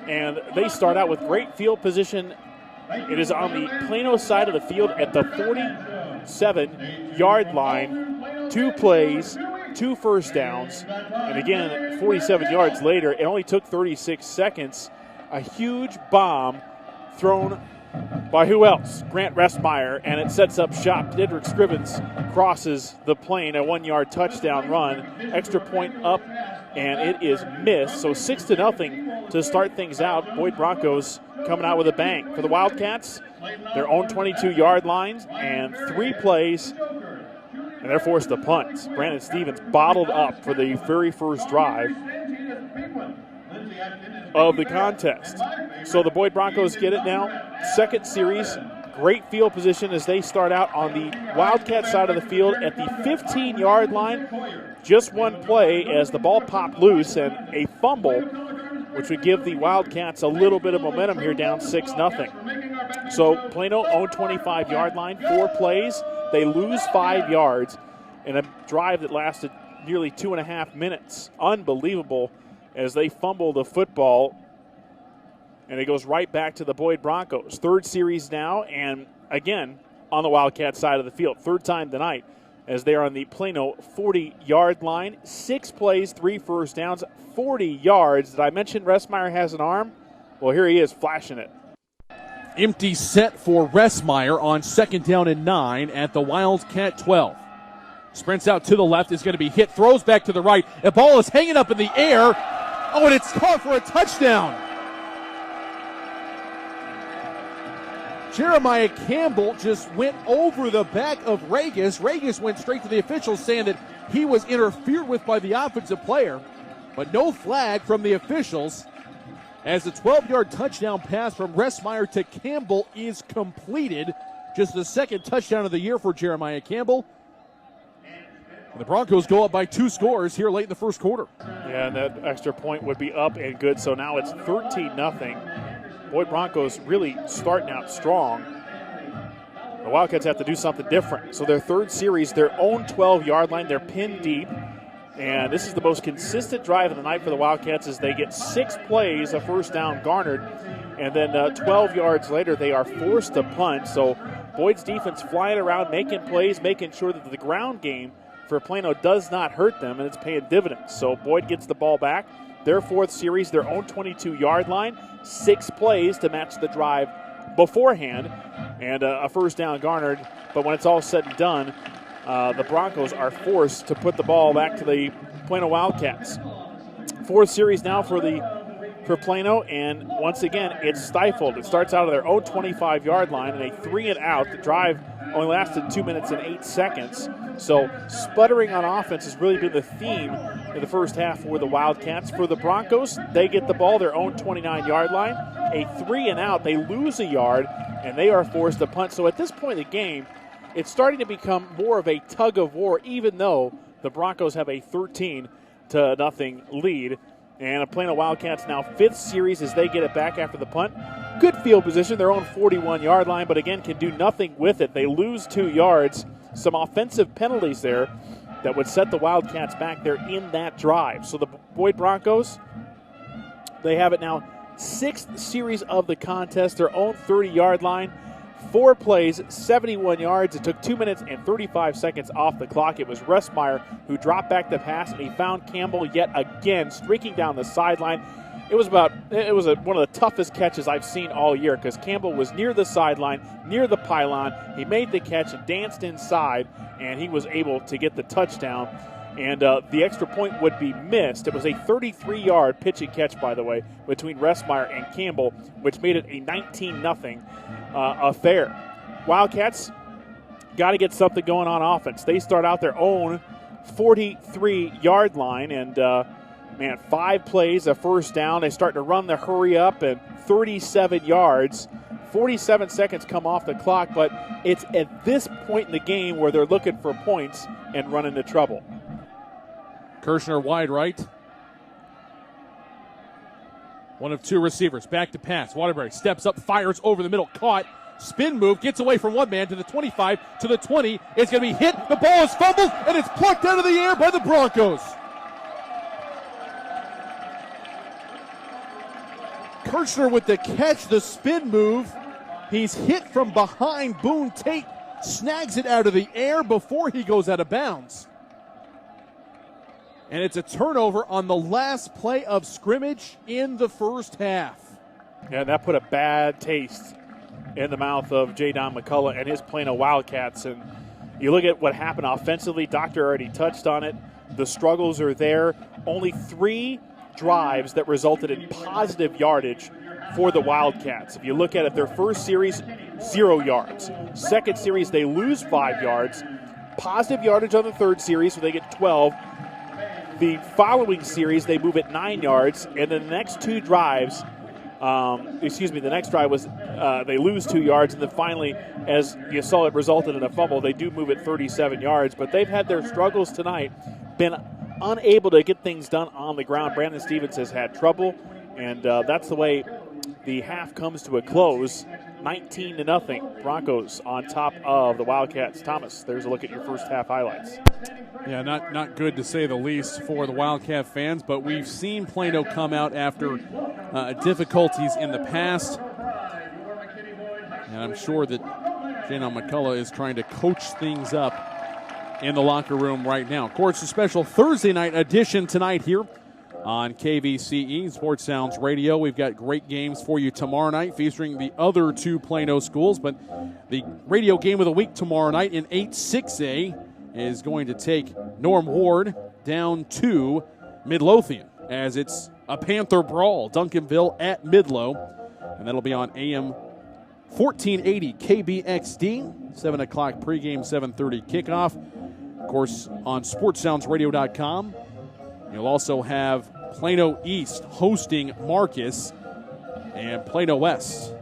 and they start out with great field position. It is on the Plano side of the field at the 47-yard line. 2 plays, 2 first downs, and again, 47 yards later, it only took 36 seconds. A huge bomb thrown by who else? Grant Restmeyer, and it sets up shop. Didrik Scrivens crosses the plane, a 1-yard touchdown run. Extra point up, and it is missed. So 6-0 to start things out. Boyd Broncos coming out with a bang. For the Wildcats, their own 22-yard lines and 3 plays, and they're forced to punt. Brandon Stevens bottled up for the very first drive of the contest. So the Boyd Broncos get it now. Second series, great field position as they start out on the Wildcat side of the field at the 15-yard line. Just one play as the ball popped loose and a fumble, which would give the Wildcats a little bit of momentum here, down 6-0. So Plano owned 25-yard line, 4 plays. They lose 5 yards in a drive that lasted nearly 2.5 minutes. Unbelievable as they fumble the football, and it goes right back to the Boyd Broncos. Third series now, and again on the Wildcat side of the field. Third time tonight as they are on the Plano 40-yard line. 6 plays, 3 first downs, 40 yards. Did I mention Restmeyer has an arm? Well, here he is flashing it. Empty set for Restmeyer on 2nd down and 9 at the Wildcat 12. Sprints out to the left, is going to be hit, throws back to the right. The ball is hanging up in the air. Oh, and it's caught for a touchdown. Jeremiah Campbell just went over the back of Regis. Regis went straight to the officials saying that he was interfered with by the offensive player, but no flag from the officials as the 12-yard touchdown pass from Restmeyer to Campbell is completed. Just the 2nd touchdown of the year for Jeremiah Campbell. And the Broncos go up by 2 scores here late in the first quarter. Yeah, and that extra point would be up and good, so now it's 13-0. Boyd Broncos really starting out strong. The Wildcats have to do something different. So their third series, their own 12-yard line, they're pinned deep. And this is the most consistent drive of the night for the Wildcats as they get 6 plays, a first down garnered. And then 12 yards later, they are forced to punt. So Boyd's defense flying around, making plays, making sure that the ground game for Plano does not hurt them, and it's paying dividends. So Boyd gets the ball back. Their 4th series, their own 22-yard line, 6 plays to match the drive beforehand, and a first down garnered. But when it's all said and done, the Broncos are forced to put the ball back to the Plano Wildcats. 4th series now for Plano, and once again, it's stifled. It starts out of their own 25-yard line, and a 3-and-out. The drive only lasted 2 minutes and 8 seconds. So sputtering on offense has really been the theme in the first half for the Wildcats. For the Broncos, they get the ball, their own 29-yard line. A 3-and-out. They lose a yard, and they are forced to punt. So at this point in the game, it's starting to become more of a tug of war, even though the Broncos have a 13-0 lead. And a Plano Wildcats now 5th series as they get it back after the punt. Good field position, their own 41-yard line, but again can do nothing with it. They lose 2 yards some offensive penalties there that would set the Wildcats back there in that drive. So the Boyd Broncos, they have it now, 6th series of the contest, their own 30-yard line. 4 plays, 71 yards. It took 2 minutes and 35 seconds off the clock. It was Ressmeyer who dropped back the pass, and he found Campbell yet again streaking down the sideline. It was one of the toughest catches I've seen all year because Campbell was near the sideline, near the pylon. He made the catch and danced inside, and he was able to get the touchdown. And the extra point would be missed. It was a 33-yard pitch and catch, by the way, between Ressmeyer and Campbell, which made it a 19-0 affair. Wildcats got to get something going on offense. They start out their own 43-yard line, and 5 plays, a first down. They start to run the hurry up, and 37 yards. 47 seconds come off the clock, but it's at this point in the game where they're looking for points and run into trouble. Kirshner wide right. One of 2 receivers. Back to pass. Waterbury steps up, fires over the middle. Caught. Spin move. Gets away from one man to the 25, to the 20. It's going to be hit. The ball is fumbled, and it's plucked out of the air by the Broncos. Kirshner with the catch, the spin move. He's hit from behind. Boone Tate snags it out of the air before he goes out of bounds. And it's a turnover on the last play of scrimmage in the first half. Yeah, that put a bad taste in the mouth of Jayon McCulla and his Plano Wildcats. And you look at what happened offensively. Doctor already touched on it. The struggles are there. Only 3 drives that resulted in positive yardage for the Wildcats. If you look at it, their first series, 0 yards. Second series, they lose 5 yards. Positive yardage on the third series, so they get 12. The following series, they move it 9 yards, and then the next 2 drives, the next drive was they lose 2 yards, and then finally, as you saw, it resulted in a fumble. They do move it 37 yards, but they've had their struggles tonight, been unable to get things done on the ground. Brandon Stevens has had trouble, and that's the way the half comes to a close. 19-0. Broncos on top of the Wildcats. Thomas, there's a look at your first half highlights. Yeah, not good to say the least for the Wildcat fans, but we've seen Plano come out after difficulties in the past. And I'm sure that Jayon McCulla is trying to coach things up in the locker room right now. Of course, a special Thursday night edition tonight here on KVCE Sports Sounds Radio. We've got great games for you tomorrow night featuring the other 2 Plano schools, but the radio game of the week tomorrow night in 8-6A is going to take Norm Ward down to Midlothian as it's a Panther brawl. Duncanville at Midlow, and that'll be on AM 1480 KBXD, 7 o'clock pregame, 7:30 kickoff. Of course, on SportsSoundsRadio.com, you'll also have Plano East hosting Marcus and Plano West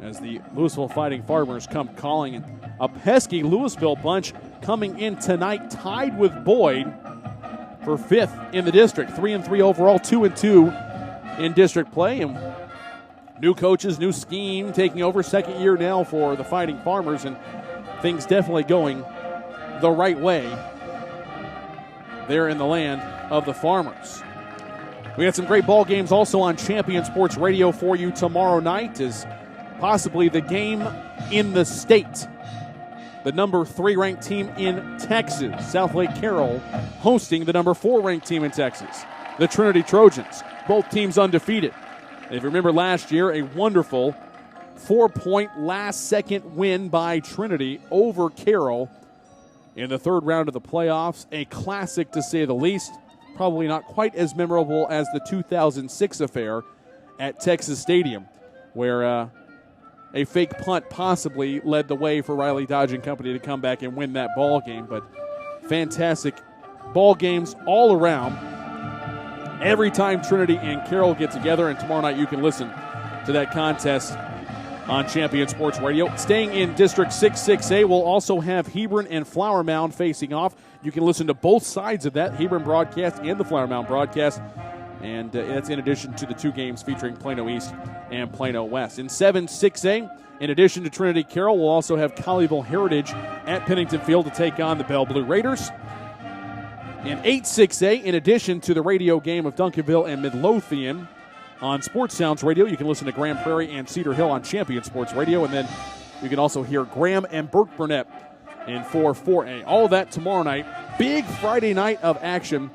as the Louisville Fighting Farmers come calling. And a pesky Louisville bunch coming in tonight, tied with Boyd for 5th in the district. 3-3 overall, 2-2 in district play. And new coaches, new scheme taking over. 2nd year now for the Fighting Farmers, and things definitely going the right way there in the land of the Farmers. We got some great ball games also on Champion Sports Radio for you tomorrow night, as possibly the game in the state. The number 3 ranked team in Texas, South Lake Carroll, hosting the number 4 ranked team in Texas, the Trinity Trojans. Both teams undefeated. If you remember last year, a wonderful 4-point last-second win by Trinity over Carroll in the 3rd round of the playoffs. A classic, to say the least. Probably not quite as memorable as the 2006 affair at Texas Stadium, where a fake punt possibly led the way for Riley Dodge and company to come back and win that ball game. But fantastic ball games all around. Every time Trinity and Carroll get together, and tomorrow night you can listen to that contest on Champion Sports Radio. Staying in District 6-6A, we'll also have Hebron and Flower Mound facing off. You can listen to both sides of that, Hebron broadcast and the Flower Mound broadcast, And that's in addition to the 2 games featuring Plano East and Plano West. In 7-6A, in addition to Trinity Carroll, we'll also have Colleyville Heritage at Pennington Field to take on the Belle Blue Raiders. In 8-6A, in addition to the radio game of Duncanville and Midlothian on Sports Sounds Radio, you can listen to Grand Prairie and Cedar Hill on Champion Sports Radio, and then you can also hear Graham and Burke Burnett in 4-4A. All of that tomorrow night. Big Friday night of action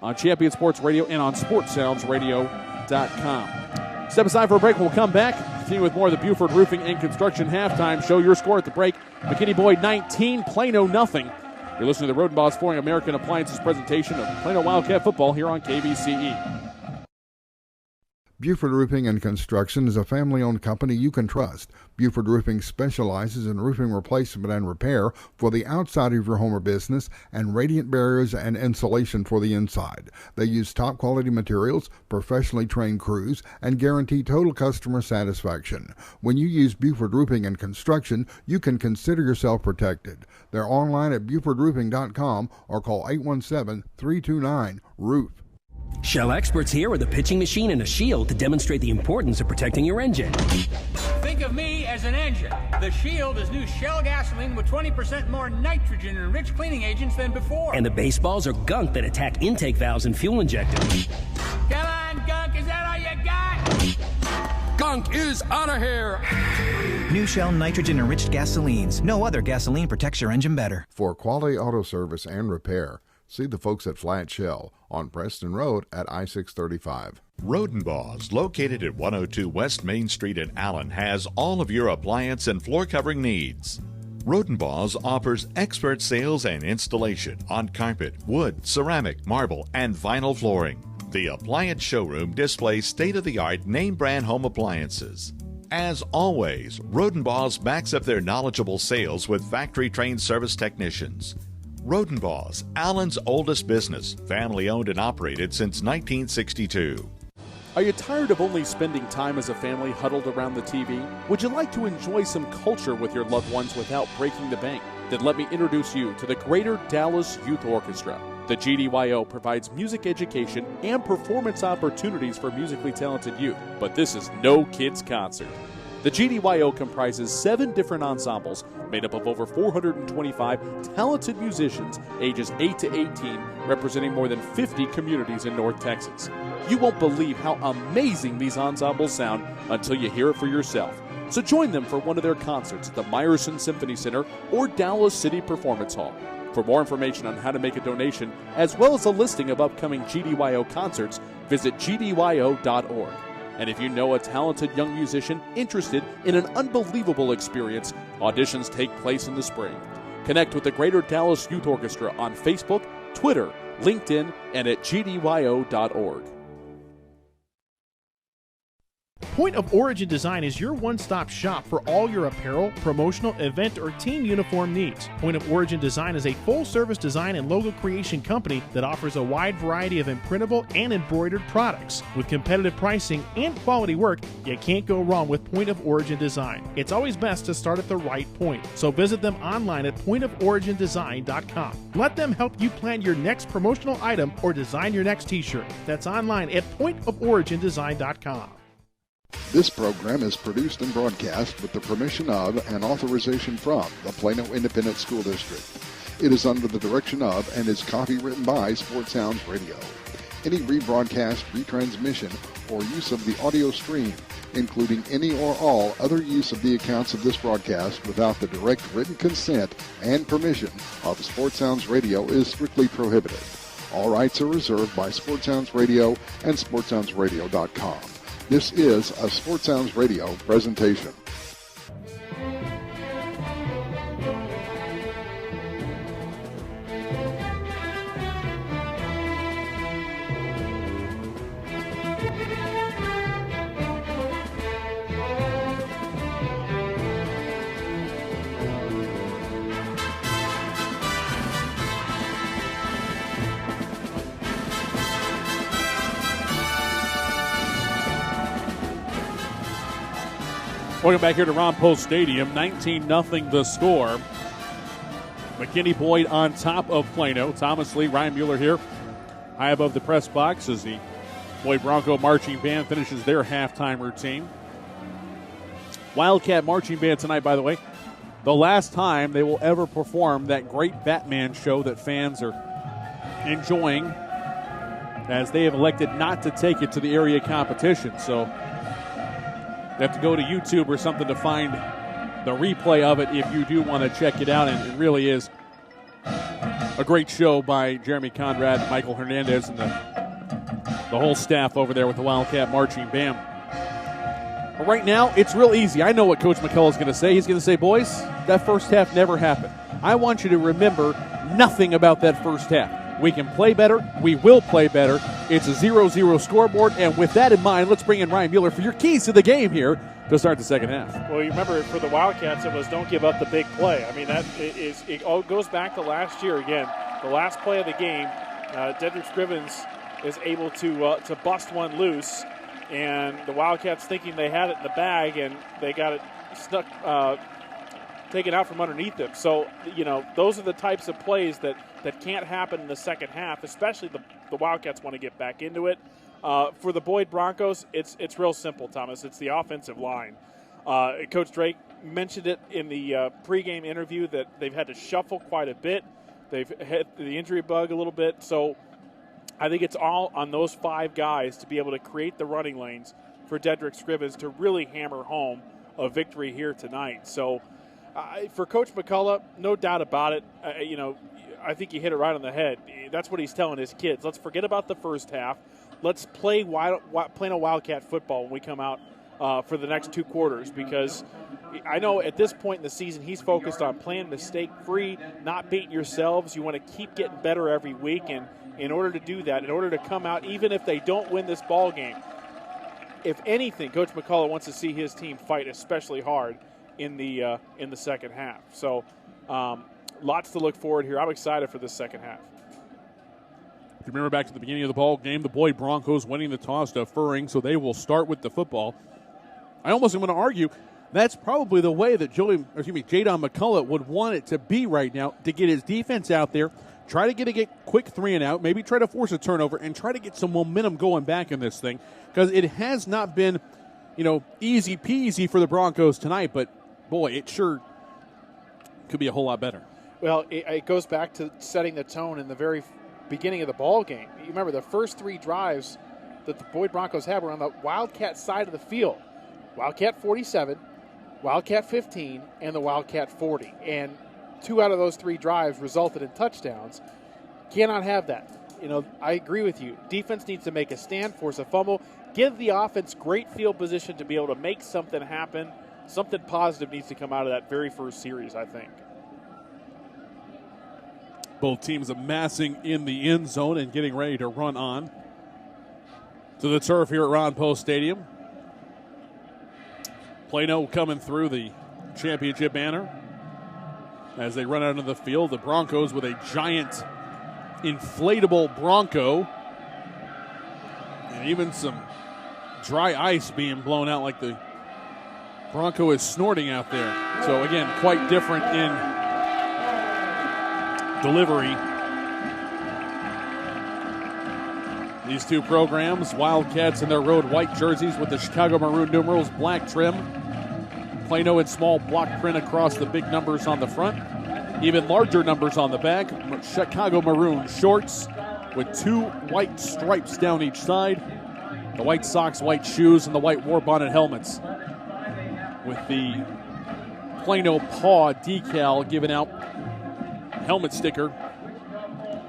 on Champion Sports Radio and on SportsSoundsRadio.com. Step aside for a break. We'll come back. Continue with more of the Buford Roofing and Construction halftime show. Your score at the break: McKinney Boyd 19, Plano nothing. You're listening to the Roden Boss Flooring American Appliances presentation of Plano Wildcat football here on KVCE. Buford Roofing and Construction is a family-owned company you can trust. Buford Roofing specializes in roofing replacement and repair for the outside of your home or business and radiant barriers and insulation for the inside. They use top-quality materials, professionally trained crews, and guarantee total customer satisfaction. When you use Buford Roofing and Construction, you can consider yourself protected. They're online at BufordRoofing.com or call 817-329-ROOF. Shell experts here with a pitching machine and a shield to demonstrate the importance of protecting your engine. Think of me as an engine. The Shield is new Shell gasoline with 20% more nitrogen and rich cleaning agents than before. And the baseballs are gunk that attack intake valves and fuel injectors. Come on, gunk, is that all you got? Gunk is out of here. New Shell nitrogen-enriched gasolines. No other gasoline protects your engine better. For quality auto service and repair, see the folks at Flat Shell on Preston Road at I-635. Rodenbaugh's, located at 102 West Main Street in Allen, has all of your appliance and floor covering needs. Rodenbaugh's offers expert sales and installation on carpet, wood, ceramic, marble, and vinyl flooring. The appliance showroom displays state-of-the-art name-brand home appliances. As always, Rodenbaugh's backs up their knowledgeable sales with factory-trained service technicians. Rodenbaugh's, Allen's oldest business, family-owned and operated since 1962. Are you tired of only spending time as a family huddled around the TV? Would you like to enjoy some culture with your loved ones without breaking the bank? Then let me introduce you to the Greater Dallas Youth Orchestra. The GDYO provides music education and performance opportunities for musically talented youth, but this is no kids' concert. The GDYO comprises 7 different ensembles made up of over 425 talented musicians ages 8 to 18, representing more than 50 communities in North Texas. You won't believe how amazing these ensembles sound until you hear it for yourself. So join them for one of their concerts at the Meyerson Symphony Center or Dallas City Performance Hall. For more information on how to make a donation, as well as a listing of upcoming GDYO concerts, visit gdyo.org. And if you know a talented young musician interested in an unbelievable experience, auditions take place in the spring. Connect with the Greater Dallas Youth Orchestra on Facebook, Twitter, LinkedIn, and at gdyo.org. Point of Origin Design is your one-stop shop for all your apparel, promotional, event, or team uniform needs. Point of Origin Design is a full-service design and logo creation company that offers a wide variety of imprintable and embroidered products. With competitive pricing and quality work, you can't go wrong with Point of Origin Design. It's always best to start at the right point, so visit them online at pointoforigindesign.com. Let them help you plan your next promotional item or design your next t-shirt. That's online at pointoforigindesign.com. This program is produced and broadcast with the permission of and authorization from the Plano Independent School District. It is under the direction of and is copywritten by Sports Sounds Radio. Any rebroadcast, retransmission, or use of the audio stream, including any or all other use of the accounts of this broadcast without the direct written consent and permission of Sports Sounds Radio is strictly prohibited. All rights are reserved by Sports Sounds Radio and SportsSoundsRadio.com. This is a Sports Sounds Radio presentation. Welcome back here to Ron Post Stadium. 19-0 the score. McKinney Boyd on top of Plano. Thomas Lee, Ryan Mueller here, high above the press box as the Boyd Bronco Marching Band finishes their halftime routine. Wildcat Marching Band tonight, by the way, the last time they will ever perform that great Batman show that fans are enjoying, as they have elected not to take it to the area competition. So you have to go to YouTube or something to find the replay of it if you do want to check it out. And it really is a great show by Jeremy Conrad, Michael Hernandez, and the whole staff over there with the Wildcat Marching Band. But right now, it's real easy. I know what Coach McCulla is going to say. He's going to say, boys, that first half never happened. I want you to remember nothing about that first half. We can play better. We will play better. It's a 0-0 scoreboard. And with that in mind, let's bring in Ryan Mueller for your keys to the game here to start the second half. Well, you remember for the Wildcats, it was don't give up the big play. I mean, it all goes back to last year again. The last play of the game, Dedrick Scrivens is able to bust one loose, and the Wildcats thinking they had it in the bag, and they got it stuck, taken out from underneath them. So, those are the types of plays that can't happen in the second half, especially the Wildcats want to get back into it. For the Boyd Broncos, it's real simple, Thomas. It's the offensive line. Coach Drake mentioned it in the pregame interview that they've had to shuffle quite a bit. They've hit the injury bug a little bit. So I think it's all on those 5 guys to be able to create the running lanes for Dedrick Scrivens to really hammer home a victory here tonight. So for Coach McCulla, no doubt about it, I think you hit it right on the head. That's what he's telling his kids. Let's forget about the first half. Let's play Plano Wildcat football when we come out for the next 2 quarters, because I know at this point in the season he's focused on playing mistake-free, not beating yourselves. You want to keep getting better every week, and in order to do that, in order to come out, even if they don't win this ball game, if anything, Coach McCulla wants to see his team fight especially hard in the second half. So lots to look forward here. I'm excited for this second half. If you remember back to the beginning of the ball game, the Boyd Broncos winning the toss, deferring, so they will start with the football. I almost am going to argue that's probably the way that Jayon McCulla would want it to be right now, to get his defense out there, try to get a quick 3 and out, maybe try to force a turnover, and try to get some momentum going back in this thing, because it has not been, easy peasy for the Broncos tonight, but boy, it sure could be a whole lot better. Well, it goes back to setting the tone in the very beginning of the ball game. You remember the first 3 drives that the Boyd Broncos had were on the Wildcat side of the field. Wildcat 47, Wildcat 15, and the Wildcat 40. And 2 out of those 3 drives resulted in touchdowns. Cannot have that. I agree with you. Defense needs to make a stand, force a fumble, give the offense great field position to be able to make something happen. Something positive needs to come out of that very first series, I think. Both teams amassing in the end zone and getting ready to run on to the turf here at Ron Post Stadium. Plano coming through the championship banner as they run out into the field. The Broncos with a giant inflatable Bronco and even some dry ice being blown out like the Bronco is snorting out there. So again, quite different in delivery. These 2 programs, Wildcats in their road white jerseys with the Chicago Maroon numerals, black trim. Plano in small block print across the big numbers on the front. Even larger numbers on the back. Chicago Maroon shorts with 2 white stripes down each side. The white socks, white shoes, and the white war bonnet helmets, with the Plano paw decal given out helmet sticker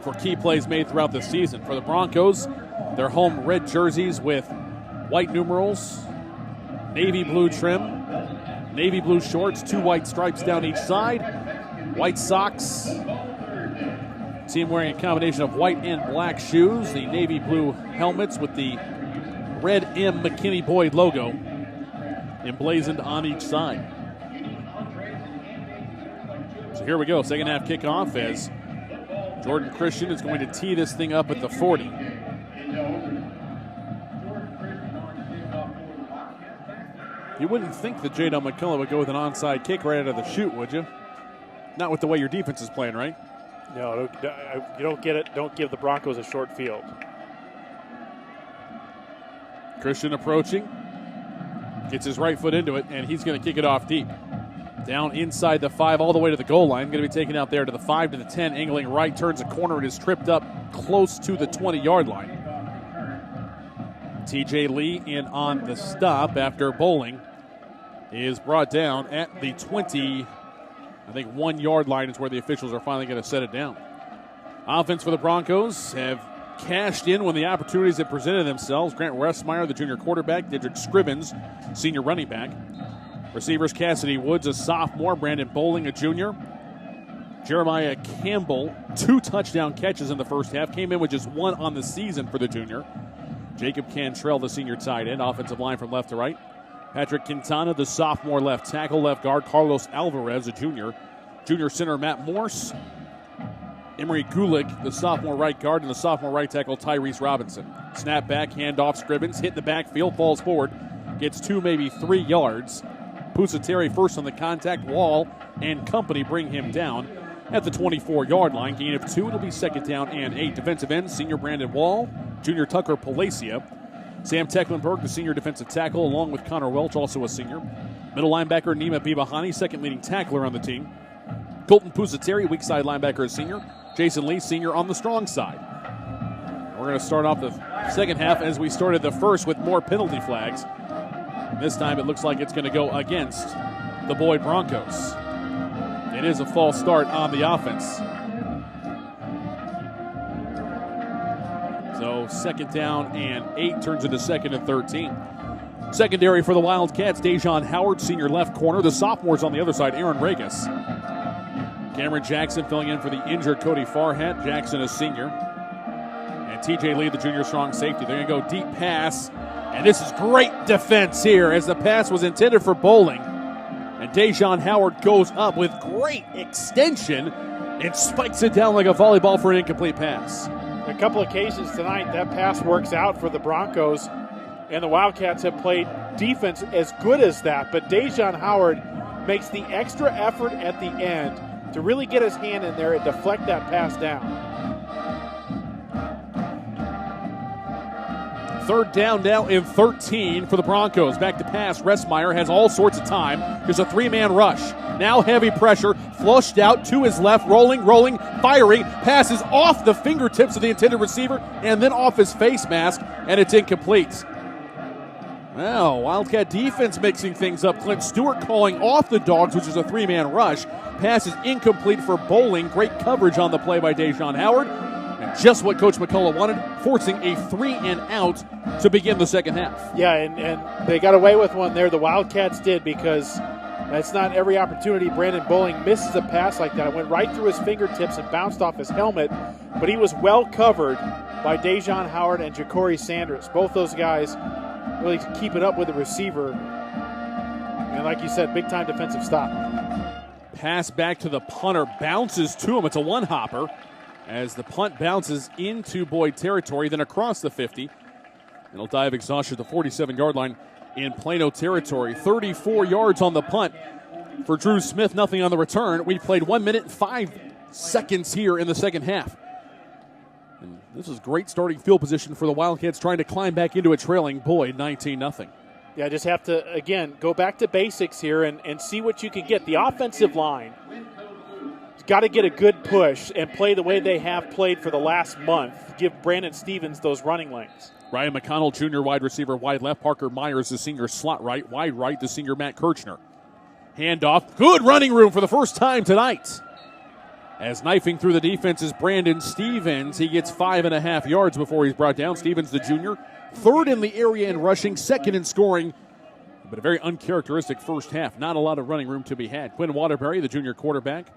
for key plays made throughout the season. For the Broncos, their home red jerseys with white numerals, navy blue trim, navy blue shorts, 2 white stripes down each side, white socks, team wearing a combination of white and black shoes, the navy blue helmets with the red M McKinney Boyd logo emblazoned on each side. So here we go, second half kickoff as Jordan Christian is going to tee this thing up at the 40. You wouldn't think that Jayon McCulla would go with an onside kick right out of the chute, would you? Not with the way your defense is playing, right? No, you don't get it. Don't give the Broncos a short field. Christian approaching. Gets his right foot into it, and he's going to kick it off deep. Down inside the 5, all the way to the goal line. Going to be taken out there to the 5 to the 10. Angling right, turns a corner, and is tripped up close to the 20-yard line. TJ Lee in on the stop after Bowling is brought down at the 20. I think 1-yard line is where the officials are finally going to set it down. Offense for the Broncos have cashed in when the opportunities have presented themselves. Grant Restmeyer, the junior quarterback. Didrik Scribbins, senior running back. Receivers Cassidy Woods, a sophomore. Brandon Bowling, a junior. Jeremiah Campbell, 2 touchdown catches in the first half. Came in with just 1 on the season for the junior. Jacob Cantrell, the senior tight end. Offensive line from left to right. Patrick Quintana, the sophomore left tackle. Left guard Carlos Alvarez, a junior. Junior center Matt Morse. Emery Gulick, the sophomore right guard, and the sophomore right tackle Tyrese Robinson. Snap back, handoff, Scribbins, hit the backfield, falls forward, gets 2, maybe 3 yards. Pusateri first on the contact. Wall and company bring him down at the 24-yard line. Gain of 2, it'll be 2nd down and 8. Defensive end, senior Brandon Wall, junior Tucker Palacia. Sam Tecklenburg, the senior defensive tackle, along with Connor Welch, also a senior. Middle linebacker Nima Bibahani, second leading tackler on the team. Colton Pusateri, weak side linebacker, a senior. Jason Lee, senior on the strong side. We're going to start off the second half as we started the first with more penalty flags. This time it looks like it's going to go against the Boyd Broncos. It is a false start on the offense. So 2nd down and 8 turns into 2nd and 13. Secondary for the Wildcats, Dejon Howard, senior left corner. The sophomores on the other side, Aaron Regas. Cameron Jackson filling in for the injured Cody Farhat. Jackson, a senior. And TJ Lee, the junior strong safety. They're going to go deep pass. And this is great defense here as the pass was intended for Bowling. And Dejon Howard goes up with great extension and spikes it down like a volleyball for an incomplete pass. A couple occasions tonight, that pass works out for the Broncos, and the Wildcats have played defense as good as that. But Dejon Howard makes the extra effort at the end to really get his hand in there and deflect that pass down. 3rd down now in 13 for the Broncos. Back to pass. Restmeyer has all sorts of time. There's a 3-man rush. Now heavy pressure. Flushed out to his left. Rolling, firing. Passes off the fingertips of the intended receiver and then off his face mask, and it's incomplete. Well, Wildcat defense mixing things up. Clint Stewart calling off the Dogs, which is a 3-man rush. Pass is incomplete for Bowling. Great coverage on the play by Dejon Howard. And just what Coach McCulla wanted, forcing a 3-and-out to begin the second half. Yeah, and they got away with one there. The Wildcats did, because that's not every opportunity. Brandon Bowling misses a pass like that. It went right through his fingertips and bounced off his helmet, but he was well covered by Dejon Howard and Ja'Cory Sanders. Both those guys really keeping up with the receiver. And like you said, big-time defensive stop. Pass back to the punter, bounces to him. It's a one-hopper as the punt bounces into Boyd territory, then across the 50. It'll dive exhaustion at the 47-yard line in Plano territory. 34 yards on the punt for Drew Smith, nothing on the return. We played 1 minute and 5 seconds here in the second half. And this is great starting field position for the Wildcats trying to climb back into a trailing Boyd 19-0. Yeah, just have to, again, go back to basics here and see what you can get. The offensive line has got to get a good push and play the way they have played for the last month. Give Brandon Stevens those running lanes. Ryan McConnell, junior wide receiver, wide left. Parker Myers, the senior slot right. Wide right, the senior Matt Kirchner. Handoff. Good running room for the first time tonight. As knifing through the defense is Brandon Stevens. He gets 5.5 yards before he's brought down. Stevens, the junior, 3rd in the area in rushing, 2nd in scoring, but a very uncharacteristic first half. Not a lot of running room to be had. Quinn Waterbury, the junior quarterback.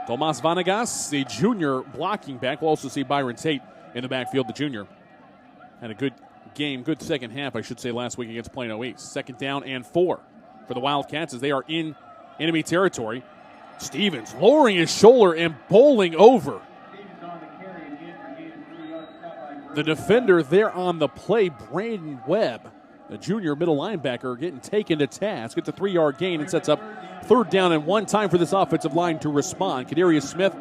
Tomas Vanegas, the junior blocking back. We'll also see Byron Tate in the backfield, the junior. Had a good game, good second half, I should say, last week against Plano East. 2nd down and 4 for the Wildcats as they are in enemy territory. Stevens lowering his shoulder and bowling over. The defender there on the play, Brandon Webb, the junior middle linebacker, getting taken to task. Gets a 3-yard gain and sets up 3rd down and 1. Time for this offensive line to respond. Kadarius Smith,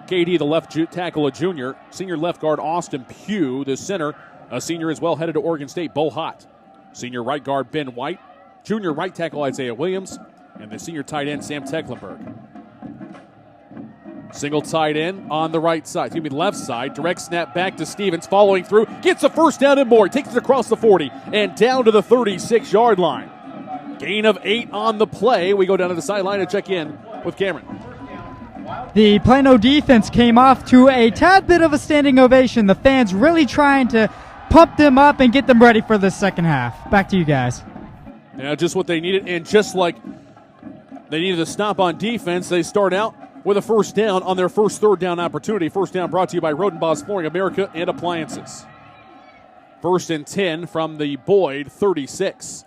KD, the left tackle, a junior. Senior left guard, Austin Pugh, the center, A senior as well, headed to Oregon State, Bo Hott. Senior right guard, Ben White. Junior right tackle, Isaiah Williams. And the senior tight end, Sam Tecklenburg. Single tight end on the right side. Left side. Direct snap back to Stevens. Following through. Gets a first down and more. Takes it across the 40 and down to the 36-yard line. Gain of 8 on the play. We go down to the sideline and check in with Cameron. The Plano defense came off to a tad bit of a standing ovation. The fans really trying to pump them up and get them ready for the second half. Back to you guys. Yeah, just what they needed. And just like they needed to stop on defense, they start out with a first down on their first third down opportunity. First down brought to you by Rodenbaugh's Flooring America and Appliances. 1st and 10 from the Boyd 36.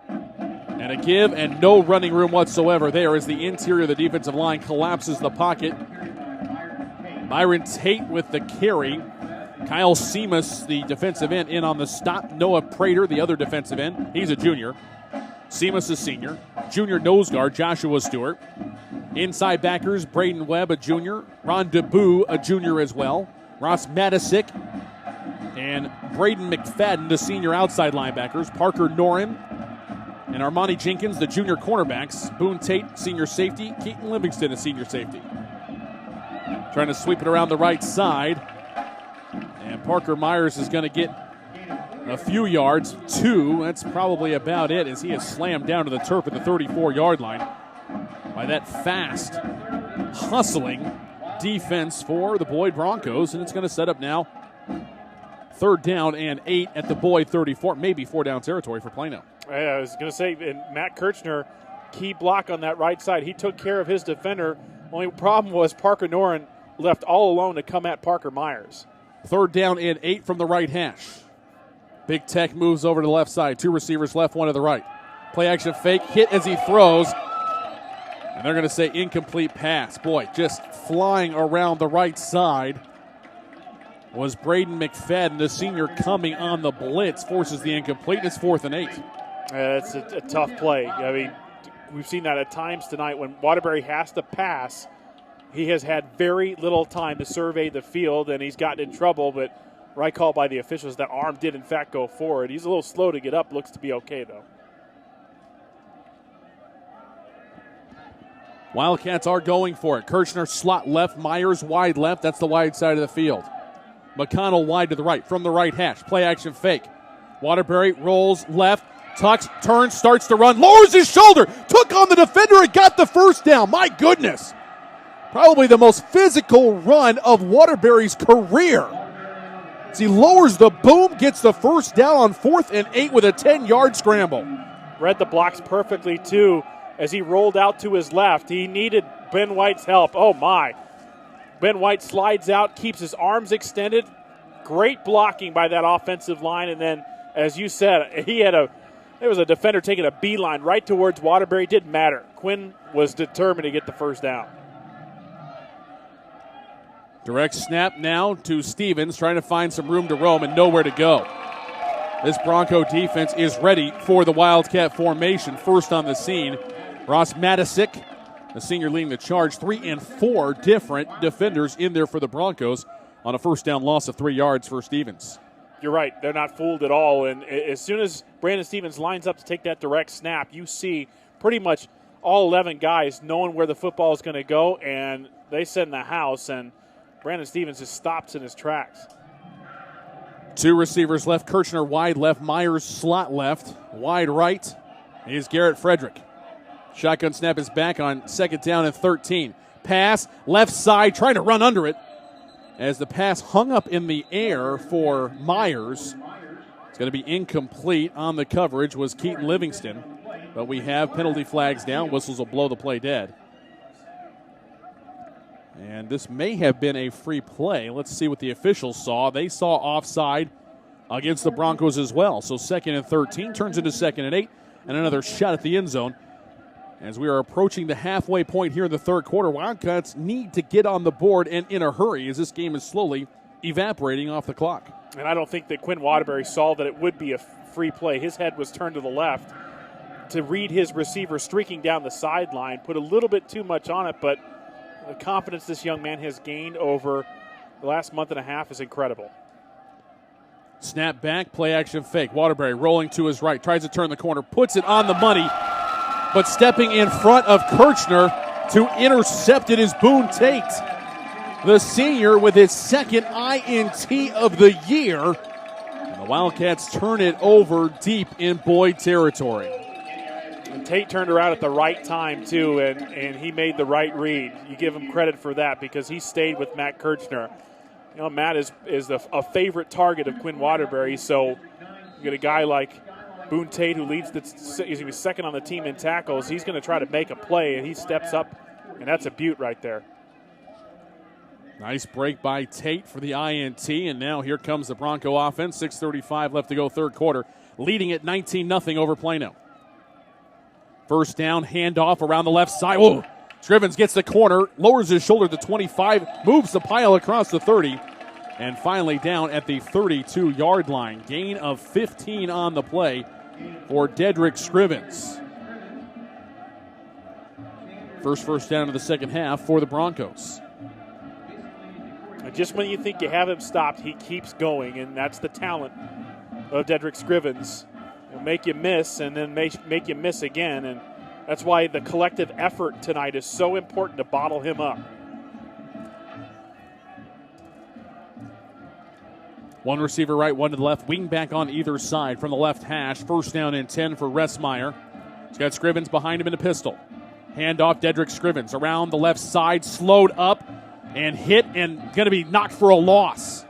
And a give and no running room whatsoever there as the interior of the defensive line collapses the pocket. Myron Tate with the carry. Kyle Seamus, the defensive end, in on the stop. Noah Prater, the other defensive end. He's a junior. Seamus, a senior. Junior nose guard, Joshua Stewart. Inside backers, Braden Webb, a junior. Ron DeBoo, a junior as well. Ross Matisick and Braden McFadden, the senior outside linebackers. Parker Noren and Armani Jenkins, the junior cornerbacks. Boone Tate, senior safety. Keaton Livingston, a senior safety. Trying to sweep it around the right side. And Parker Myers is going to get a few yards. 2, that's probably about it, as he is slammed down to the turf at the 34-yard line by that fast, hustling defense for the Boyd Broncos. And it's going to set up now 3rd down and 8 at the Boyd 34, maybe 4-down territory for Plano. I was going to say, and Matt Kirchner, key block on that right side. He took care of his defender. Only problem was Parker Noren left all alone to come at Parker Myers. 3rd down and 8 from the right hash. Big Tech moves over to the left side. 2 receivers left, 1 to the right. Play action fake, hit as he throws. And they're going to say incomplete pass. Boy, just flying around the right side was Braden McFadden, the senior, coming on the blitz, forces the incomplete. It's 4th and 8. It's a tough play. I mean, we've seen that at times tonight when Waterbury has to pass. He has had very little time to survey the field, and he's gotten in trouble, but right call by the officials. That arm did, in fact, go forward. He's a little slow to get up. Looks to be okay, though. Wildcats are going for it. Kirchner slot left, Myers wide left. That's the wide side of the field. McConnell wide to the right from the right hash. Play action fake. Waterbury rolls left, tucks, turns, starts to run, lowers his shoulder, took on the defender and got the first down. My goodness. Probably the most physical run of Waterbury's career. As he lowers the boom, gets the first down on 4th and 8 with a 10-yard scramble. Read the blocks perfectly, too, as he rolled out to his left. He needed Ben White's help. Oh, my. Ben White slides out, keeps his arms extended. Great blocking by that offensive line. And then, as you said, there was a defender taking a beeline right towards Waterbury. It didn't matter. Quinn was determined to get the first down. Direct snap now to Stevens, trying to find some room to roam and nowhere to go. This Bronco defense is ready for the Wildcat formation. First on the scene, Ross Matisick, the senior leading the charge. 3 and 4 different defenders in there for the Broncos on a first down loss of 3 yards for Stevens. You're right. They're not fooled at all. And as soon as Brandon Stevens lines up to take that direct snap, you see pretty much all 11 guys knowing where the football is going to go, and they send the house, and Brandon Stevens just stops in his tracks. 2 receivers left. Kirchner wide left. Myers slot left. Wide right is Garrett Frederick. Shotgun snap is back on 2nd down and 13. Pass left side, trying to run under it. As the pass hung up in the air for Myers. It's going to be incomplete. On the coverage was Keaton Livingston. But we have penalty flags down. Whistles will blow the play dead. And this may have been a free play. Let's see what the officials saw. They saw offside against the Broncos as well. So 2nd and 13 turns into 2nd and 8. And another shot at the end zone. As we are approaching the halfway point here in the third quarter, Wildcats need to get on the board and in a hurry as this game is slowly evaporating off the clock. And I don't think that Quinn Waterbury saw that it would be a free play. His head was turned to the left to read his receiver streaking down the sideline, put a little bit too much on it, but the confidence this young man has gained over the last month and a half is incredible. Snap back, play action fake. Waterbury rolling to his right, tries to turn the corner, puts it on the money, but stepping in front of Kirchner to intercept it is Boone Tate, the senior with his second INT of the year. And the Wildcats turn it over deep in Boyd territory. And Tate turned around at the right time, too, and he made the right read. You give him credit for that because he stayed with Matt Kirchner. You know, Matt is a favorite target of Quinn Waterbury, so you get a guy like Boone Tate who leads he's going to be second on the team in tackles. He's going to try to make a play, and he steps up, and that's a beaut right there. Nice break by Tate for the INT, and now here comes the Bronco offense. 6:35 left to go, third quarter, leading at 19-0 over Plano. First down, handoff around the left side. Whoa! Scrivens gets the corner, lowers his shoulder to 25, moves the pile across the 30, and finally down at the 32-yard line. Gain of 15 on the play for Dedrick Scrivens. First down of the second half for the Broncos. And just when you think you have him stopped, he keeps going, and that's the talent of Dedrick Scrivens. He'll make you miss and then make you miss again, and that's why the collective effort tonight is so important to bottle him up. One receiver right, one to the left. Wing back on either side from the left hash. First down and 10 for Ressmeyer. He's got Scrivens behind him in a pistol. Handoff, Dedrick Scrivens around the left side, slowed up and hit and going to be knocked for a loss.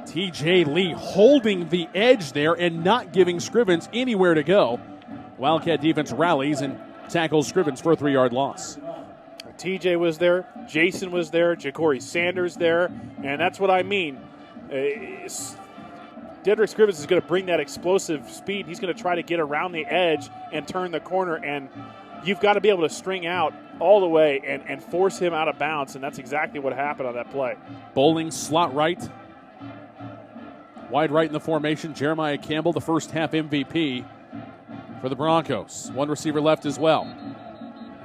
TJ Lee holding the edge there and not giving Scrivens anywhere to go. Wildcat defense rallies and tackles Scrivens for a 3-yard loss. TJ was there, Jason was there, Ja'Cory Sanders there, and that's what I mean. Dedrick Scrivens is going to bring that explosive speed. He's going to try to get around the edge and turn the corner, and you've got to be able to string out all the way and force him out of bounds, and that's exactly what happened on that play. Bowling slot right. Wide right in the formation. Jeremiah Campbell, the first half MVP for the Broncos. One receiver left as well.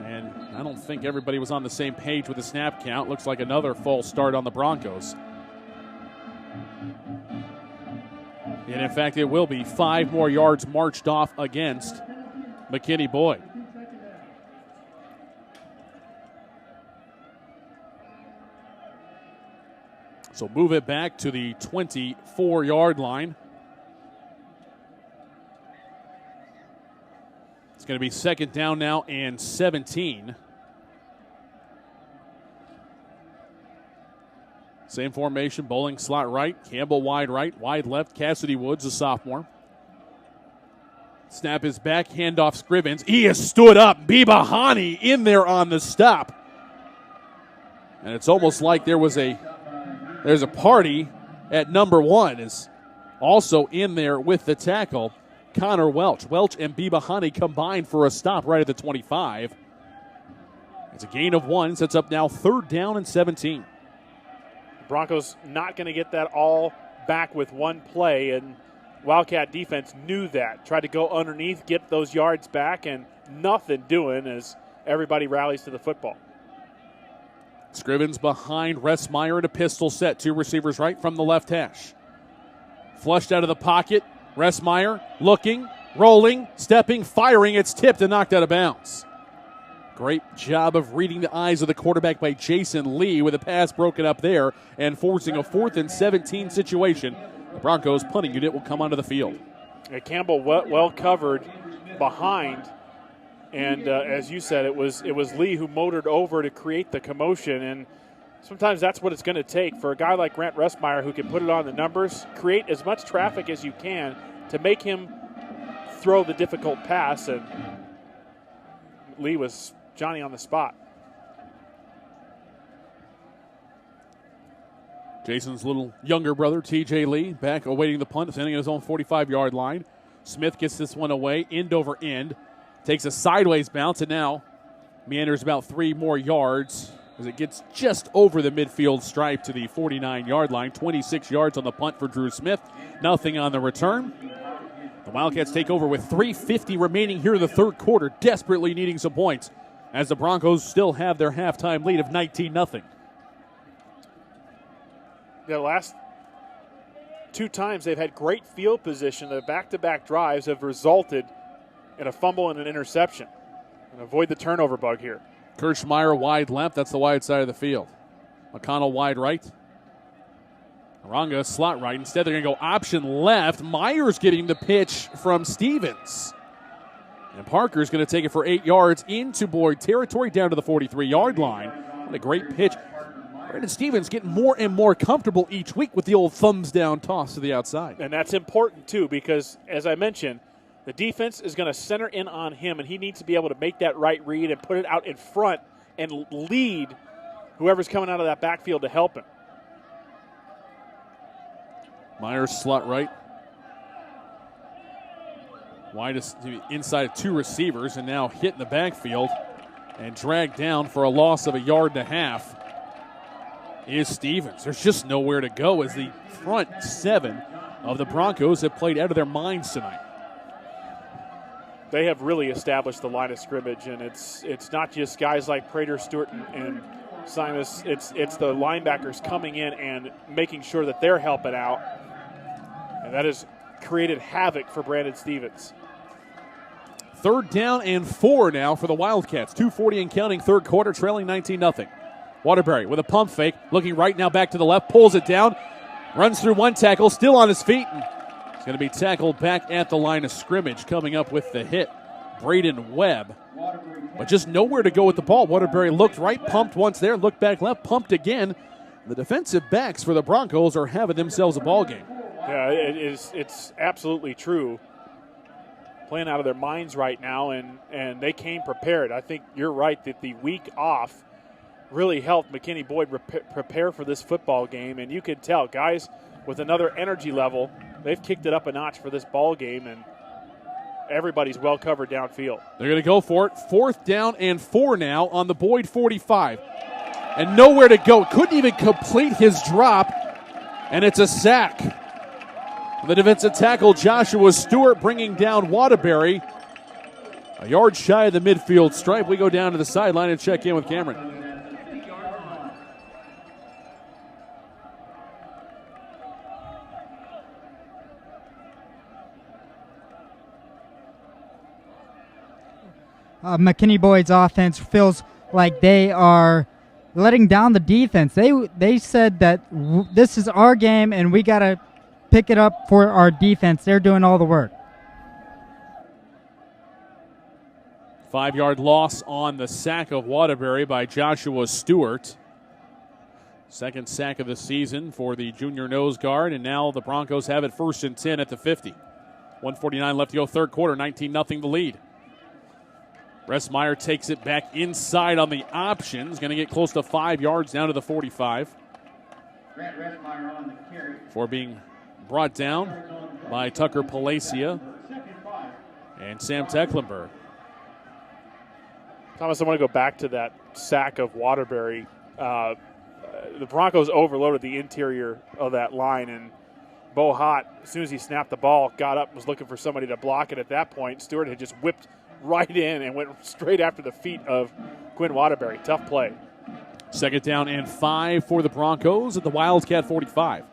And I don't think everybody was on the same page with the snap count. Looks like another false start on the Broncos. And in fact, it will be 5 more yards marched off against McKinney Boyd. So move it back to the 24-yard line. It's going to be second down now and 17. Same formation, Bowling slot right, Campbell wide right, wide left, Cassidy Woods, a sophomore. Snap is back, handoff Scrivens. He has stood up. Bibahani in there on the stop. And it's almost like there's a party at number 1 is also in there with the tackle. Connor Welch. Welch and Bibahani combined for a stop right at the 25. It's a gain of 1. Sets up now third down and 17. Broncos not going to get that all back with one play, and Wildcat defense knew that. Tried to go underneath, get those yards back, and nothing doing as everybody rallies to the football. Scrivens behind Ressmeyer in a pistol set. 2 receivers right from the left hash. Flushed out of the pocket. Ressmeyer looking, rolling, stepping, firing. It's tipped and knocked out of bounds. Great job of reading the eyes of the quarterback by Jason Lee with a pass broken up there and forcing a 4th and 17 situation. The Broncos punting unit will come onto the field. Campbell well covered behind. And as you said, it was Lee who motored over to create the commotion. And sometimes that's what it's going to take for a guy like Grant Ressmeyer who can put it on the numbers, create as much traffic as you can to make him throw the difficult pass. And Lee was Johnny on the spot. Jason's little younger brother, TJ Lee, back awaiting the punt, standing at his own 45-yard line. Smith gets this one away, end over end. Takes a sideways bounce and now meanders about 3 more yards as it gets just over the midfield stripe to the 49-yard line. 26 yards on the punt for Drew Smith. Nothing on the return. The Wildcats take over with 3:50 remaining here in the third quarter, desperately needing some points as the Broncos still have their halftime lead of 19-0. The last two times they've had great field position. The back-to-back drives have resulted in a fumble and an interception. And avoid the turnover bug here. Kirschmeyer wide left. That's the wide side of the field. McConnell wide right. Aranga slot right. Instead, they're going to go option left. Myers getting the pitch from Stevens. And Parker's going to take it for 8 yards into Boyd territory down to the 43-yard line. What a great pitch. Brandon Stevens getting more and more comfortable each week with the old thumbs down toss to the outside. And that's important, too, because, as I mentioned, the defense is going to center in on him, and he needs to be able to make that right read and put it out in front and lead whoever's coming out of that backfield to help him. Myers slot right. Wide inside of two receivers, and now hit in the backfield and dragged down for a loss of 1.5 yards is Stevens. There's just nowhere to go as the front seven of the Broncos have played out of their minds tonight. They have really established the line of scrimmage, and it's not just guys like Prater, Stewart, and Simus. It's the linebackers coming in and making sure that they're helping out, and that has created havoc for Brandon Stevens. 3rd down and 4 now for the Wildcats. 2:40 and counting, third quarter, trailing 19-0. Waterbury with a pump fake, looking right now back to the left, pulls it down, runs through one tackle, still on his feet, and he's going to be tackled back at the line of scrimmage. Coming up with the hit, Braden Webb. But just nowhere to go with the ball. Waterbury looked right, pumped once there, looked back left, pumped again. The defensive backs for the Broncos are having themselves a ball game. Yeah, it's absolutely true. Playing out of their minds right now, and they came prepared. I think you're right that the week off really helped McKinney Boyd prepare for this football game, and you could tell guys with another energy level, they've kicked it up a notch for this ball game, and everybody's well covered downfield. They're going to go for it. 4th down and 4 now on the Boyd 45. And nowhere to go. Couldn't even complete his drop, and it's a sack. The defensive tackle, Joshua Stewart, bringing down Waterbury. 1 yard shy of the midfield stripe. We go down to the sideline and check in with Cameron. McKinney Boyd's offense feels like they are letting down the defense. They said that this is our game and we got to pick it up for our defense. They're doing all the work. 5 yard loss on the sack of Waterbury by Joshua Stewart. Second sack of the season for the junior nose guard, and now the Broncos have it 1st and 10 at the 50. 1:49 left to go, third quarter, 19-0 the lead. Ressmeyer takes it back inside on the options. Going to get close to 5 yards down to the 45. For being brought down by Tucker Palacia and Sam Tecklenburg. Thomas, I want to go back to that sack of Waterbury. The Broncos overloaded the interior of that line, and Bo Hott, as soon as he snapped the ball, got up and was looking for somebody to block it. At that point, Stewart had just whipped right in and went straight after the feet of Quinn Waterbury. Tough play. 2nd down and 5 for the Broncos at the Wildcat 45.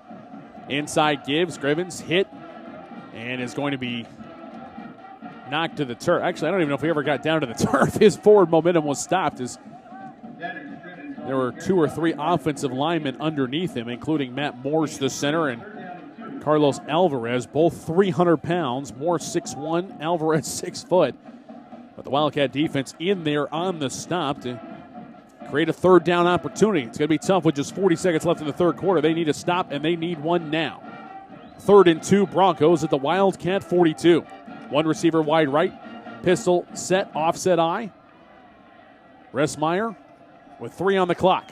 Inside gives, Scrivens hit, and is going to be knocked to the turf. Actually, I don't even know if he ever got down to the turf. His forward momentum was stopped as there were 2 or 3 offensive linemen underneath him, including Matt Morse, the center, and Carlos Alvarez, both 300 pounds. Morse 6'1", Alvarez 6 foot. But the Wildcat defense in there on the stop to create a 3rd down opportunity. It's going to be tough with just 40 seconds left in the third quarter. They need a stop, and they need one now. 3rd and 2 Broncos at the Wildcat 42. One receiver wide right. Pistol set, offset eye. Ressmeyer with 3 on the clock.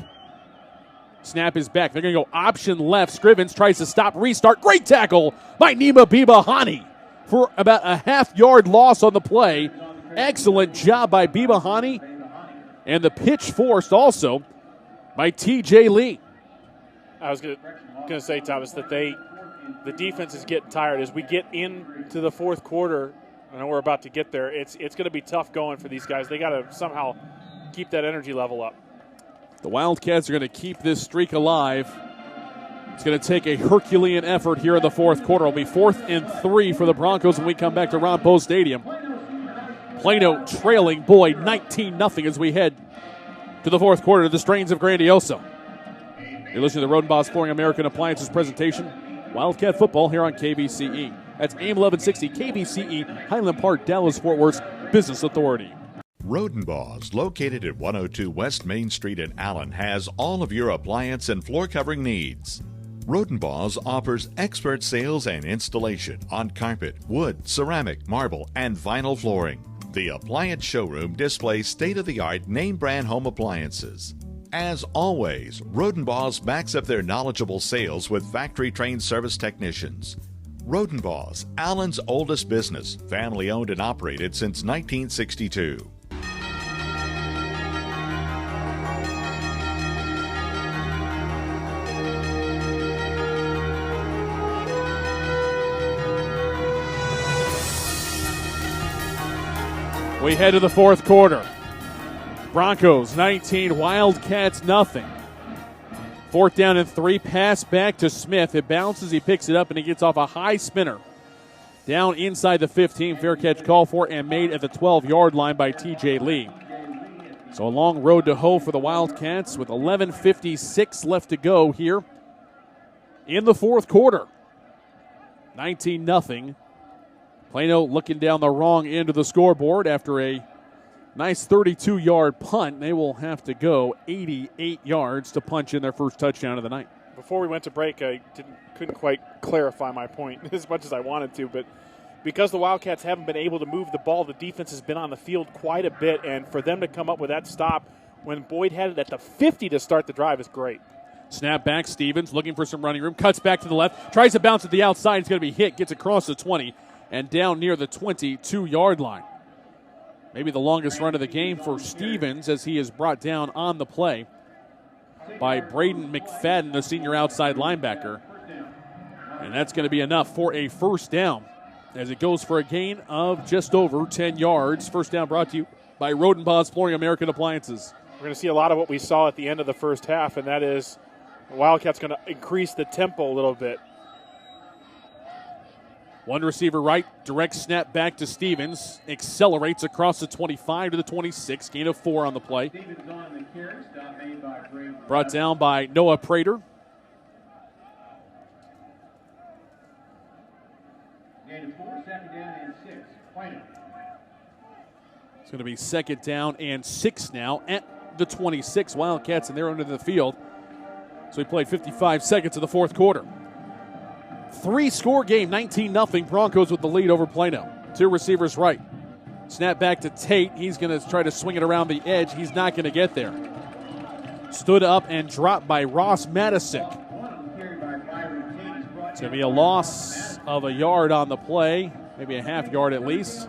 Snap is back. They're going to go option left. Scrivens tries to stop, restart. Great tackle by Nima Bibahani for about a half-yard loss on the play. Excellent job by Bibahani. And the pitch forced also by T.J. Lee. I was going to say, Thomas, that the defense is getting tired. As we get into the fourth quarter, I know we're about to get there, it's going to be tough going for these guys. They got to somehow keep that energy level up. The Wildcats are going to keep this streak alive. It's going to take a Herculean effort here in the fourth quarter. It'll be 4th and 3 for the Broncos when we come back to Ron Poe Stadium. Plano trailing Boyd 19-0 as we head to the fourth quarter to the strains of Grandioso. You're listening to the Rodenbos Flooring American Appliances presentation, Wildcat Football here on KVCE. That's AM 1160 KVCE, Highland Park, Dallas-Fort Worth Business Authority. Rodenbos, located at 102 West Main Street in Allen, has all of your appliance and floor covering needs. Rodenbos offers expert sales and installation on carpet, wood, ceramic, marble, and vinyl flooring. The appliance showroom displays state-of-the-art name-brand home appliances. As always, Rodenbos backs up their knowledgeable sales with factory-trained service technicians. Rodenbos, Allen's oldest business, family-owned and operated since 1962. We head to the fourth quarter. Broncos 19, Wildcats nothing. 4th down and 3, pass back to Smith. It bounces, he picks it up, and he gets off a high spinner. Down inside the 15, fair catch called for and made at the 12-yard line by TJ Lee. So a long road to hoe for the Wildcats with 11:56 left to go here in the fourth quarter. 19-0. Plano looking down the wrong end of the scoreboard after a nice 32-yard punt. They will have to go 88 yards to punch in their first touchdown of the night. Before we went to break, I couldn't quite clarify my point as much as I wanted to, but because the Wildcats haven't been able to move the ball, the defense has been on the field quite a bit, and for them to come up with that stop when Boyd had it at the 50 to start the drive is great. Snap back, Stevens looking for some running room, cuts back to the left, tries to bounce at the outside. He's going to be hit, gets across the 20 and down near the 22-yard line. Maybe the longest run of the game for Stevens as he is brought down on the play by Braden McFadden, the senior outside linebacker. And that's going to be enough for a first down as it goes for a gain of just over 10 yards. First down brought to you by Rodenbos Flooring American Appliances. We're going to see a lot of what we saw at the end of the first half, and that is the Wildcats going to increase the tempo a little bit. One receiver right, direct snap back to Stevens. Accelerates across the 25 to the 26. Gain of 4 on the play. Brought down by Noah Prater. It's going to be 2nd down and 6 now at the 26. Wildcats, and they're under the field. So we played 55 seconds of the fourth quarter. 3-score game, 19-0. Broncos with the lead over Plano. 2 receivers right. Snap back to Tate. He's going to try to swing it around the edge. He's not going to get there. Stood up and dropped by Ross Matisic. It's going to be a loss of a yard on the play, maybe a half yard at least.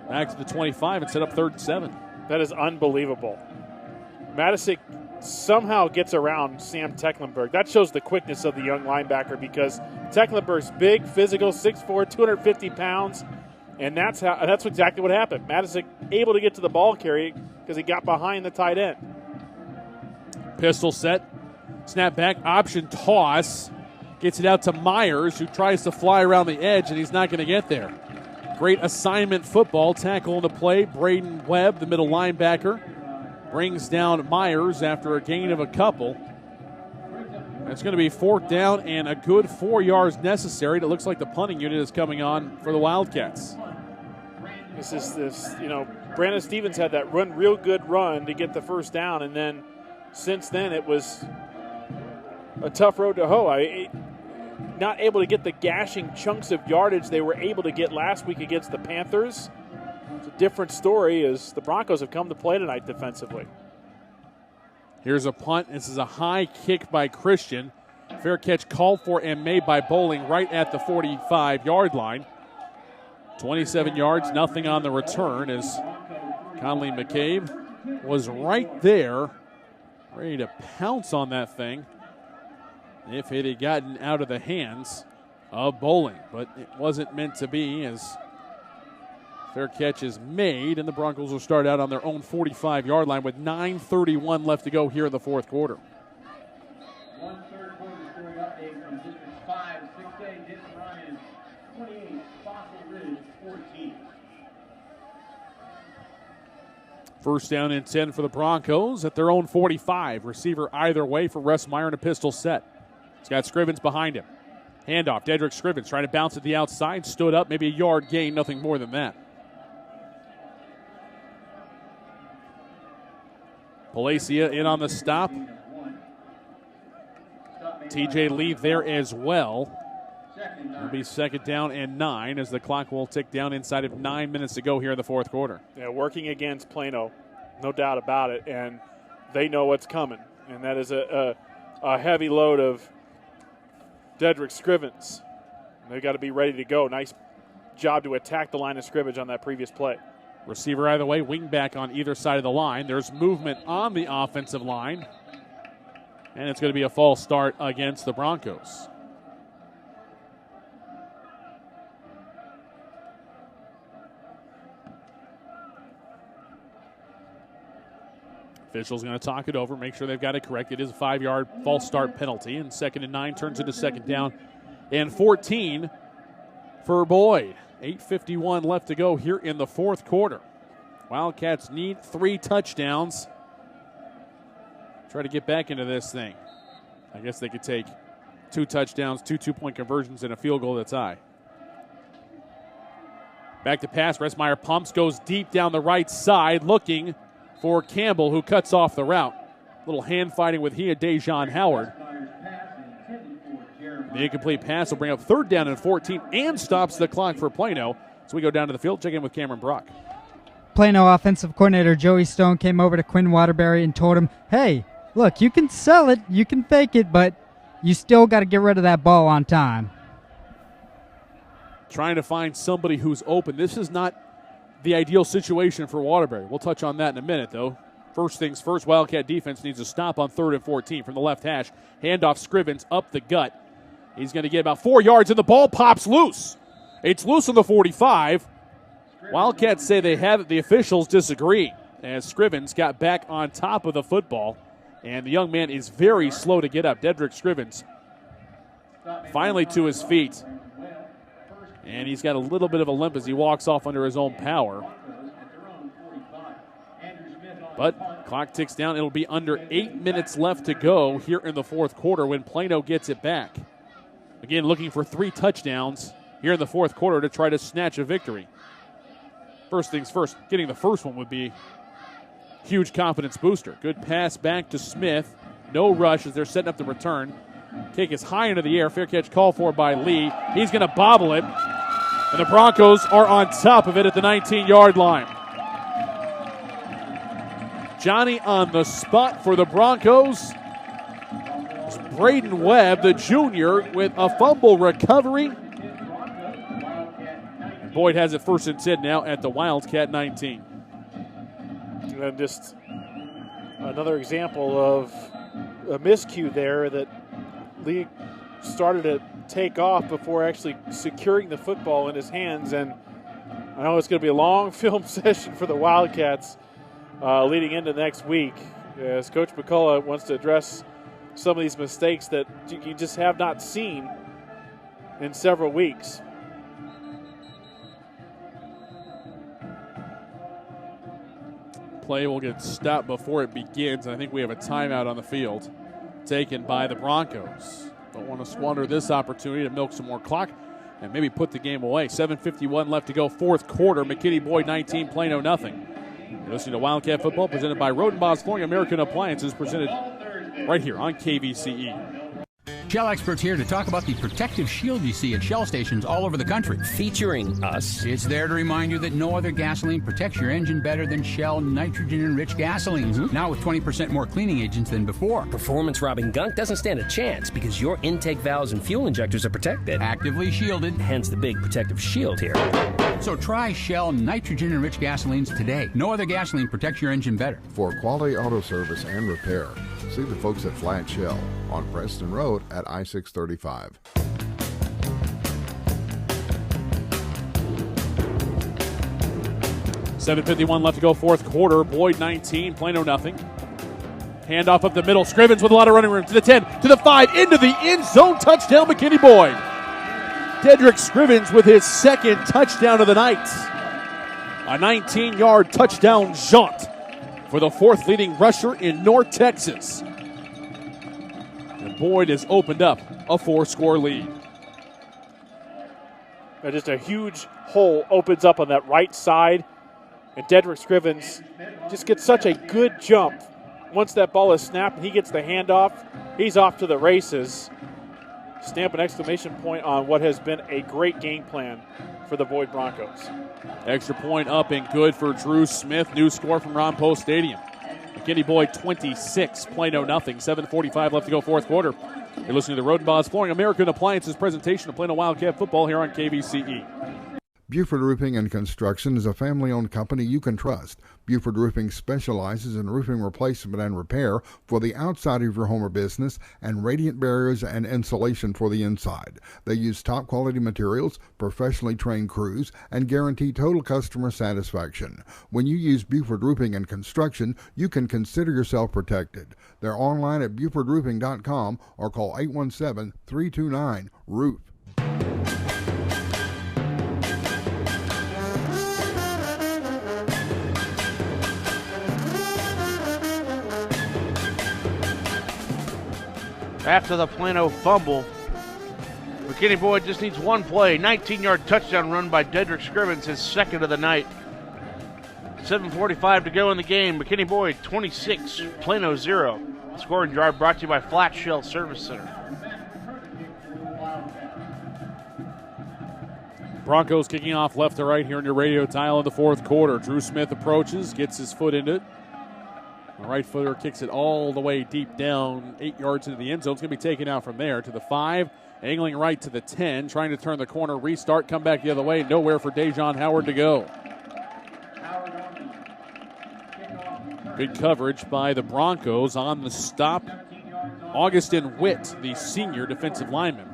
Back to the 25 and set up 3rd and 7. That is unbelievable. Matisic somehow gets around Sam Tecklenburg. That shows the quickness of the young linebacker because Tecklenburg's big, physical, 6'4", 250 pounds, and that's exactly what happened. Matisic able to get to the ball carrier because he got behind the tight end. Pistol set, snap back, option toss. Gets it out to Myers, who tries to fly around the edge, and he's not going to get there. Great assignment football. Tackle on the play. Braden Webb, the middle linebacker, brings down Myers after a gain of a couple. It's going to be 4th down and a good 4 yards necessary. It looks like the punting unit is coming on for the Wildcats. Brandon Stevens had that real good run to get the first down, and then since then it was a tough road to hoe. Not able to get the gashing chunks of yardage they were able to get last week against the Panthers. It's a different story as the Broncos have come to play tonight defensively. Here's a punt. This is a high kick by Christian. Fair catch called for and made by Bowling right at the 45-yard line. 27 yards, nothing on the return as Conley McCabe was right there, ready to pounce on that thing if it had gotten out of the hands of Bowling. But it wasn't meant to be as fair catch is made, and the Broncos will start out on their own 45-yard line with 9:31 left to go here in the fourth quarter. First down and 10 for the Broncos at their own 45. Receiver either way for Restmeyer in a pistol set. He's got Scrivens behind him. Handoff, Dedrick Scrivens trying to bounce at the outside. Stood up, maybe a yard gain, nothing more than that. Palacia in on the stop. TJ Lee there as well. It'll be second down and 9 as the clock will tick down inside of 9 minutes to go here in the fourth quarter. Yeah, working against Plano, no doubt about it, and they know what's coming. And that is a heavy load of Dedrick Scrivens. They've got to be ready to go. Nice job to attack the line of scrimmage on that previous play. Receiver either way, wing back on either side of the line. There's movement on the offensive line. And it's going to be a false start against the Broncos. Official's going to talk it over, make sure they've got it correct. It is a 5-yard false start penalty, and 2nd and 9 turns into second down and 14 for Boyd. 8:51 left to go here in the fourth quarter. Wildcats need 3 touchdowns. Try to get back into this thing. I guess they could take 2 touchdowns, 2 two-point conversions, and a field goal to tie. Back to pass. Restmeyer pumps, goes deep down the right side, looking for Campbell, who cuts off the route. Little hand fighting with Dejon Howard. The incomplete pass will bring up 3rd down and 14 and stops the clock for Plano. So we go down to the field, check in with Cameron Brock. Plano offensive coordinator Joey Stone came over to Quinn Waterbury and told him, hey, look, you can sell it, you can fake it, but you still got to get rid of that ball on time. Trying to find somebody who's open. This is not the ideal situation for Waterbury. We'll touch on that in a minute, though. First things first, Wildcat defense needs a stop on 3rd and 14 from the left hash. Handoff Scrivens up the gut. He's going to get about 4 yards, and the ball pops loose. It's loose on the 45. Wildcats say they have it. The officials disagree, as Scrivens got back on top of the football, and the young man is very slow to get up. Dedrick Scrivens finally to his feet, and he's got a little bit of a limp as he walks off under his own power. But clock ticks down. It'll be under 8 minutes left to go here in the fourth quarter when Plano gets it back. Again, looking for 3 touchdowns here in the fourth quarter to try to snatch a victory. First things first, getting the first one would be huge confidence booster. Good pass back to Smith. No rush as they're setting up the return. Kick is high into the air. Fair catch called for by Lee. He's going to bobble it. And the Broncos are on top of it at the 19-yard line. Johnny on the spot for the Broncos. Braden Webb, the junior, with a fumble recovery. Boyd has it 1st and 10 now at the Wildcat 19. And just another example of a miscue there that Lee started to take off before actually securing the football in his hands. And I know it's going to be a long film session for the Wildcats leading into next week, as Coach McCulla wants to address some of these mistakes that you just have not seen in several weeks. Play will get stopped before it begins. I think we have a timeout on the field taken by the Broncos. Don't want to squander this opportunity to milk some more clock and maybe put the game away. 7:51 left to go, fourth quarter. McKinney Boyd 19, Plano nothing. You're listening to Wildcat Football, presented by Rodenbaugh's Flooring American Appliances, presented right here on KVCE. Shell experts here to talk about the protective shield you see at Shell stations all over the country. Featuring us. It's there to remind you that no other gasoline protects your engine better than Shell nitrogen-enriched gasolines. Mm-hmm. Now with 20% more cleaning agents than before. Performance-robbing gunk doesn't stand a chance because your intake valves and fuel injectors are protected. Actively shielded. Hence the big protective shield here. So try Shell nitrogen-enriched gasolines today. No other gasoline protects your engine better. For quality auto service and repair, see the folks at Flat Shell on Preston Road at I-635. $7:51 left to go, fourth quarter. Boyd 19, Plano nothing. Handoff up the middle. Scrivens with a lot of running room to the 10, to the 5, into the end zone. Touchdown, McKinney Boyd. Dedrick Scrivens with his second touchdown of the night. A 19-yard touchdown jaunt for the fourth leading rusher in North Texas. And Boyd has opened up a 4-score lead. Just a huge hole opens up on that right side, and Dedrick Scrivens just gets such a good jump. Once that ball is snapped and he gets the handoff, he's off to the races. Stamp an exclamation point on what has been a great game plan for the Boyd Broncos. Extra point up and good for Drew Smith. New score from Ron Post Stadium. McKinney Boyd 26, Plano nothing. 7:45 left to go fourth quarter. You're listening to the Rodenbaugh's Flooring American Appliances presentation of Plano Wildcat football here on KVCE. Buford Roofing and Construction is a family-owned company you can trust. Buford Roofing specializes in roofing replacement and repair for the outside of your home or business and radiant barriers and insulation for the inside. They use top-quality materials, professionally trained crews, and guarantee total customer satisfaction. When you use Buford Roofing and Construction, you can consider yourself protected. They're online at BufordRoofing.com or call 817-329-ROOF. After the Plano fumble, McKinney Boyd just needs one play. 19-yard touchdown run by Dedrick Scrivens, his second of the night. 7:45 to go in the game. McKinney Boyd 26, Plano 0. Scoring drive brought to you by Flat Shell Service Center. Broncos kicking off left to right here in your radio dial in the fourth quarter. Drew Smith approaches, gets his foot into it. The right footer kicks it all the way deep down, 8 yards into the end zone. It's going to be taken out from there to the 5, angling right to the 10, trying to turn the corner, restart, come back the other way. Nowhere for Dejon Howard to go. Good coverage by the Broncos on the stop. Augustin Witt, the senior defensive lineman.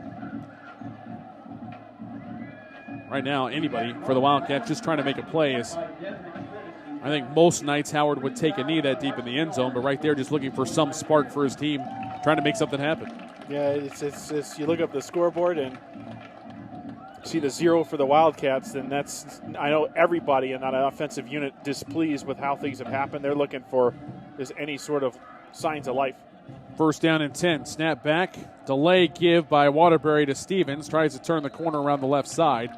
Right now, anybody for the Wildcats just trying to make a play is, I think most nights Howard would take a knee that deep in the end zone, but right there just looking for some spark for his team, trying to make something happen. Yeah, it's you look up the scoreboard and see the 0 for the Wildcats, then that's, I know everybody in that offensive unit displeased with how things have happened. They're looking for just any sort of signs of life. First down and 10. Snap back. Delay give by Waterbury to Stevens. Tries to turn the corner around the left side.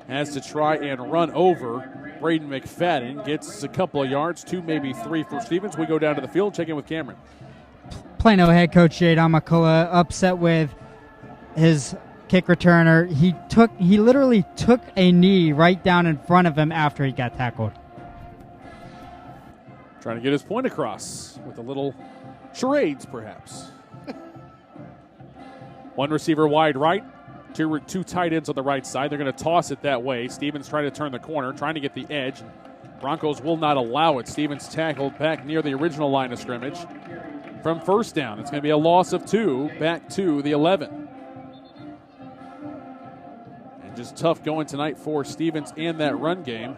Has to try and run over Braden McFadden. Gets a couple of yards, 2, maybe 3 for Stevens. We go down to the field, check in with Cameron. Plano head coach Jayon McCulla upset with his kick returner. He literally took a knee right down in front of him after he got tackled. Trying to get his point across with a little charades, perhaps. One receiver wide right. Two tight ends on the right side. They're going to toss it that way. Stevens trying to turn the corner, trying to get the edge. Broncos will not allow it. Stevens tackled back near the original line of scrimmage from first down. It's going to be a loss of 2 back to the 11. And just tough going tonight for Stevens and that run game.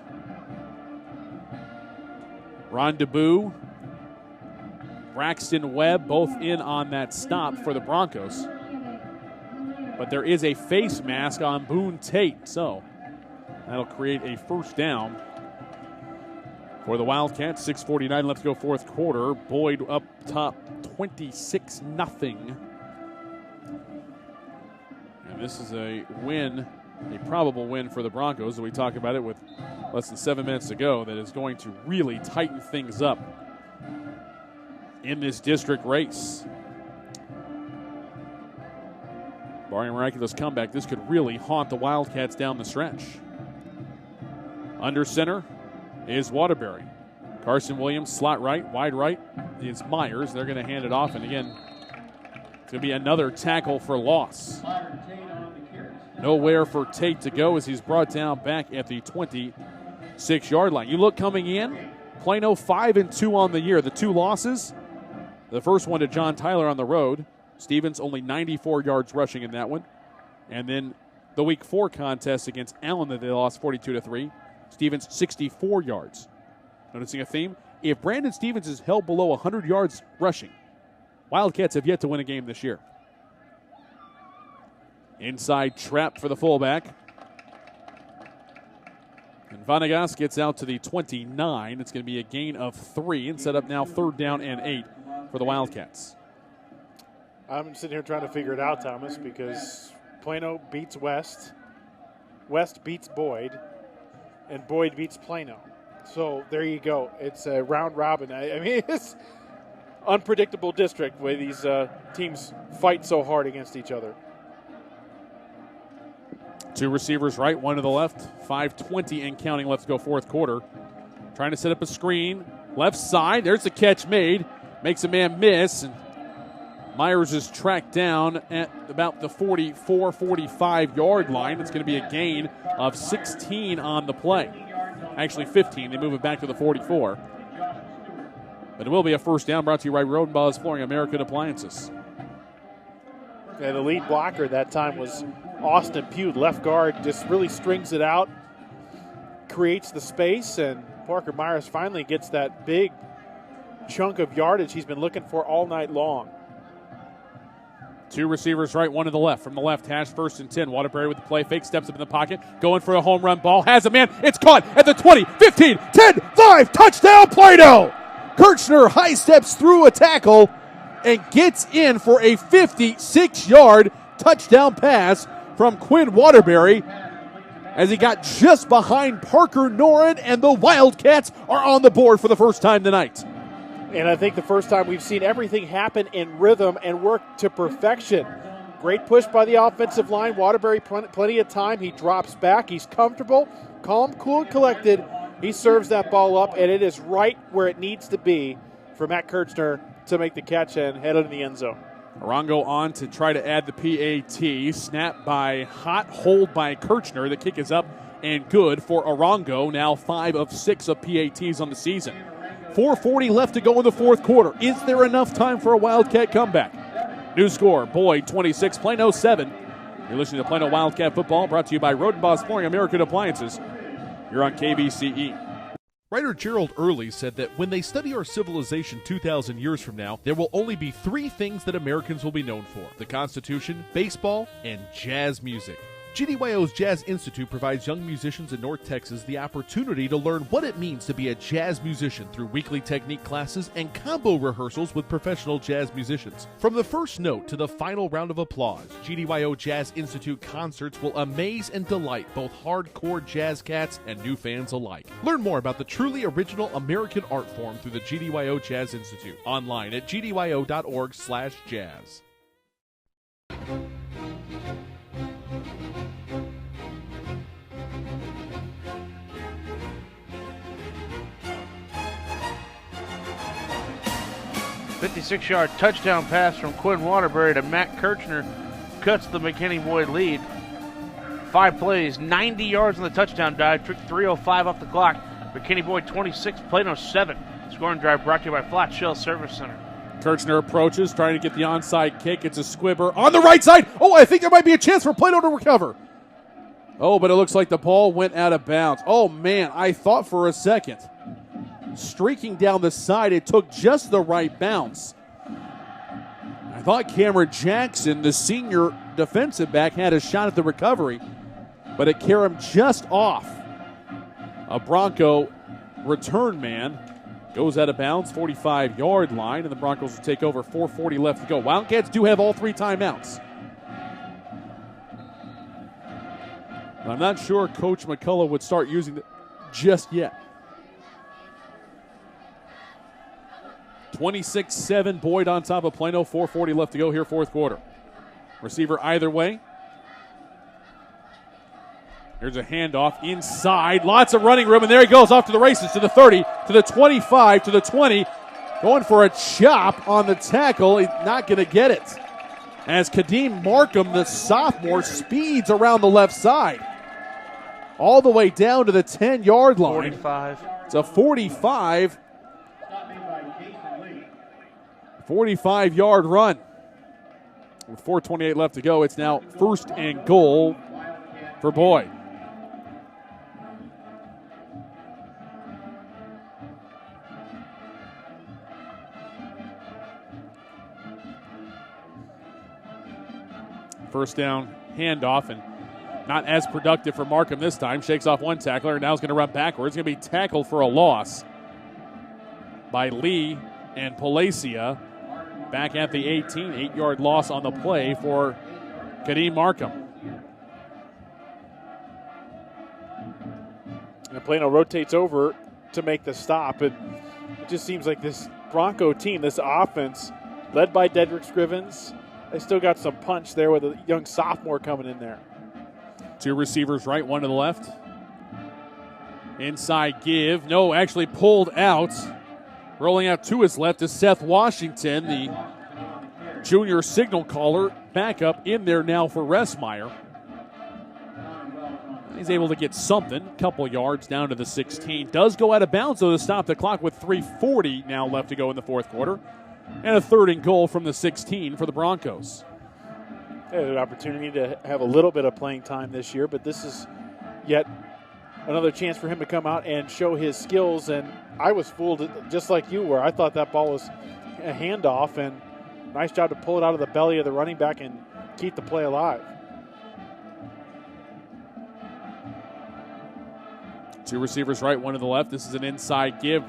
Ron DeBoo, Braxton Webb, both in on that stop for the Broncos. But there is a face mask on Boone Tate, so that'll create a first down for the Wildcats. 6:49 left to go fourth quarter. Boyd up top 26-0. And this is a win, a probable win for the Broncos. We talked about it with less than 7 minutes to go. That is going to really tighten things up in this district race. Barring a miraculous comeback, this could really haunt the Wildcats down the stretch. Under center is Waterbury. Carson Williams, slot right, wide right is Myers. They're going to hand it off, and again, it's going to be another tackle for loss. Nowhere for Tate to go as he's brought down back at the 26-yard line. You look coming in, Plano 5-2 on the year. The 2 losses, the first one to John Tyler on the road. Stevens only 94 yards rushing in that one. And then the week 4 contest against Allen that they lost 42-3. Stevens 64 yards. Noticing a theme? If Brandon Stevens is held below 100 yards rushing, Wildcats have yet to win a game this year. Inside trap for the fullback. And Vanegas gets out to the 29. It's going to be a gain of 3 and set up now 3rd down and 8 for the Wildcats. I'm sitting here trying to figure it out, Thomas, because Plano beats West, West beats Boyd, and Boyd beats Plano. So there you go. It's a round robin. I mean, it's unpredictable district where these teams fight so hard against each other. 2 receivers right, 1 to the left. 5:20 and counting left to go 4th quarter. Trying to set up a screen. Left side. There's the catch made. Makes a man miss. And Myers is tracked down at about the 44, 45-yard line. It's going to be a gain of 16 on the play. Actually 15. They move it back to the 44. But it will be a first down brought to you by Rodenbaugh's Flooring American Appliances. Yeah, the lead blocker that time was Austin Pugh. Left guard just really strings it out, creates the space, and Parker Myers finally gets that big chunk of yardage he's been looking for all night long. 2 receivers right, 1 to the left. From the left hash, 1st and 10. Waterbury with the play fake, steps up in the pocket, going for a home run ball. Has a man. It's caught at the 20, 15, 10, 5. Touchdown, Plano! Kirchner high steps through a tackle and gets in for a 56-yard touchdown pass from Quinn Waterbury as he got just behind Parker Noren, and the Wildcats are on the board for the first time tonight. And I think the first time we've seen everything happen in rhythm and work to perfection. Great push by the offensive line. Waterbury plenty of time. He drops back. He's comfortable, calm, cool, and collected. He serves that ball up, and it is right where it needs to be for Matt Kirchner to make the catch and head into the end zone. Arango on to try to add the PAT. Snap by Hot, hold by Kirchner. The kick is up and good for Arango. Now 5 of 6 of PATs on the season. 4:40 left to go in the 4th quarter. Is there enough time for a Wildcat comeback? New score, Boyd 26, Plano 7. You're listening to Plano Wildcat Football, brought to you by Rodenbaugh's Flooring American Appliances. You're on KVCE. Writer Gerald Early said that when they study our civilization 2,000 years from now, there will only be 3 things that Americans will be known for: the Constitution, baseball, and jazz music. GDYO's Jazz Institute provides young musicians in North Texas the opportunity to learn what it means to be a jazz musician through weekly technique classes and combo rehearsals with professional jazz musicians. From the first note to the final round of applause, GDYO Jazz Institute concerts will amaze and delight both hardcore jazz cats and new fans alike. Learn more about the truly original American art form through the GDYO Jazz Institute. Online at gdyo.org/jazz. A 56-yard touchdown pass from Quinn Waterbury to Matt Kirchner cuts the McKinney-Boyd lead. 5 plays, 90 yards on the touchdown dive, took 3:05 off the clock. McKinney-Boyd 26, Plano 7. Scoring drive brought to you by Flat Shell Service Center. Kirchner approaches, trying to get the onside kick. It's a squibber on the right side. Oh, I think there might be a chance for Plano to recover. Oh, but it looks like the ball went out of bounds. Oh, man, I thought for a second. Streaking down the side, it took just the right bounce. I thought Cameron Jackson, the senior defensive back, had a shot at the recovery, but it carried him just off. A Bronco return man goes out of bounds, 45-yard line, and the Broncos will take over. 4:40 left to go. Wildcats do have all 3 timeouts. I'm not sure Coach McCulla would start using it just yet. 26-7, Boyd on top of Plano. 4:40 left to go here, 4th quarter. Receiver either way. Here's a handoff inside. Lots of running room, and there he goes off to the races, to the 30, to the 25, to the 20. Going for a chop on the tackle. He's not going to get it. As Kadeem Markham, the sophomore, speeds around the left side. All the way down to the 10-yard line. 45. It's a 45-yard run. With 4:28 left to go, it's now 1st and goal for Boyd. First down handoff, and Not as productive for Markham this time. Shakes off one tackler and now is going to run backwards. Going to be tackled for a loss by Lee and Palacia. Back at the 18, 8-yard loss on the play for Kadeem Markham. And Plano rotates over to make the stop. And it just seems like this Bronco team, this offense, led by Dedrick Scrivens, they still got some punch there with a young sophomore coming in there. 2 receivers right, 1 to the left. Inside give. No, actually pulled out. Rolling out to his left is Seth Washington, the junior signal caller, back up in there now for Ressmeyer. He's able to get something, couple yards down to the 16. Does go out of bounds, though, to stop the clock with 3:40 now left to go in the fourth quarter. And a 3rd and goal from the 16 for the Broncos. They had an opportunity to have a little bit of playing time this year, but this is yet another chance for him to come out and show his skills. And I was fooled just like you were. I thought that ball was a handoff, and nice job to pull it out of the belly of the running back and keep the play alive. 2 receivers right, 1 to the left. This is an inside give.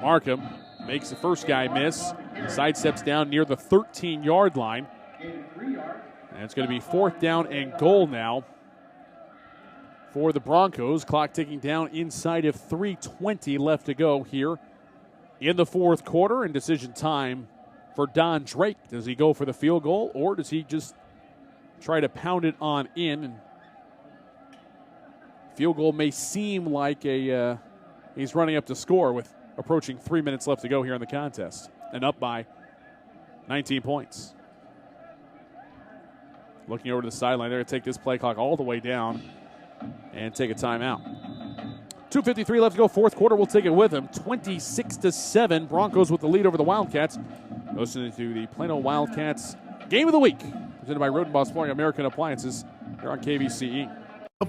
Markham makes the first guy miss. Sidesteps down near the 13-yard line. And it's going to be 4th down and goal now for the Broncos. Clock ticking down inside of 3:20 left to go here in the fourth quarter. And decision time for Don Drake. Does he go for the field goal, or does he just try to pound it on in? And field goal may seem like he's running up to score with approaching 3 minutes left to go here in the contest. And up by 19 points. Looking over to the sideline, they're going to take this play clock all the way down and take a timeout. 2:53 left to go, fourth quarter. We'll take it with them. 26-7, Broncos with the lead over the Wildcats. Listening to the Plano Wildcats Game of the Week, presented by Rodenbos Flooring American Appliances here on KVCE.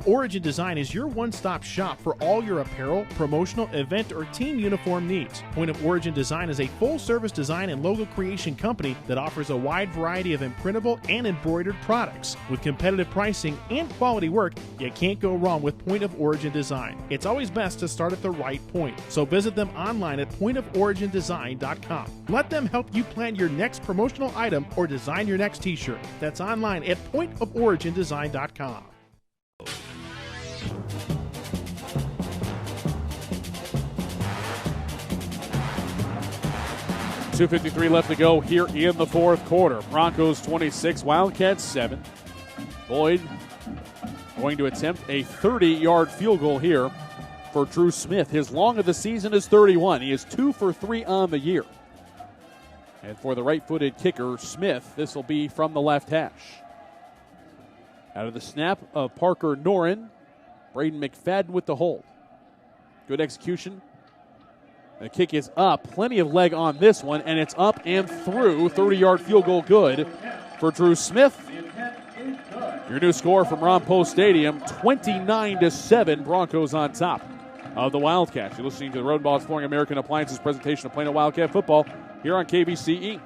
Origin Design is your one-stop shop for all your apparel, promotional, event, or team uniform needs. Point of Origin Design is a full-service design and logo creation company that offers a wide variety of imprintable and embroidered products. With competitive pricing and quality work, you can't go wrong with Point of Origin Design. It's always best to start at the right point, so visit them online at pointoforigindesign.com. Let them help you plan your next promotional item or design your next t-shirt. That's online at pointoforigindesign.com. 2:53 left to go here in the fourth quarter. Broncos 26, Wildcats 7. Boyd going to attempt a 30-yard field goal here for Drew Smith. His long of the season is 31. He is 2 for 3 on the year. And for the right-footed kicker, Smith, this will be from the left hash. Out of the snap of Parker Noren, Braden McFadden with the hold. Good execution. The kick is up. Plenty of leg on this one, and it's up and through. 30-yard field goal good for Drew Smith. Your new score from Ron Post Stadium, 29-7, Broncos on top of the Wildcats. You're listening to the Rodenbos Flooring American Appliances presentation of Plano Wildcat football here on KVCE.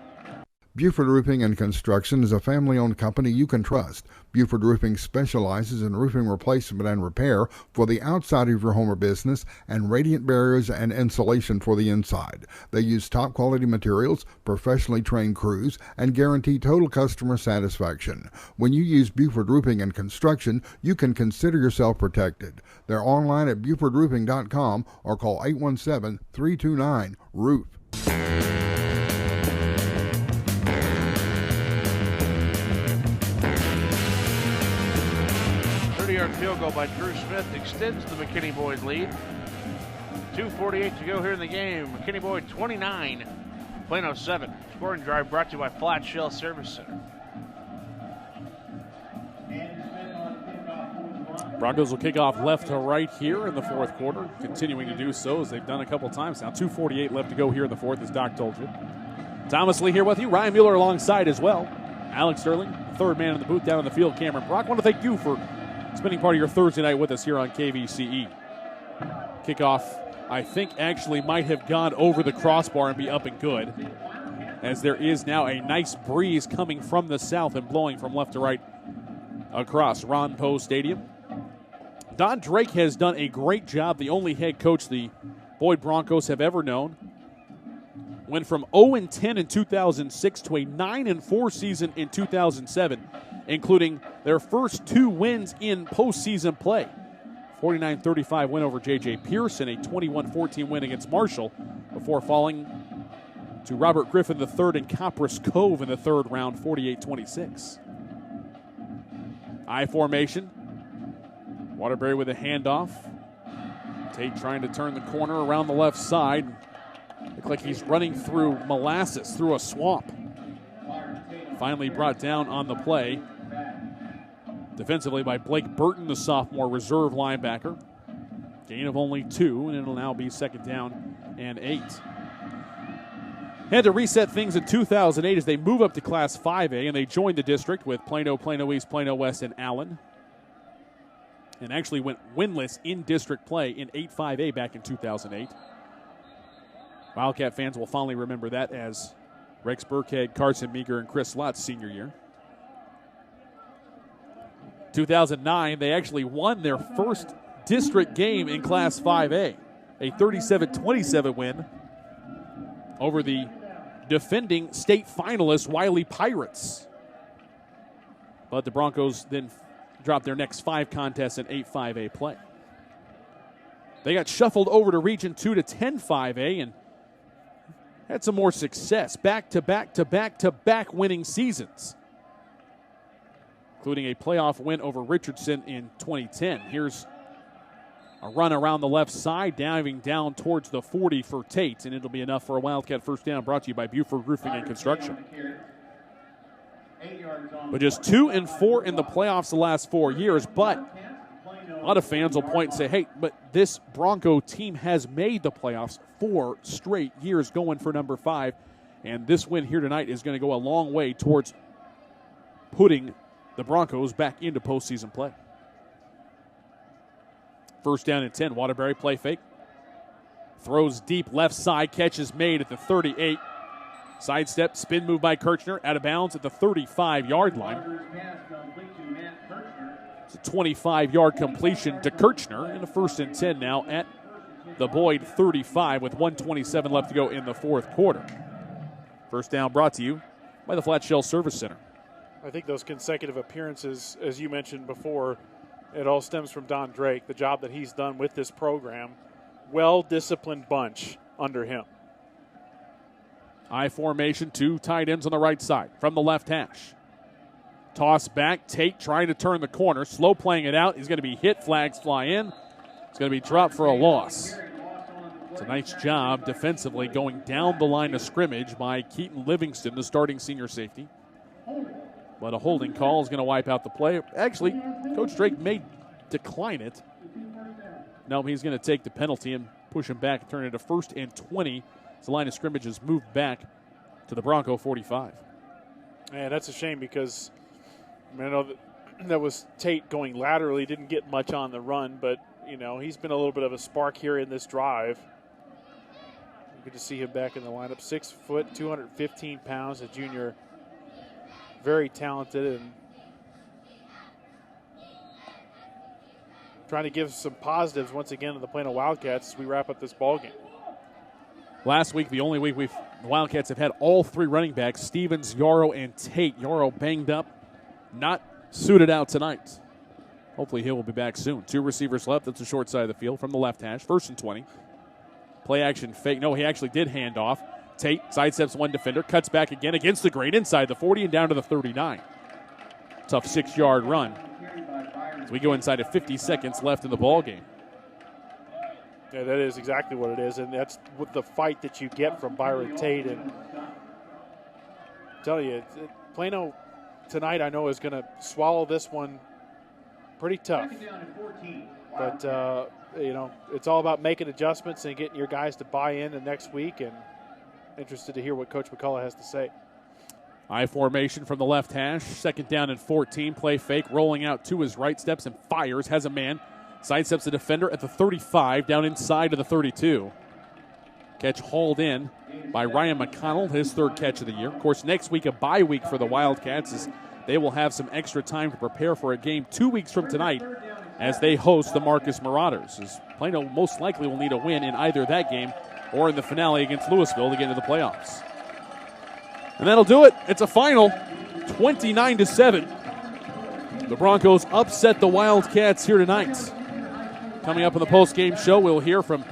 Buford Roofing and Construction is a family-owned company you can trust. Buford Roofing specializes in roofing replacement and repair for the outside of your home or business and radiant barriers and insulation for the inside. They use top-quality materials, professionally trained crews, and guarantee total customer satisfaction. When you use Buford Roofing and Construction, you can consider yourself protected. They're online at BufordRoofing.com or call 817-329-ROOF. 30-yard field goal by Drew Smith extends the McKinney Boyd lead. 2:48 to go here in the game. McKinney Boyd 29, Plano 7. Scoring drive brought to you by Flat Shell Service Center. Broncos will kick off left to right here in the fourth quarter, continuing to do so as they've done a couple times now. 2:48 left to go here in the fourth, as Doc told you. Thomas Lee here with you. Ryan Mueller alongside as well. Alex Sterling, third man in the booth down in the field. Cameron Brock, I want to thank you for spending part of your Thursday night with us here on KVCE. Kickoff, I think, actually might have gone over the crossbar and be up and good, as there is now a nice breeze coming from the south and blowing from left to right across Ron Poe Stadium. Don Drake has done a great job, the only head coach the Boyd Broncos have ever known. Went from 0-10 in 2006 to a 9-4 season in 2007, including their first 2 wins in postseason play. 49-35 win over J.J. Pearson, a 21-14 win against Marshall, before falling to Robert Griffin III in Copperas Cove in the 3rd round, 48-26. I formation. Waterbury with a handoff. Tate trying to turn the corner around the left side. Look like he's running through molasses, through a swamp. Finally brought down on the play defensively by Blake Burton, the sophomore reserve linebacker. Gain of only 2, and it'll now be 2nd down and 8. Had to reset things in 2008 as they move up to Class 5A, and they joined the district with Plano, Plano East, Plano West, and Allen. And actually went winless in district play in 8-5A back in 2008. Wildcat fans will fondly remember that as Rex Burkhead, Carson Meager, and Chris Lott's senior year. 2009, they actually won their first district game in Class 5A, a 37-27 win over the defending state finalists Wiley Pirates. But the Broncos then dropped their next 5 contests in 8-5A play. They got shuffled over to Region 2 to 10-5A and had some more success. Back-to-back winning seasons, including a playoff win over Richardson in 2010. Here's a run around the left side, diving down towards the 40 for Tate, and it'll be enough for a Wildcat first down, brought to you by Buford Roofing and Construction. But just 2-4 in the playoffs the last 4 years, but a lot of fans will point and say, hey, but this Bronco team has made the playoffs 4 straight years going for number 5, and this win here tonight is going to go a long way towards putting the Broncos back into postseason play. First down and 10. Waterbury play fake. Throws deep left side. Catch is made at the 38. Sidestep, spin move by Kirchner. Out of bounds at the 35-yard line. It's a 25-yard completion to Kirchner. And a 1st and 10 now at the Boyd 35 with 1:27 left to go in the 4th quarter. First down brought to you by the Flat Shell Service Center. I think those consecutive appearances, as you mentioned before, it all stems from Don Drake, the job that he's done with this program. Well-disciplined bunch under him. I formation, 2 tight ends on the right side from the left hash. Toss back, Tate trying to turn the corner, slow playing it out. He's going to be hit, flags fly in. It's going to be dropped for a loss. It's a nice job defensively going down the line of scrimmage by Keaton Livingston, the starting senior safety. But a holding call is going to wipe out the play. Actually, Coach Drake may decline it. No, he's going to take the penalty and push him back, turn it to 1st and 20. As the line of scrimmage is moved back to the Bronco 45. Man, that's a shame because I know that was Tate going laterally, didn't get much on the run, but, you know, he's been a little bit of a spark here in this drive. Good to see him back in the lineup. 6 foot, 215 pounds, a junior. Very talented and trying to give some positives once again to the Plano Wildcats as we wrap up this ballgame. Last week, the only week the Wildcats have had all 3 running backs, Stevens, Yarrow, and Tate. Yarrow banged up, not suited out tonight. Hopefully he will be back soon. 2 receivers left. That's the short side of the field from the left hash. 1st and 20. Play action fake. No, he actually did hand off. Tate sidesteps one defender, cuts back again against the grain inside the 40 and down to the 39. Tough 6-yard run. As we go inside of 50 seconds left in the ball game. Yeah, that is exactly what it is, and that's with the fight that you get from Byron Tate. And I tell you, Plano tonight I know is going to swallow this one pretty tough. But, you know, it's all about making adjustments and getting your guys to buy in the next week, and interested to hear what Coach McCulla has to say. I formation from the left hash. 2nd down and 14. Play fake. Rolling out to his right. Steps and fires. Has a man. Sidesteps the defender at the 35. Down inside to the 32. Catch hauled in by Ryan McConnell. His 3rd catch of the year. Of course, next week a bye week for the Wildcats as they will have some extra time to prepare for a game 2 weeks from tonight as they host the Marcus Marauders. As Plano most likely will need a win in either that game or in the finale against Louisville to get into the playoffs. And that'll do it. It's a final 29-7. The Broncos upset the Wildcats here tonight. Coming up on the post-game show, we'll hear from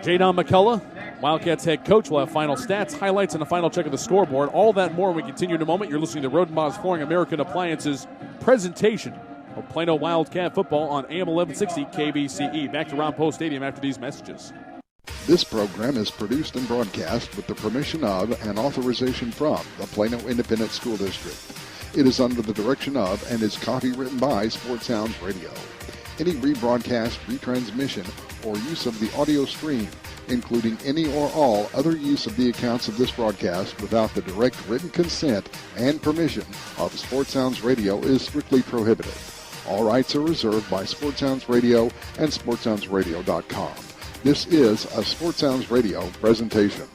Jayon McCulla, Wildcats head coach. Will have final stats, highlights, and a final check of the scoreboard. All that more when we continue in a moment. You're listening to Rodenbach's Flooring American Appliances presentation of Plano Wildcat football on AM 1160 KBCE. Back to Ron Post Stadium after these messages. This program is produced and broadcast with the permission of and authorization from the Plano Independent School District. It is under the direction of and is copywritten by Sports Sounds Radio. Any rebroadcast, retransmission, or use of the audio stream, including any or all other use of the accounts of this broadcast without the direct written consent and permission of Sports Sounds Radio is strictly prohibited. All rights are reserved by Sports Sounds Radio and SportsSoundsRadio.com. This is a Sports Sounds Radio presentation.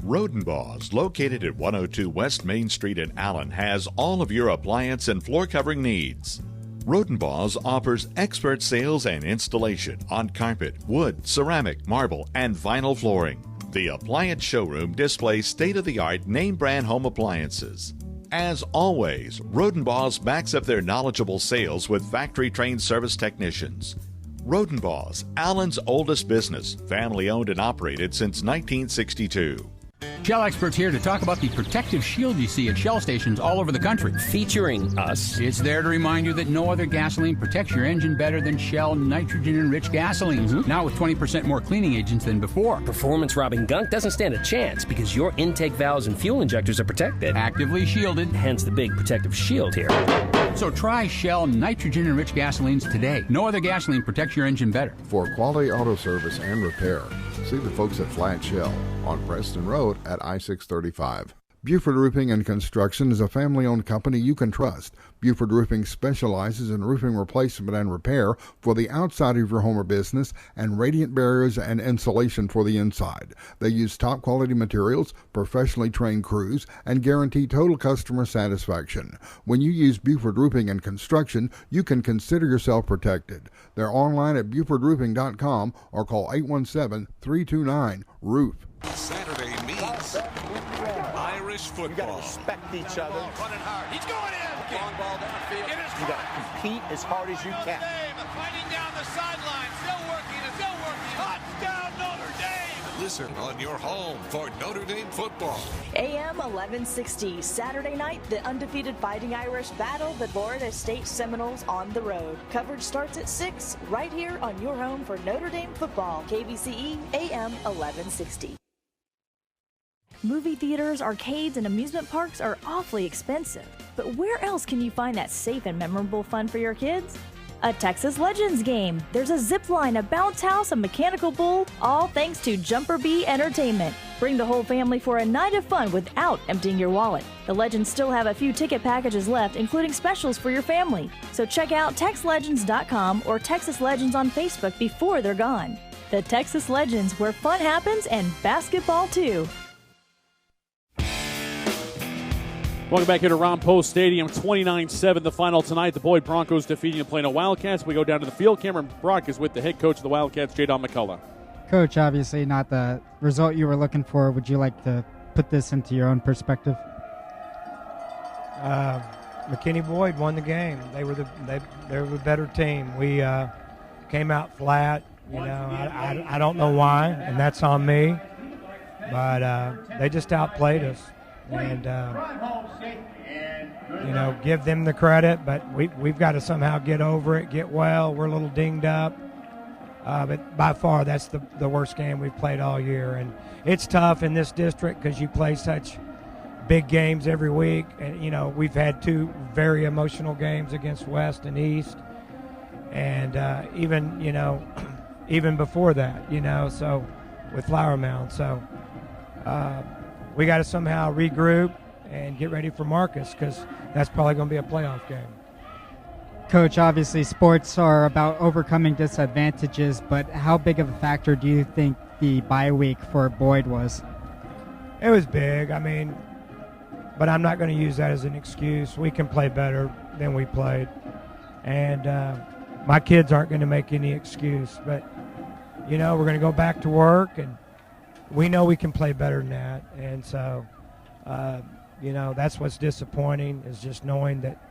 Rodenbach's, located at 102 West Main Street in Allen, has all of your appliance and floor covering needs. Rodenbach's offers expert sales and installation on carpet, wood, ceramic, marble, and vinyl flooring. The appliance showroom displays state-of-the-art name-brand home appliances. As always, Rodenbach's backs up their knowledgeable sales with factory-trained service technicians. Rodenbach's, Allen's oldest business, family-owned and operated since 1962. Shell experts here to talk about the protective shield you see at Shell stations all over the country. Featuring us. It's there to remind you that no other gasoline protects your engine better than Shell nitrogen-enriched gasolines. Now with 20% more cleaning agents than before. Performance-robbing gunk doesn't stand a chance because your intake valves and fuel injectors are protected. Actively shielded. Hence the big protective shield here. So try Shell nitrogen-enriched gasolines today. No other gasoline protects your engine better. For quality auto service and repair, see the folks at Flat Shell on Preston Road at I-635. Buford Roofing and Construction is a family-owned company you can trust. Buford Roofing specializes in roofing replacement and repair for the outside of your home or business and radiant barriers and insulation for the inside. They use top-quality materials, professionally trained crews, and guarantee total customer satisfaction. When you use Buford Roofing and Construction, you can consider yourself protected. They're online at BufordRoofing.com or call 817-329-ROOF. Saturday means Irish football. You got to respect each other. Running hard. He's going in. Long ball downfield. You got to compete as hard as you can. Fighting down the sideline. Still working. Touchdown Notre Dame. Listen on your home for Notre Dame football. AM 1160, Saturday night, the undefeated Fighting Irish battle the Florida State Seminoles on the road. Coverage starts at 6, right here on your home for Notre Dame football. KBCE AM 1160. Movie theaters, arcades, and amusement parks are awfully expensive. But where else can you find that safe and memorable fun for your kids? A Texas Legends game. There's a zip line, a bounce house, a mechanical bull, all thanks to Jumper Bee Entertainment. Bring the whole family for a night of fun without emptying your wallet. The Legends still have a few ticket packages left, including specials for your family. So check out TexLegends.com or Texas Legends on Facebook before they're gone. The Texas Legends, where fun happens and basketball too. Welcome back here to Ron Post Stadium, 29-7 the final tonight. The Boyd Broncos defeating the Plano Wildcats. We go down to the field. Cameron Brock is with the head coach of the Wildcats, Jayon McCulla. Coach, obviously not the result you were looking for. Would you like to put this into your own perspective? McKinney Boyd won the game. They were the better team. We came out flat. You know, I don't know why, and that's on me. But they just outplayed us. And, you know, give them the credit, but we've got to somehow get over it, get well. We're a little dinged up. But by far, that's the worst game we've played all year. And it's tough in this district because you play such big games every week. And, you know, we've had two very emotional games against West and East. And even, you know, even before that, you know, so with Flower Mound. So, we got to somehow regroup and get ready for Marcus because that's probably going to be a playoff game. Coach, obviously sports are about overcoming disadvantages, but how big of a factor do you think the bye week for Boyd was? It was big. I mean, but I'm not going to use that as an excuse. We can play better than we played. And my kids aren't going to make any excuse. But, we're going to go back to work, and we know we can play better than that. And so, that's what's disappointing, is just knowing that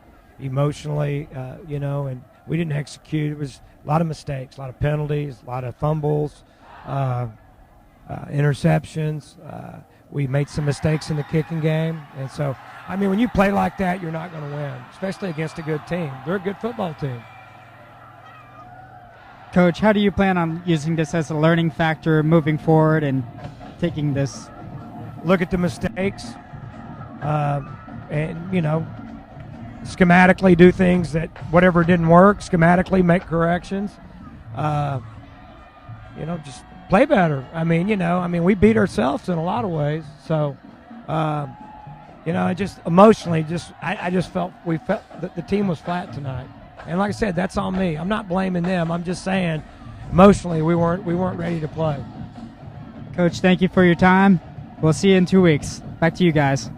emotionally, and we didn't execute. It was a lot of mistakes, a lot of penalties, a lot of fumbles, interceptions. We made some mistakes in the kicking game. And so, when you play like that, you're not going to win, especially against a good team. They're a good football team. Coach, how do you plan on using this as a learning factor moving forward and taking this? Look at the mistakes and, schematically do things that whatever didn't work, schematically make corrections. Just play better. We beat ourselves in a lot of ways. So, just emotionally, I just felt that the team was flat tonight. And like I said, that's on me. I'm not blaming them. I'm just saying, emotionally, we weren't ready to play. Coach, thank you for your time. We'll see you in 2 weeks. Back to you guys.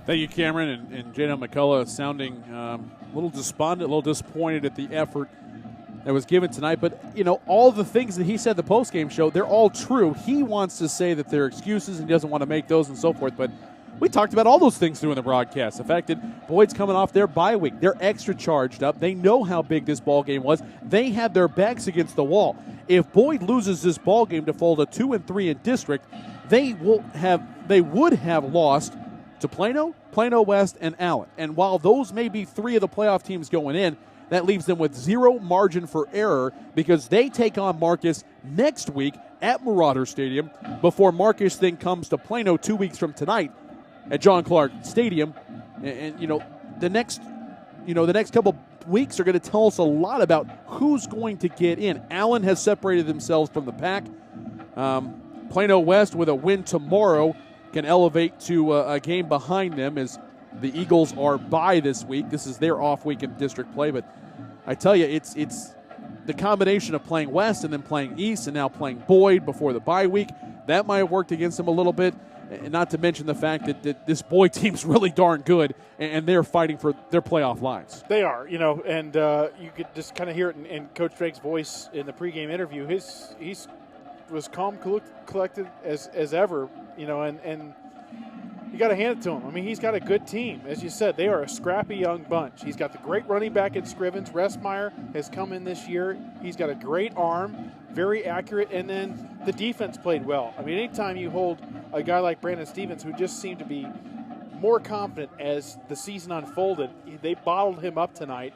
Thank you, Cameron. And Jayon McCulla sounding a little despondent, a little disappointed at the effort that was given tonight. But, all the things that he said the postgame show, they're all true. He wants to say that they're excuses and he doesn't want to make those and so forth. But we talked about all those things during the broadcast. The fact that Boyd's coming off their bye week. They're extra charged up. They know how big this ball game was. They had their backs against the wall. If Boyd loses this ball game to fall to 2-3 in district, they would have lost to Plano, Plano West, and Allen. And while those may be three of the playoff teams going in, that leaves them with zero margin for error because they take on Marcus next week at Marauder Stadium before Marcus then comes to Plano 2 weeks from tonight at John Clark Stadium. And the next couple weeks are going to tell us a lot about who's going to get in. Allen has separated themselves from the pack. Plano West, with a win tomorrow, can elevate to a game behind them as the Eagles are bye this week. This is their off week in district play. But I tell you, it's the combination of playing West and then playing East and now playing Boyd before the bye week. That might have worked against them a little bit. And not to mention the fact that this Boyd team's really darn good, and they're fighting for their playoff lives. They are, and you could just kind of hear it in Coach Drake's voice in the pregame interview. He's was calm, collected as ever, and you got to hand it to him. He's got a good team. As you said, they are a scrappy young bunch. He's got the great running back in Scrivens. Restmeyer has come in this year. He's got a great arm, very accurate, and then the defense played well. Anytime you hold a guy like Brandon Stevens, who just seemed to be more confident as the season unfolded, they bottled him up tonight.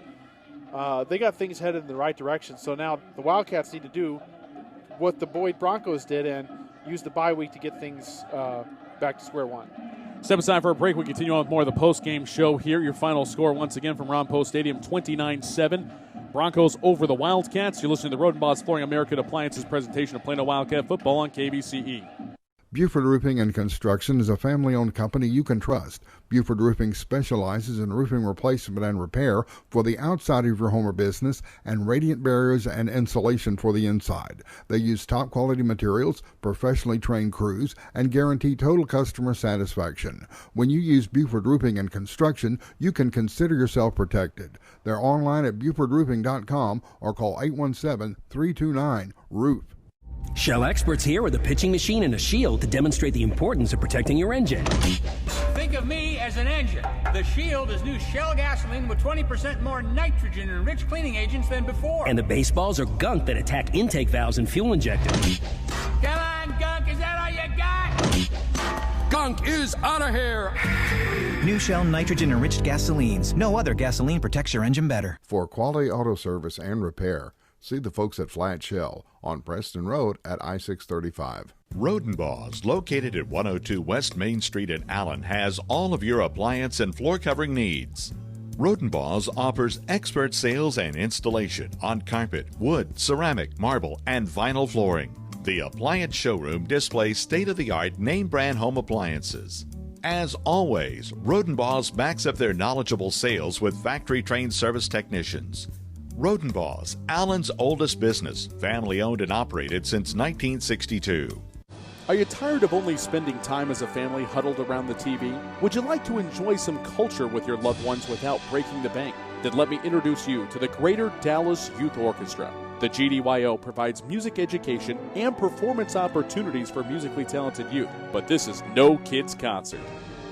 They got things headed in the right direction. So now the Wildcats need to do what the Boyd Broncos did and use the bye week to get things back to square one. Step aside for a break. We continue on with more of the post-game show here. Your final score once again from Ron Post Stadium, 29-7. Broncos over the Wildcats. You're listening to the Roden Boss Flooring American Appliances presentation of Plano Wildcat football on KBCE. Buford Roofing and Construction is a family-owned company you can trust. Buford Roofing specializes in roofing replacement and repair for the outside of your home or business and radiant barriers and insulation for the inside. They use top-quality materials, professionally trained crews, and guarantee total customer satisfaction. When you use Buford Roofing and Construction, you can consider yourself protected. They're online at BufordRoofing.com or call 817-329-ROOF. Shell experts here with a pitching machine and a shield to demonstrate the importance of protecting your engine. Think of me as an engine. The Shield is new Shell gasoline with 20% more nitrogen and rich cleaning agents than before. And the baseballs are gunk that attack intake valves and fuel injectors. Come on, gunk, is that all you got? Gunk is out of here. New Shell nitrogen-enriched gasolines. No other gasoline protects your engine better. For quality auto service and repair, see the folks at Flat Shell on Preston Road at I-635. Rodenbaugh's, located at 102 West Main Street in Allen, has all of your appliance and floor covering needs. Rodenbaugh's offers expert sales and installation on carpet, wood, ceramic, marble, and vinyl flooring. The appliance showroom displays state-of-the-art name-brand home appliances. As always, Rodenbaugh's backs up their knowledgeable sales with factory-trained service technicians. Rodenbaugh's, Allen's oldest business, family-owned and operated since 1962. Are you tired of only spending time as a family huddled around the TV? Would you like to enjoy some culture with your loved ones without breaking the bank? Then let me introduce you to the Greater Dallas Youth Orchestra. The GDYO provides music education and performance opportunities for musically talented youth, but this is no kids' concert.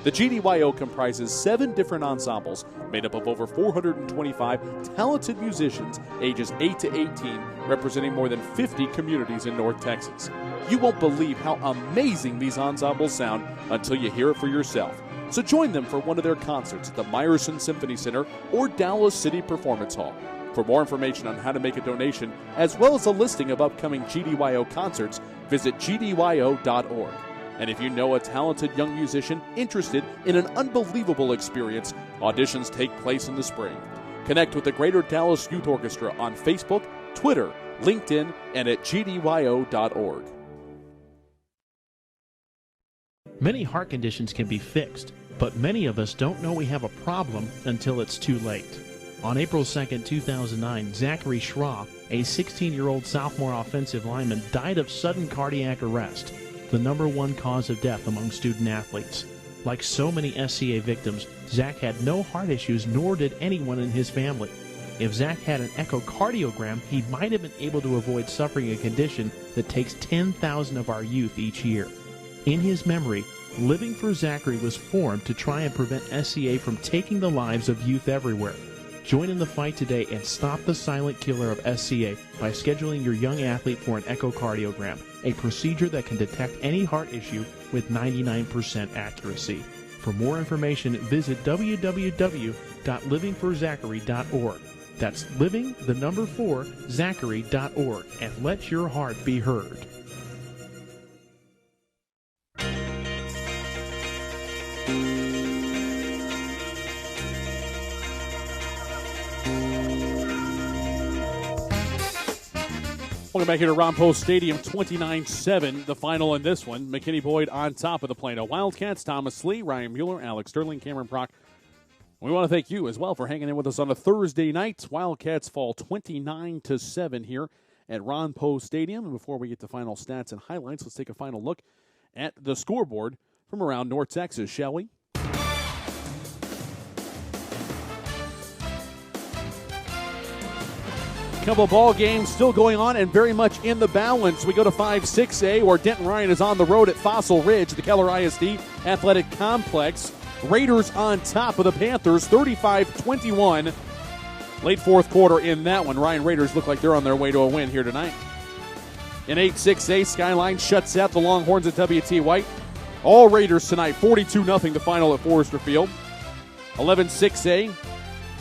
The GDYO comprises 7 different ensembles made up of over 425 talented musicians ages 8 to 18, representing more than 50 communities in North Texas. You won't believe how amazing these ensembles sound until you hear it for yourself. So join them for one of their concerts at the Meyerson Symphony Center or Dallas City Performance Hall. For more information on how to make a donation, as well as a listing of upcoming GDYO concerts, visit gdyo.org. And if you know a talented young musician interested in an unbelievable experience, auditions take place in the spring. Connect with the Greater Dallas Youth Orchestra on Facebook, Twitter, LinkedIn, and at gdyo.org. Many heart conditions can be fixed, but many of us don't know we have a problem until it's too late. On April 2, 2009, Zachary Schroff, a 16-year-old sophomore offensive lineman, died of sudden cardiac arrest, the #1 cause of death among student athletes. Like so many SCA victims, Zach had no heart issues, nor did anyone in his family. If Zach had an echocardiogram, he might have been able to avoid suffering a condition that takes 10,000 of our youth each year. In his memory, Living for Zachary was formed to try and prevent SCA from taking the lives of youth everywhere. Join in the fight today and stop the silent killer of SCA by scheduling your young athlete for an echocardiogram, a procedure that can detect any heart issue with 99% accuracy. For more information, visit www.livingforzachary.org. That's living4zachary.org, and let your heart be heard. Welcome back here to Ron Post Stadium, 29-7, the final in this one. McKinney Boyd on top of the Plano Wildcats. Thomas Lee, Ryan Mueller, Alex Sterling, Cameron Prock. We want to thank you as well for hanging in with us on a Thursday night. Wildcats fall 29-7 here at Ron Post Stadium. And before we get to final stats and highlights, let's take a final look at the scoreboard from around North Texas, shall we? Couple of ball games still going on and very much in the balance. We go to 5-6A, where Denton Ryan is on the road at Fossil Ridge, the Keller ISD Athletic Complex. Raiders on top of the Panthers, 35-21. Late fourth quarter in that one. Ryan Raiders look like they're on their way to a win here tonight. In 8-6A, Skyline shuts out the Longhorns at W.T. White. All Raiders tonight, 42-0 the final at Forrester Field. 11-6A.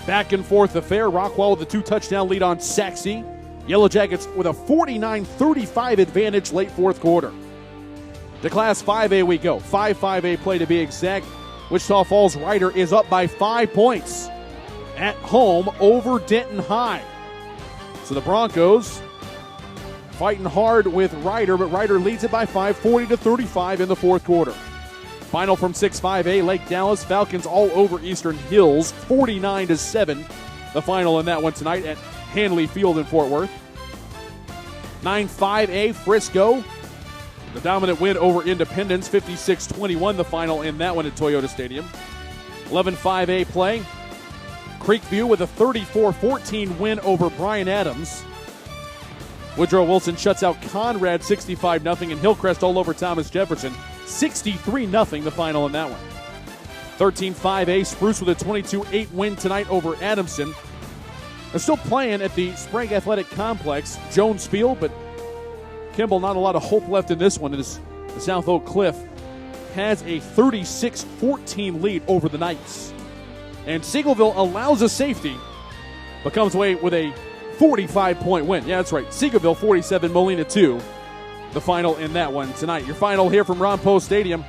Back and forth affair. Rockwall with a 2-touchdown lead on Saxe. Yellow Jackets with a 49-35 advantage late fourth quarter. To Class 5A we go. 5-5A play to be exact. Wichita Falls Ryder is up by 5 points at home over Denton High. So the Broncos fighting hard with Ryder, but Ryder leads it by 5, 40-35 in the fourth quarter. Final from 6-5A, Lake Dallas, Falcons all over Eastern Hills, 49-7. The final in that one tonight at Hanley Field in Fort Worth. 9-5A, Frisco, the dominant win over Independence, 56-21. The final in that one at Toyota Stadium. 11-5A play, Creekview with a 34-14 win over Bryan Adams. Woodrow Wilson shuts out Conrad 65-0, and Hillcrest all over Thomas Jefferson. 63-0 the final in that one. 13-5A, Spruce with a 22-8 win tonight over Adamson. They're still playing at the Sprague Athletic Complex. Jones Field, but Kimball, not a lot of hope left in this one as the South Oak Cliff has a 36-14 lead over the Knights. And Seagoville allows a safety, but comes away with a 45-point win. Yeah, that's right. Seagoville 47, Molina 2. The final in that one tonight. Your final here from Ron Post Stadium.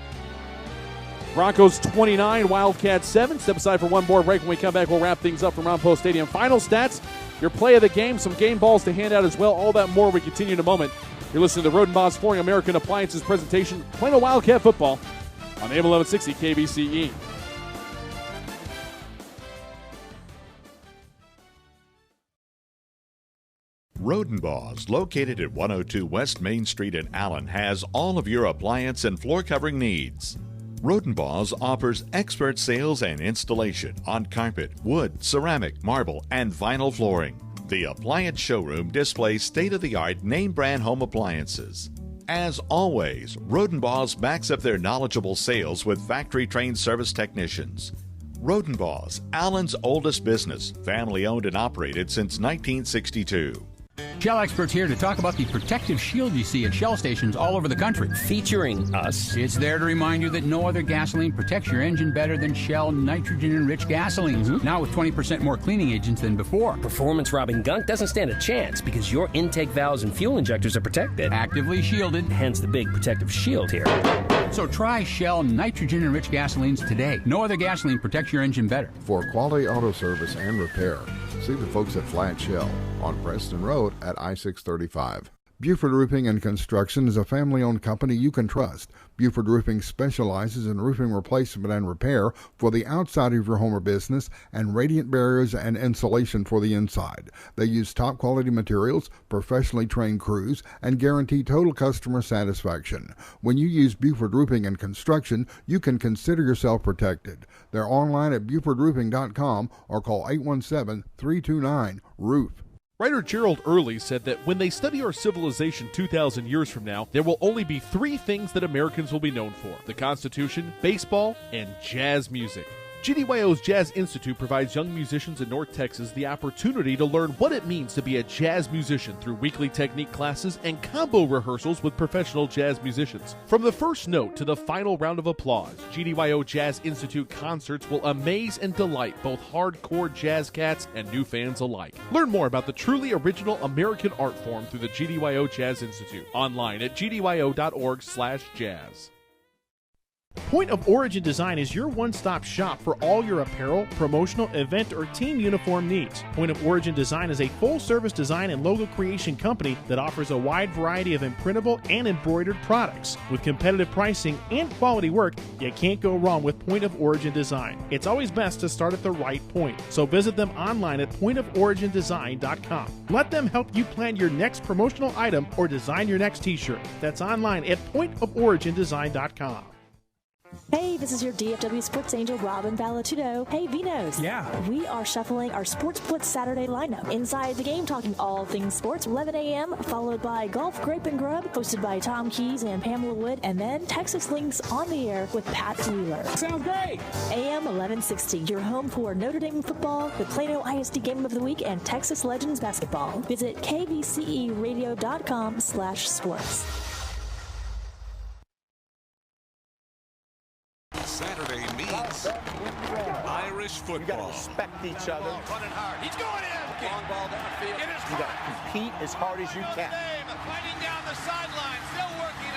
Broncos 29, Wildcats 7. Step aside for one more break. When we come back, we'll wrap things up from Ron Post Stadium. Final stats, your play of the game, some game balls to hand out as well. All that more we continue in a moment. You're listening to the Rodenbos Flooring American Appliances presentation, Plano Wildcat Football on AM 1160 KBCE. Rodenbaugh's, located at 102 West Main Street in Allen, has all of your appliance and floor covering needs. Rodenbaugh's offers expert sales and installation on carpet, wood, ceramic, marble, and vinyl flooring. The appliance showroom displays state-of-the-art name-brand home appliances. As always, Rodenbaugh's backs up their knowledgeable sales with factory-trained service technicians. Rodenbaugh's, Allen's oldest business, family-owned and operated since 1962. Shell experts here to talk about the protective shield you see at Shell stations all over the country. Featuring us. It's there to remind you that no other gasoline protects your engine better than Shell nitrogen-enriched gasolines. Now with 20% more cleaning agents than before. Performance-robbing gunk doesn't stand a chance because your intake valves and fuel injectors are protected. Actively shielded. Hence the big protective shield here. So try Shell nitrogen-enriched gasolines today. No other gasoline protects your engine better. For quality auto service and repair, see the folks at Flat Shell on Preston Road at I-635. Buford Roofing and Construction is a family-owned company you can trust. Buford Roofing specializes in roofing replacement and repair for the outside of your home or business and radiant barriers and insulation for the inside. They use top-quality materials, professionally trained crews, and guarantee total customer satisfaction. When you use Buford Roofing and Construction, you can consider yourself protected. They're online at BufordRoofing.com or call 817-329-ROOF. Writer Gerald Early said that when they study our civilization 2,000 years from now, there will only be three things that Americans will be known for: the Constitution, baseball, and jazz music. GDYO's Jazz Institute provides young musicians in North Texas the opportunity to learn what it means to be a jazz musician through weekly technique classes and combo rehearsals with professional jazz musicians. From the first note to the final round of applause, GDYO Jazz Institute concerts will amaze and delight both hardcore jazz cats and new fans alike. Learn more about the truly original American art form through the GDYO Jazz Institute. Online at gdyo.org/jazz. Point of Origin Design is your one-stop shop for all your apparel, promotional, event, or team uniform needs. Point of Origin Design is a full-service design and logo creation company that offers a wide variety of imprintable and embroidered products. With competitive pricing and quality work, you can't go wrong with Point of Origin Design. It's always best to start at the right point, so visit them online at pointoforigindesign.com. Let them help you plan your next promotional item or design your next t-shirt. That's online at pointoforigindesign.com. Hey, this is your DFW Sports Angel, Robin Valatudo. Hey, Vinos. Yeah. We are shuffling our Sports Blitz Saturday lineup. Inside the game, talking all things sports, 11 a.m., followed by Golf, Grape, and Grub, hosted by Tom Keys and Pamela Wood, and then Texas Links on the air with Pat Wheeler. Sounds great. AM 1160, your home for Notre Dame football, the Plano ISD Game of the Week, and Texas Legends basketball. Visit kvceradio.com/sports. Saturday meets Irish football. You got to respect each other. Running hard. He's going in. Long ball downfield. You got to compete as hard as you can. Fighting down the sideline. Still working.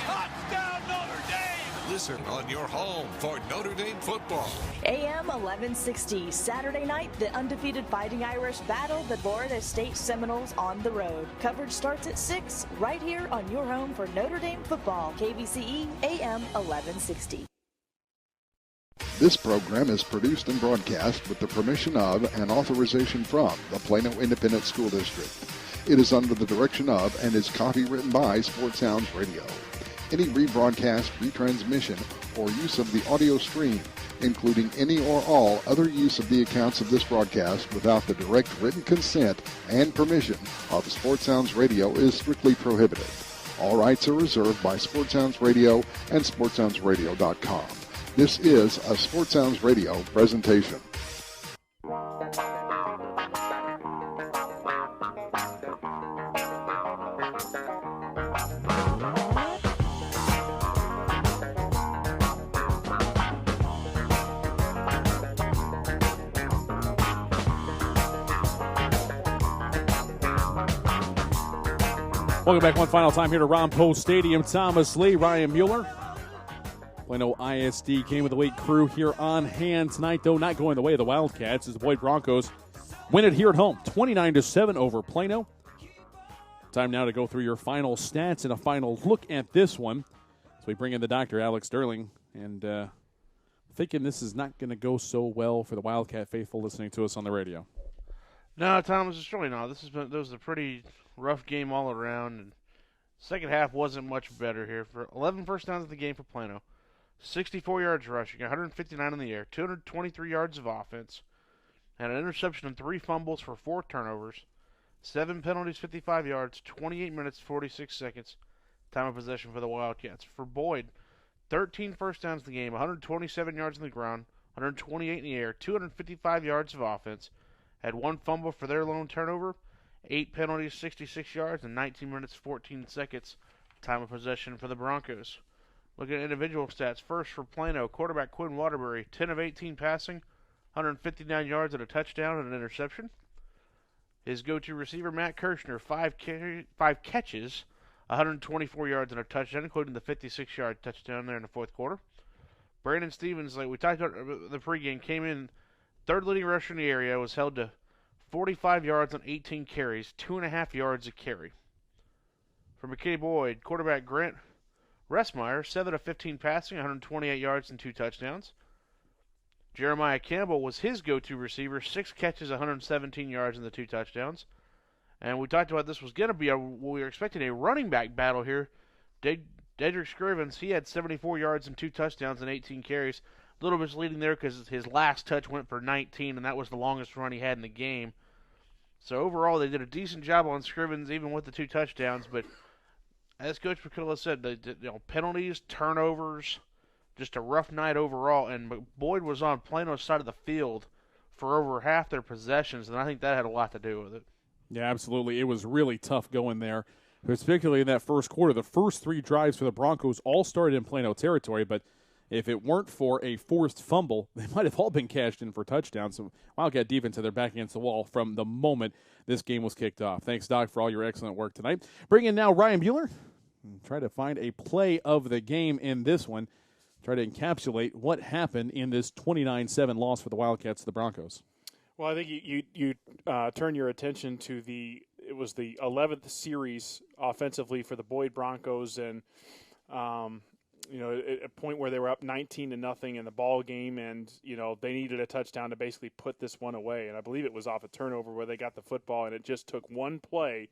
Touchdown Notre Dame. Listen on your home for Notre Dame football. AM 1160, Saturday night, the undefeated Fighting Irish battle the Florida State Seminoles on the road. Coverage starts at 6, right here on your home for Notre Dame football. KVCE AM 1160. This program is produced and broadcast with the permission of and authorization from the Plano Independent School District. It is under the direction of and is copywritten by Sports Sounds Radio. Any rebroadcast, retransmission, or use of the audio stream, including any or all other use of the accounts of this broadcast without the direct written consent and permission of Sports Sounds Radio is strictly prohibited. All rights are reserved by Sports Sounds Radio and SportsSoundsRadio.com. This is a Sports Sounds Radio presentation. Welcome back one final time here to Ron Post Stadium. Thomas Lee, Ryan Mueller. Plano ISD Game of the Week crew here on hand tonight, though not going the way of the Wildcats as the Boyd Broncos win it here at home, 29-7 over Plano. Time now to go through your final stats and a final look at this one. So we bring in the doctor, Alex Sterling, and thinking this is not going to go so well for the Wildcat faithful listening to us on the radio. No, Thomas, it's really not. This was a pretty rough game all around, and second half wasn't much better here. For 11 first downs in the game for Plano, 64 yards rushing, 159 in the air, 223 yards of offense, and an interception and 3 fumbles for 4 turnovers, 7 penalties, 55 yards, 28 minutes, 46 seconds, time of possession for the Wildcats. For Boyd, 13 first downs in the game, 127 yards on the ground, 128 in the air, 255 yards of offense, had 1 fumble for their lone turnover, 8 penalties, 66 yards, and 19 minutes, 14 seconds, time of possession for the Broncos. Looking at individual stats, first for Plano, quarterback Quinn Waterbury, 10 of 18 passing, 159 yards and a touchdown and an interception. His go-to receiver, Matt Kirshner, 5 catches, 124 yards and a touchdown, including the 56-yard touchdown there in the fourth quarter. Brandon Stevens, like we talked about the pregame, came in third leading rusher in the area, was held to 45 yards on 18 carries, 2.5 yards a carry. For McKinney Boyd, quarterback Grant Ressmeyer, 7 of 15 passing, 128 yards and 2 touchdowns. Jeremiah Campbell was his go-to receiver, 6 catches, 117 yards and the 2 touchdowns. And we talked about this was going to be we were expecting a running back battle here. Dedrick Scrivens, he had 74 yards and 2 touchdowns and 18 carries. A little misleading there because his last touch went for 19, and that was the longest run he had in the game. So overall, they did a decent job on Scrivens, even with the 2 touchdowns. But as Coach McCulla said, penalties, turnovers, just a rough night overall. And Boyd was on Plano's side of the field for over half their possessions, and I think that had a lot to do with it. Yeah, absolutely. It was really tough going there, particularly in that first quarter. The first 3 drives for the Broncos all started in Plano territory, but if it weren't for a forced fumble, they might have all been cashed in for touchdowns. So Wildcat defense had their back against the wall from the moment this game was kicked off. Thanks, Doc, for all your excellent work tonight. Bring in now Ryan Bueller. Try to find a play of the game in this one. Try to encapsulate what happened in this 29-7 loss for the Wildcats to the Broncos. Well, I think you turn your attention to it was the 11th series offensively for the Boyd Broncos, and at a point where they were up 19-0 in the ball game, and they needed a touchdown to basically put this one away. And I believe it was off a turnover where they got the football, and it just took one play.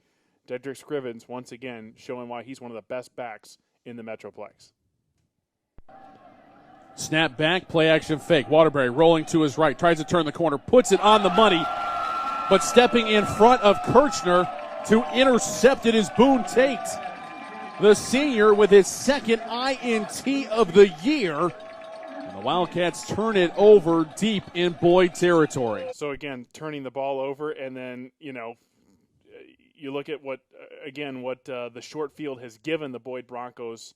Dedrick Scrivens once again showing why he's one of the best backs in the Metroplex. Snap back, play action fake. Waterbury rolling to his right, tries to turn the corner, puts it on the money, but stepping in front of Kirchner to intercept it is Boone Tate, the senior, with his second INT of the year. And the Wildcats turn it over deep in Boyd territory. So again, turning the ball over, and then you look at what the short field has given the Boyd Broncos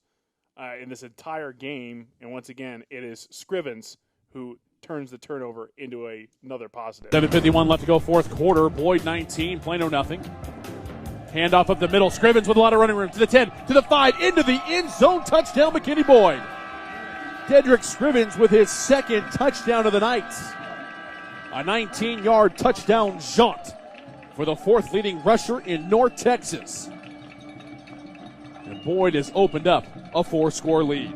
in this entire game, and once again, it is Scrivens who turns the turnover into another positive. 7:51 left to go, fourth quarter. Boyd 19, Plano nothing. Handoff up the middle. Scrivens with a lot of running room to the 10, to the 5, into the end zone. Touchdown, McKinney Boyd. Dedrick Scrivens with his second touchdown of the night. A 19-yard touchdown jaunt for the 4th leading rusher in North Texas. And Boyd has opened up a 4-score lead.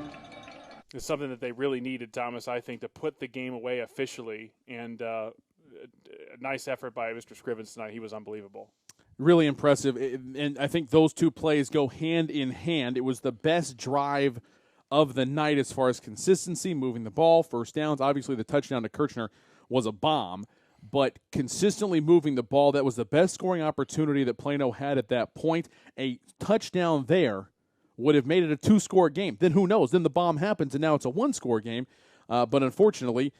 It's something that they really needed, Thomas, I think, to put the game away officially. And a nice effort by Mr. Scrivens tonight. He was unbelievable. Really impressive. And I think those 2 plays go hand in hand. It was the best drive of the night as far as consistency, moving the ball, first downs. Obviously, the touchdown to Kirchner was a bomb. But consistently moving the ball, that was the best scoring opportunity that Plano had at that point. A touchdown there would have made it a 2-score game. Then who knows? Then the bomb happens, and now it's a 1-score game. But unfortunately,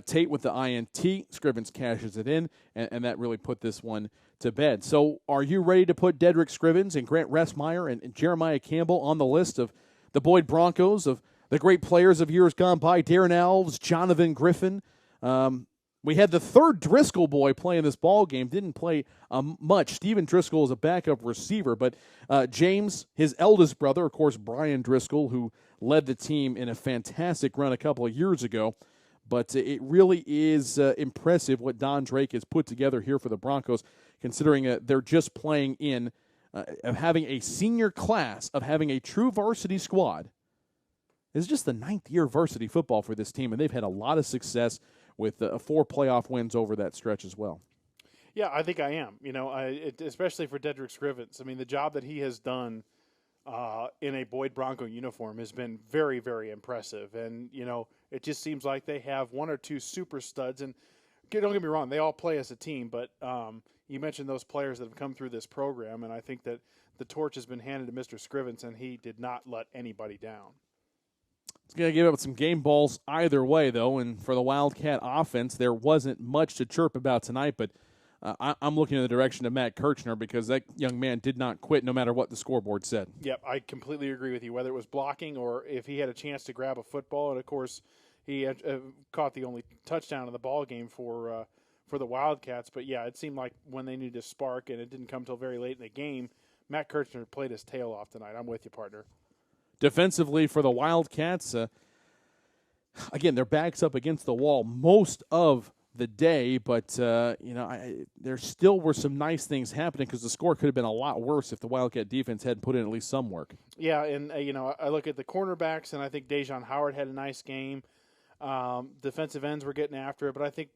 Tate with the INT, Scrivens cashes it in, and that really put this one to bed. So are you ready to put Dedrick Scrivens and Grant Ressmeyer and Jeremiah Campbell on the list of the Boyd Broncos, of the great players of years gone by? Darren Alves, Jonathan Griffin. We had the 3rd Driscoll boy playing this ball game. Didn't play much. Steven Driscoll is a backup receiver, but James, his eldest brother, of course, Brian Driscoll, who led the team in a fantastic run a couple of years ago. But it really is impressive what Don Drake has put together here for the Broncos, considering they're just playing in of having a senior class, of having a true varsity squad. It's just the 9th year of varsity football for this team, and they've had a lot of success with 4 playoff wins over that stretch as well. Yeah, I think I am. Especially for Dedrick Scrivens. I mean, the job that he has done in a Boyd Bronco uniform has been very, very impressive. And, it just seems like they have one or two super studs. And don't get me wrong, they all play as a team. But you mentioned those players that have come through this program, and I think that the torch has been handed to Mr. Scrivens, and he did not let anybody down. It's going to give up some game balls either way, though. And for the Wildcat offense, there wasn't much to chirp about tonight, but I'm looking in the direction of Matt Kirchner because that young man did not quit no matter what the scoreboard said. Yep, I completely agree with you, whether it was blocking or if he had a chance to grab a football. And, of course, he caught the only touchdown in the ball game for the Wildcats. But, yeah, it seemed like when they needed to spark, and it didn't come until very late in the game, Matt Kirchner played his tail off tonight. I'm with you, partner. Defensively for the Wildcats, again, their backs up against the wall most of the day, but there still were some nice things happening because the score could have been a lot worse if the Wildcat defense hadn't put in at least some work. Yeah, and I look at the cornerbacks, and I think Dejon Howard had a nice game. Defensive ends were getting after it, but I think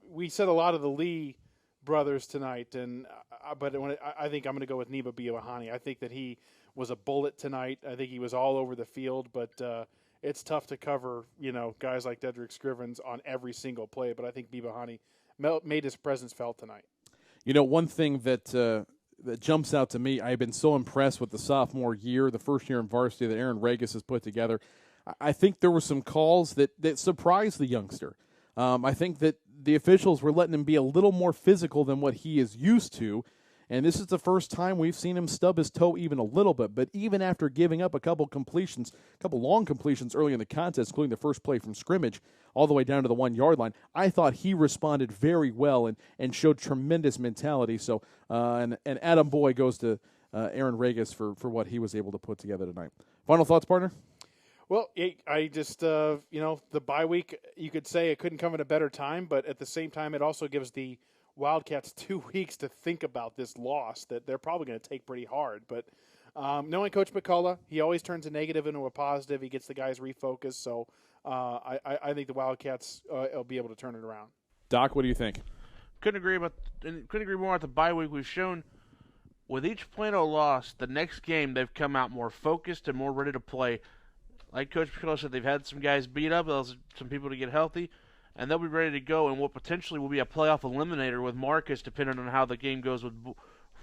we said a lot of the Lee brothers tonight, I think I'm going to go with Neba Biabahani. I think that he was a bullet tonight. I think he was all over the field, but it's tough to cover, guys like Dedrick Scrivens on every single play. But I think Biabahani made his presence felt tonight. One thing that jumps out to me, I've been so impressed with the sophomore year, the first year in varsity that Aaron Regas has put together. I think there were some calls that surprised the youngster. I think that the officials were letting him be a little more physical than what he is used to. And this is the first time we've seen him stub his toe even a little bit. But even after giving up a couple long completions early in the contest, including the first play from scrimmage, all the way down to the 1 yard line, I thought he responded very well and showed tremendous mentality. So, and Adam Boy goes to Aaron Regas for what he was able to put together tonight. Final thoughts, partner? Well, I just, the bye week, you could say it couldn't come at a better time, but at the same time, it also gives the Wildcats 2 weeks to think about this loss that they're probably going to take pretty hard. But knowing Coach McCulla, he always turns a negative into a positive. He gets the guys refocused. So I think the Wildcats will be able to turn it around. Doc, what do you think? Couldn't agree more at the bye week. We've shown with each Plano loss, the next game they've come out more focused and more ready to play. Like Coach McCulla said, they've had some guys beat up, some people to get healthy, and they'll be ready to go, and what potentially will be a playoff eliminator with Marcus, depending on how the game goes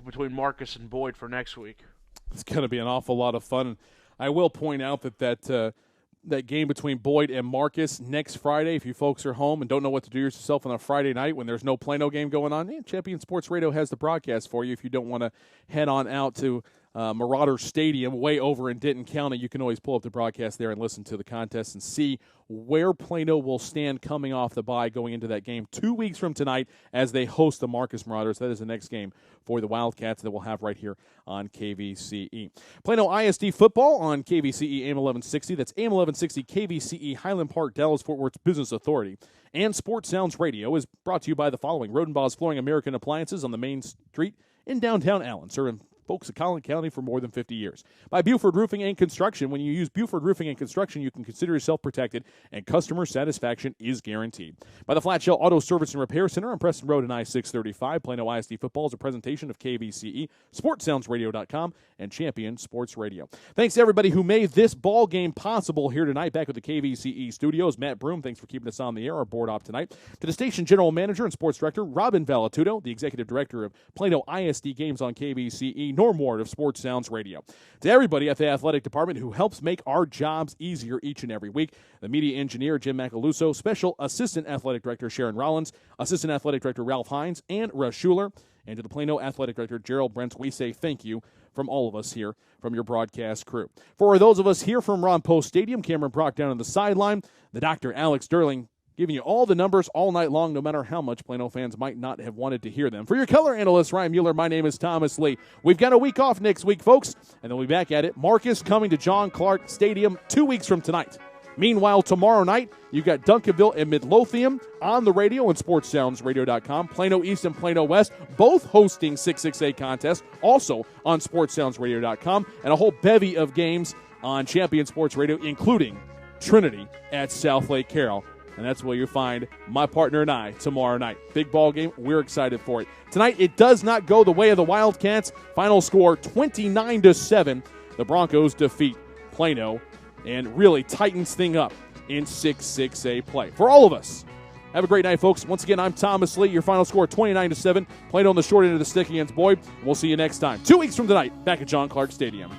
between Marcus and Boyd for next week. It's going to be an awful lot of fun. I will point out that game between Boyd and Marcus next Friday, if you folks are home and don't know what to do yourself on a Friday night when there's no Plano game going on, Champion Sports Radio has the broadcast for you. If you don't want to head on out to Marauder Stadium way over in Denton County, you can always pull up the broadcast there and listen to the contest and see where Plano will stand coming off the bye going into that game 2 weeks from tonight as they host the Marcus Marauders. That is the next game for the Wildcats that we'll have right here on KVCE. Plano ISD football on KVCE AM 1160. That's AM 1160 KVCE Highland Park, Dallas-Fort Worth Business Authority. And Sports Sounds Radio is brought to you by the following: Rodenbaugh's Flooring American Appliances on the main street in downtown Allen, serving folks of Collin County for more than 50 years. By Buford Roofing and Construction. When you use Buford Roofing and Construction, you can consider yourself protected, and customer satisfaction is guaranteed. By the Flat Shell Auto Service and Repair Center on Preston Road and I-635. Plano ISD Football is a presentation of KVCE, SportsSoundsRadio.com, and Champion Sports Radio. Thanks to everybody who made this ball game possible here tonight. Back with the KVCE studios, Matt Broom, thanks for keeping us on the air, our board op tonight. To the station general manager and sports director, Robin Valatudo, the executive director of Plano ISD Games on KVCE, Norm Ward of Sports Sounds Radio. To everybody at the athletic department who helps make our jobs easier each and every week, the media engineer, Jim Macaluso, special assistant athletic director, Sharon Rollins, assistant athletic director, Ralph Hines, and Russ Schuler, and to the Plano athletic director, Gerald Brents, we say thank you from all of us here from your broadcast crew. For those of us here from Ron Post Stadium, Cameron Brock down on the sideline, the Dr. Alex Sterling giving you all the numbers all night long, no matter how much Plano fans might not have wanted to hear them. For your color analyst, Ryan Mueller, my name is Thomas Lee. We've got a week off next week, folks, and then we'll be back at it. Marcus coming to John Clark Stadium 2 weeks from tonight. Meanwhile, tomorrow night, you've got Duncanville and Midlothian on the radio and SportsSoundsRadio.com. Plano East and Plano West, both hosting 6-6A contests, also on SportsSoundsRadio.com, and a whole bevy of games on Champion Sports Radio, including Trinity at South Lake Carroll. And that's where you'll find my partner and I tomorrow night. Big ball game. We're excited for it. Tonight, it does not go the way of the Wildcats. Final score 29-7. The Broncos defeat Plano and really tightens thing up in 6-6A play. For all of us, have a great night, folks. Once again, I'm Thomas Lee. Your final score 29-7. Plano on the short end of the stick against Boyd. We'll see you next time. 2 weeks from tonight, back at John Clark Stadium.